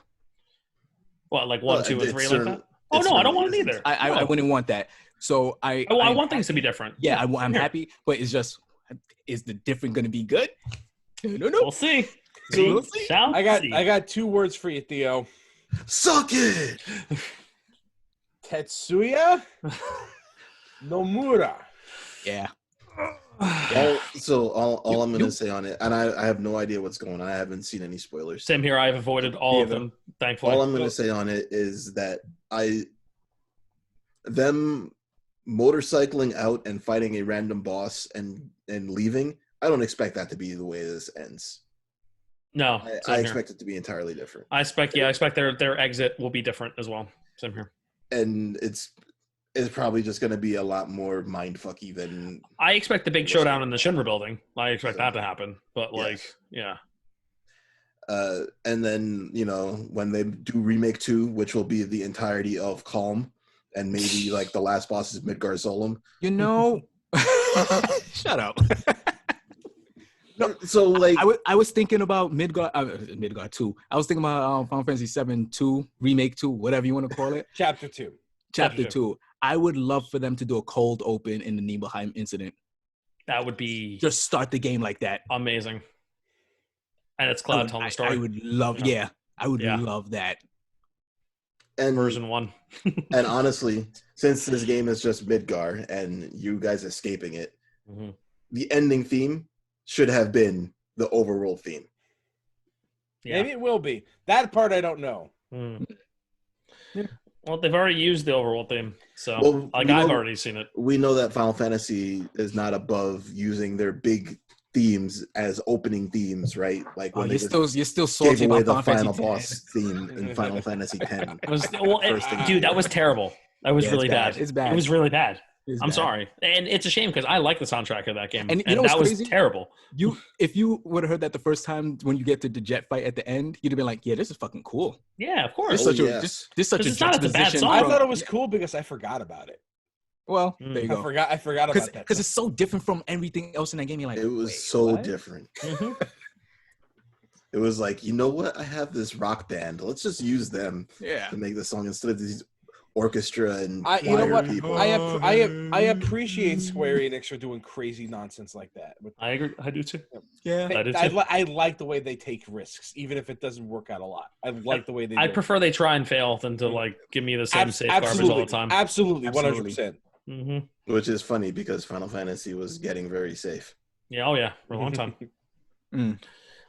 What, like 1, 2, and 3 like that? Oh it no, I don't want it certainly either. I wouldn't want that. So I want things to be different. Yeah, I'm happy, but it's just, is the different going to be good? No. We'll see. We'll see. Shall I see. got 2 words for you, Theo. Suck it. Tetsuya Nomura. Yeah. All I'm going to say on it, and I have no idea what's going on. I haven't seen any spoilers. Same here. I've avoided all of them, thankfully. All I'm going to say on it is that them motorcycling out and fighting a random boss and leaving, I don't expect that to be the way this ends. No, I expect it to be entirely different. I expect their exit will be different as well. Same here. And it's probably just going to be a lot more mindfucky than. I expect the big showdown in the Shinra building. I expect that to happen. But yeah. And then when they do Remake 2, which will be the entirety of Calm, and maybe like the last boss is Midgar Zolom. Shut up. No, so like I was thinking about Midgar 2. I was thinking about Final Fantasy 7 2, Remake 2, whatever you want to call it. Chapter 2. Chapter 2. I would love for them to do a cold open in the Nibelheim incident. That would be just start the game like that. Amazing. And it's Cloud telling the story. I would love love that. And version 1. And honestly, since this game is just Midgar and you guys escaping it, the ending theme should have been the overworld theme. Yeah. Maybe it will be. That part I don't know. Yeah. Well, they've already used the overworld theme, so I've already seen it. We know that Final Fantasy is not above using their big themes as opening themes, right? Like when you're still salty gave away about the final boss theme in Final Fantasy X. Dude, that was terrible. That was really bad. It's bad. It was really bad. I'm bad. sorry, and it's a shame because I like the soundtrack of that game, and that was crazy? terrible. If you would have heard that the first time when you get to the jet fight at the end, you'd have been like, "Yeah, this is fucking cool." Yeah, of course. This such a juxtaposition. I thought it was cool because I forgot about it. Well, there you go. I forgot about that because it's so different from everything else in that game. You're like, it was so different. It was like, you know what? I have this rock band. Let's just use them to make the song instead of these orchestra and choir people. I appreciate Square Enix for doing crazy nonsense like that. I agree. I do too. Yeah, I do too. I like the way they take risks, even if it doesn't work out a lot. I like the way they. I prefer they try and fail than to give me the same safe garbage all the time. Absolutely, 100%. Which is funny because Final Fantasy was getting very safe. Yeah, for a long time.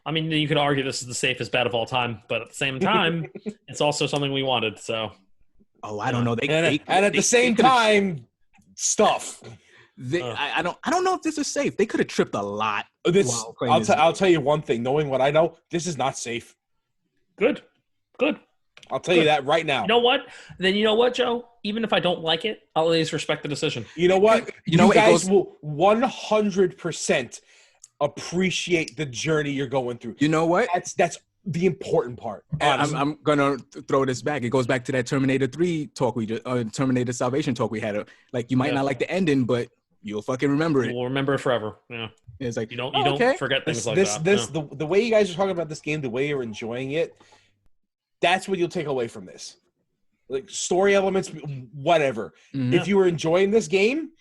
I mean, you could argue this is the safest bet of all time, but at the same time, it's also something we wanted. So. Oh, I don't know. At the same time, stuff. I don't know if this is safe. They could have tripped a lot. I'll tell you one thing. Knowing what I know, this is not safe. Good. I'll tell you that right now. You know what? Then you know what, Joe? Even if I don't like it, I'll at least respect the decision. You know what? You guys will 100% appreciate the journey you're going through. You know what? That's the important part. I'm gonna throw this back. It goes back to that Terminator 3 talk Terminator Salvation talk we had. Like, you might not like the ending, but you'll fucking remember it. We'll remember it forever. Yeah. It's like you don't forget things like that. The way you guys are talking about this game, the way you're enjoying it, that's what you'll take away from this. Like story elements, whatever. If you were enjoying this game,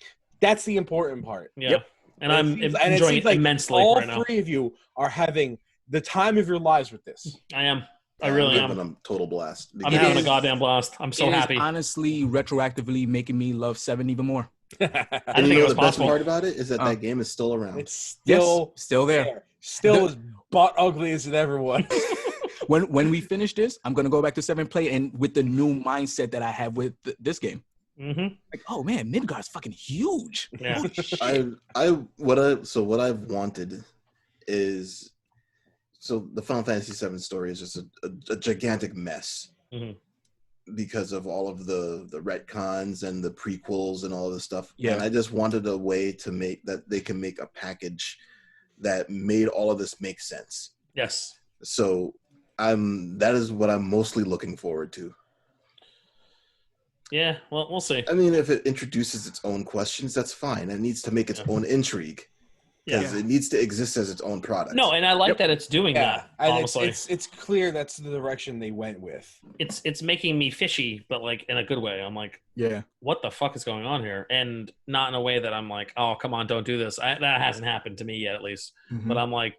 that's the important part. Yeah. Yep. And I'm enjoying it immensely right now. All three of you are having the time of your lives with this. I am. I really am. I'm having a total blast. I'm having a goddamn blast. I'm so happy. It's honestly retroactively making me love 7 even more. I And didn't you think it know was the best possible. part about it is that that game is still around. It's still still there. Still as butt ugly as it ever was. When we finish this, I'm gonna go back to 7 play and with the new mindset that I have with this game. Mm-hmm. Like, oh man, Midgard's fucking huge. Yeah. What I've wanted is, so the Final Fantasy VII story is just a gigantic mess because of all of the retcons and the prequels and all of this stuff. Yeah. And I just wanted a way to make that they can make a package that made all of this make sense. Yes. So that is what I'm mostly looking forward to. Yeah, well, we'll see. I mean, if it introduces its own questions, that's fine. It needs to make its own intrigue. Because it needs to exist as its own product. No, and I like that it's doing that. Honestly, it's clear that's the direction they went with. It's making me fishy, but like in a good way. I'm like, what the fuck is going on here? And not in a way that I'm like, oh, come on, don't do this. That hasn't happened to me yet, at least. But I'm like,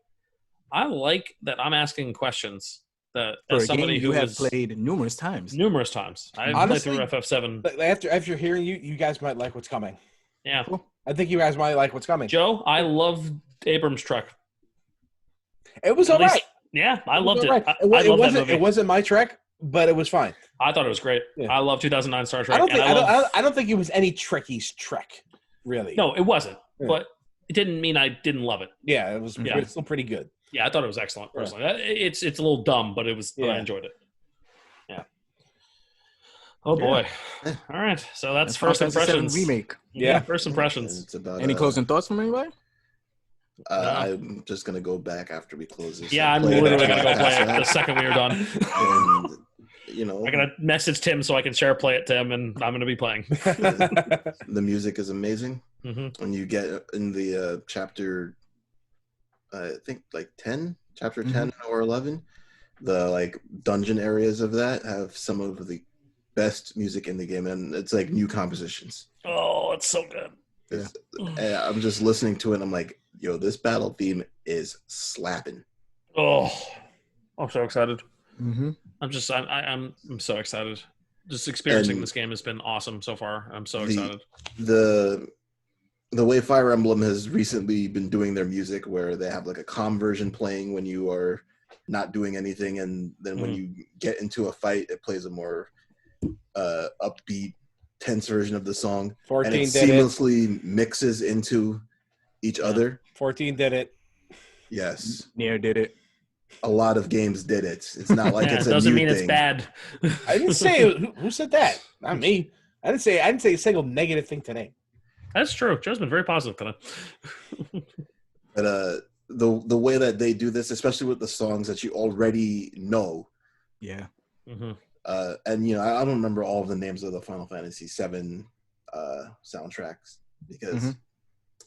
I like that I'm asking questions that For as a somebody game who you have has played numerous times. I've played through FF7. After hearing you guys might like what's coming. Yeah. Cool. I think you guys might like what's coming. Joe, I love Abrams' Trek. It was all right. Yeah, I loved it. Right. I love that movie. It wasn't my Trek, but it was fine. I thought it was great. Yeah. I love 2009 Star Trek. I don't think it was any Trekkie's Trek, really. No, it wasn't. Yeah. But it didn't mean I didn't love it. Yeah, it was still pretty good. Yeah, I thought it was excellent, personally. It's a little dumb, but but I enjoyed it. Yeah. Oh, boy. All right. So that's first impressions. Remake. Yeah, first impressions. It's about, any closing thoughts from anybody? I'm just going to go back after we close this. Yeah, I'm literally going to go play it the second we are done. And, you know, I'm going to message Tim so I can share play it to him, and I'm going to be playing. The music is amazing. When you get in the chapter, I think like 10, chapter 10 or 11, the like dungeon areas of that have some of the best music in the game, and it's like new compositions. Oh, it's so good. I'm just listening to it, and I'm like, yo, this battle theme is slapping. Oh, I'm so excited. I'm so excited. Just experiencing this game has been awesome so far. I'm so excited. The way Fire Emblem has recently been doing their music, where they have like a calm version playing when you are not doing anything, and then when you get into a fight, it plays a more upbeat, tense version of the song, 14 and it did seamlessly mixes into each other. 14 did it. Yes. Nier did it. A lot of games did it. It's not like it's a doesn't mean new it's thing. bad. I didn't say who said that. Not me. I didn't say a single negative thing today. That's true. Joe's been very positive today. But the way that they do this, especially with the songs that you already know. Yeah. And you know, I don't remember all of the names of the Final Fantasy VII soundtracks because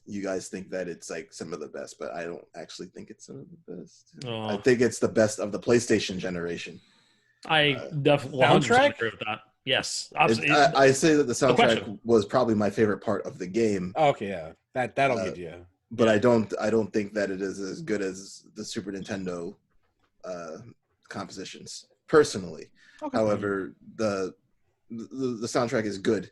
you guys think that it's like some of the best, but I don't actually think it's some of the best. I think it's the best of the PlayStation generation. I definitely 100% agree with that. Yes, I say that the soundtrack was probably my favorite part of the game. Okay, yeah, that'll get you. But I don't think that it is as good as the Super Nintendo compositions personally. Okay. However, the soundtrack is good,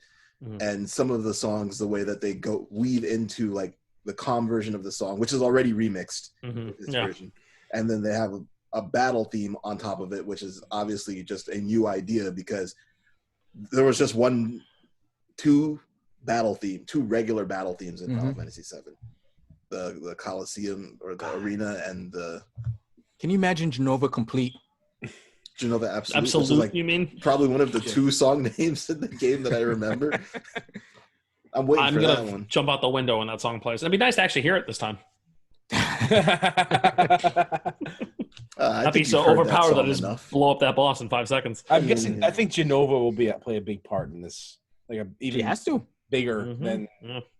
and some of the songs, the way that they weave into like the calm version of the song, which is already remixed with this version, and then they have a battle theme on top of it, which is obviously just a new idea because there was just two regular battle themes in Final Fantasy VII. The Coliseum or the arena and the. Can you imagine Genova Complete? Genova Absolute. Absolute, like you mean? Probably one of the two song names in the game that I remember. I'm waiting for that one. I'm going to jump out the window when that song plays. It'd be nice to actually hear it this time. Not be so overpowered that it just blow up that boss in 5 seconds. I'm guessing. I think Genova will play a big part in this. Like even has to bigger than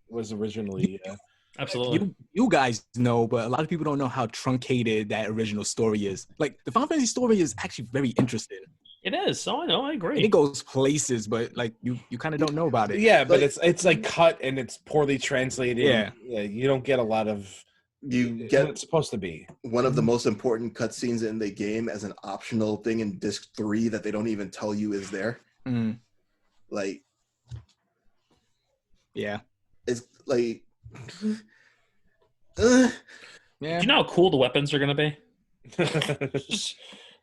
was originally. Absolutely. You guys know, but a lot of people don't know how truncated that original story is. Like the Final Fantasy story is actually very interesting. It is. So I know. I agree. It goes places, but like you kind of don't know about it. Yeah, but it's like cut and it's poorly translated. Yeah, you don't get a lot of. You get what it's supposed to be. One of the most important cutscenes in the game as an optional thing in Disc 3 that they don't even tell you is there. Like, yeah. it's like, Yeah. Do you know how cool the weapons are going to be?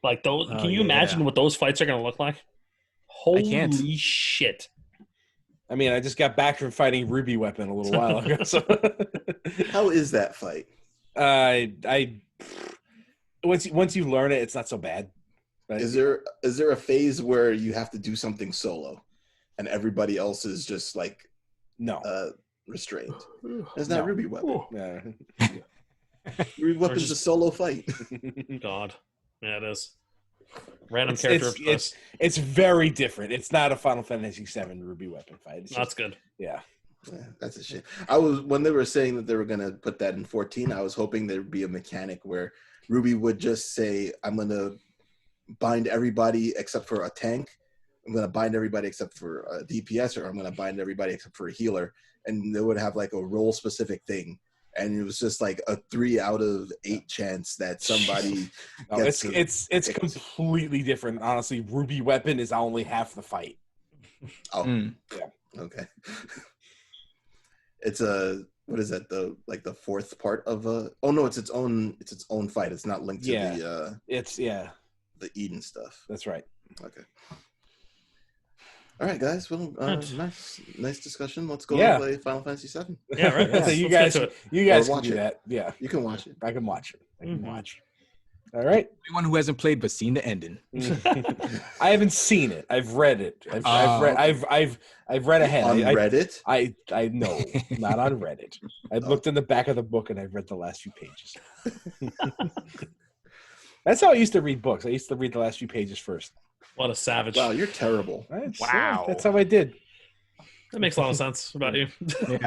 Like those. Can you imagine what those fights are going to look like? can't. Holy shit! I mean, I just got back from fighting Ruby Weapon a little while ago. So how is that fight? I once you learn it, it's not so bad. But Is there a phase where you have to do something solo, and everybody else is just like no? Restrained. It's not Ruby Weapon. Yeah. Ruby Weapon's a solo fight. God, yeah, it is. Random character. It's very different. It's not a Final Fantasy VII Ruby Weapon fight. That's good. Yeah. Yeah, that's a shame. I was when they were saying that they were gonna put that in 14. I was hoping there'd be a mechanic where Ruby would just say, "I'm gonna bind everybody except for a tank. I'm gonna bind everybody except for a DPS, or I'm gonna bind everybody except for a healer." And they would have like a role specific thing. And it was just like a 3 out of 8 chance that somebody. It's completely different. Honestly, Ruby Weapon is only half the fight. Oh, yeah. Okay. It's what is that? The fourth part of a? Oh no, it's its own fight. It's not linked to the. The Eden stuff. That's right. Okay. All right, guys. Well, nice discussion. Let's go play Final Fantasy VII. Yeah, right. So you guys can do that. Yeah, you can watch it. I can watch it. Watch. All right. Anyone who hasn't played but seen the ending. I haven't seen it. I've read it. I've read ahead. On Reddit? I know, not on Reddit. I looked in the back of the book and I read the last few pages. That's how I used to read books. I used to read the last few pages first. What a savage! Wow, you're terrible. Wow, that's how I did. That makes a lot of sense about you.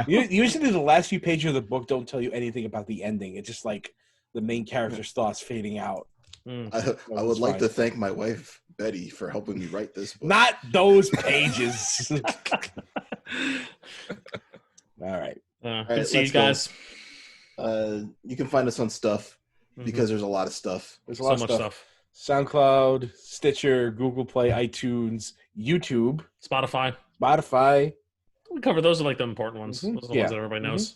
Yeah. Usually, the last few pages of the book don't tell you anything about the ending. It's just like the main character's thoughts fading out. I would like to thank my wife Betty for helping me write this book. Not those pages. All right. Good to see you guys. You can find us on stuff because there's a lot of stuff. There's a lot of stuff. SoundCloud, Stitcher, Google Play, iTunes, YouTube, Spotify. We cover those are like the important ones. Those are the ones that everybody knows.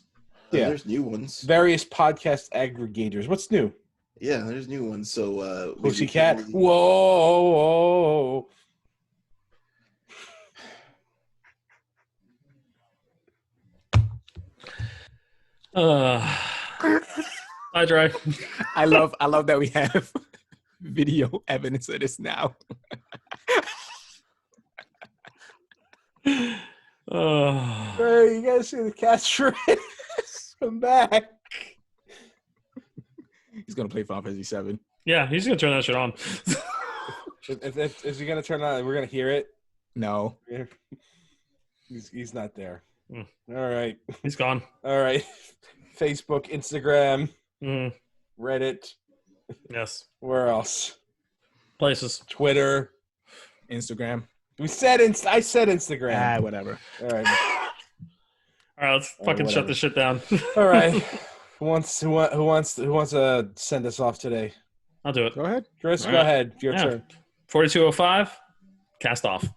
Yeah, there's new ones. Various podcast aggregators. What's new? Yeah, there's new ones. So Pussycat. Whoa. I try. I love that we have video evidence of this now. Hey, you guys see the catchphrase? Come back. He's gonna play Final Fantasy VII. Yeah, he's gonna turn that shit on. Is he gonna turn on? We're gonna hear it. No, he's not there. All right, he's gone. All right, Facebook, Instagram, Reddit. Yes. Where else? Places. Twitter, Instagram. I said Instagram. Whatever. All right. All right, let's fucking shut this shit down. All right. Who wants to send us off today? I'll do it. Go ahead. Chris, go ahead. Your turn. 4205. Cast off.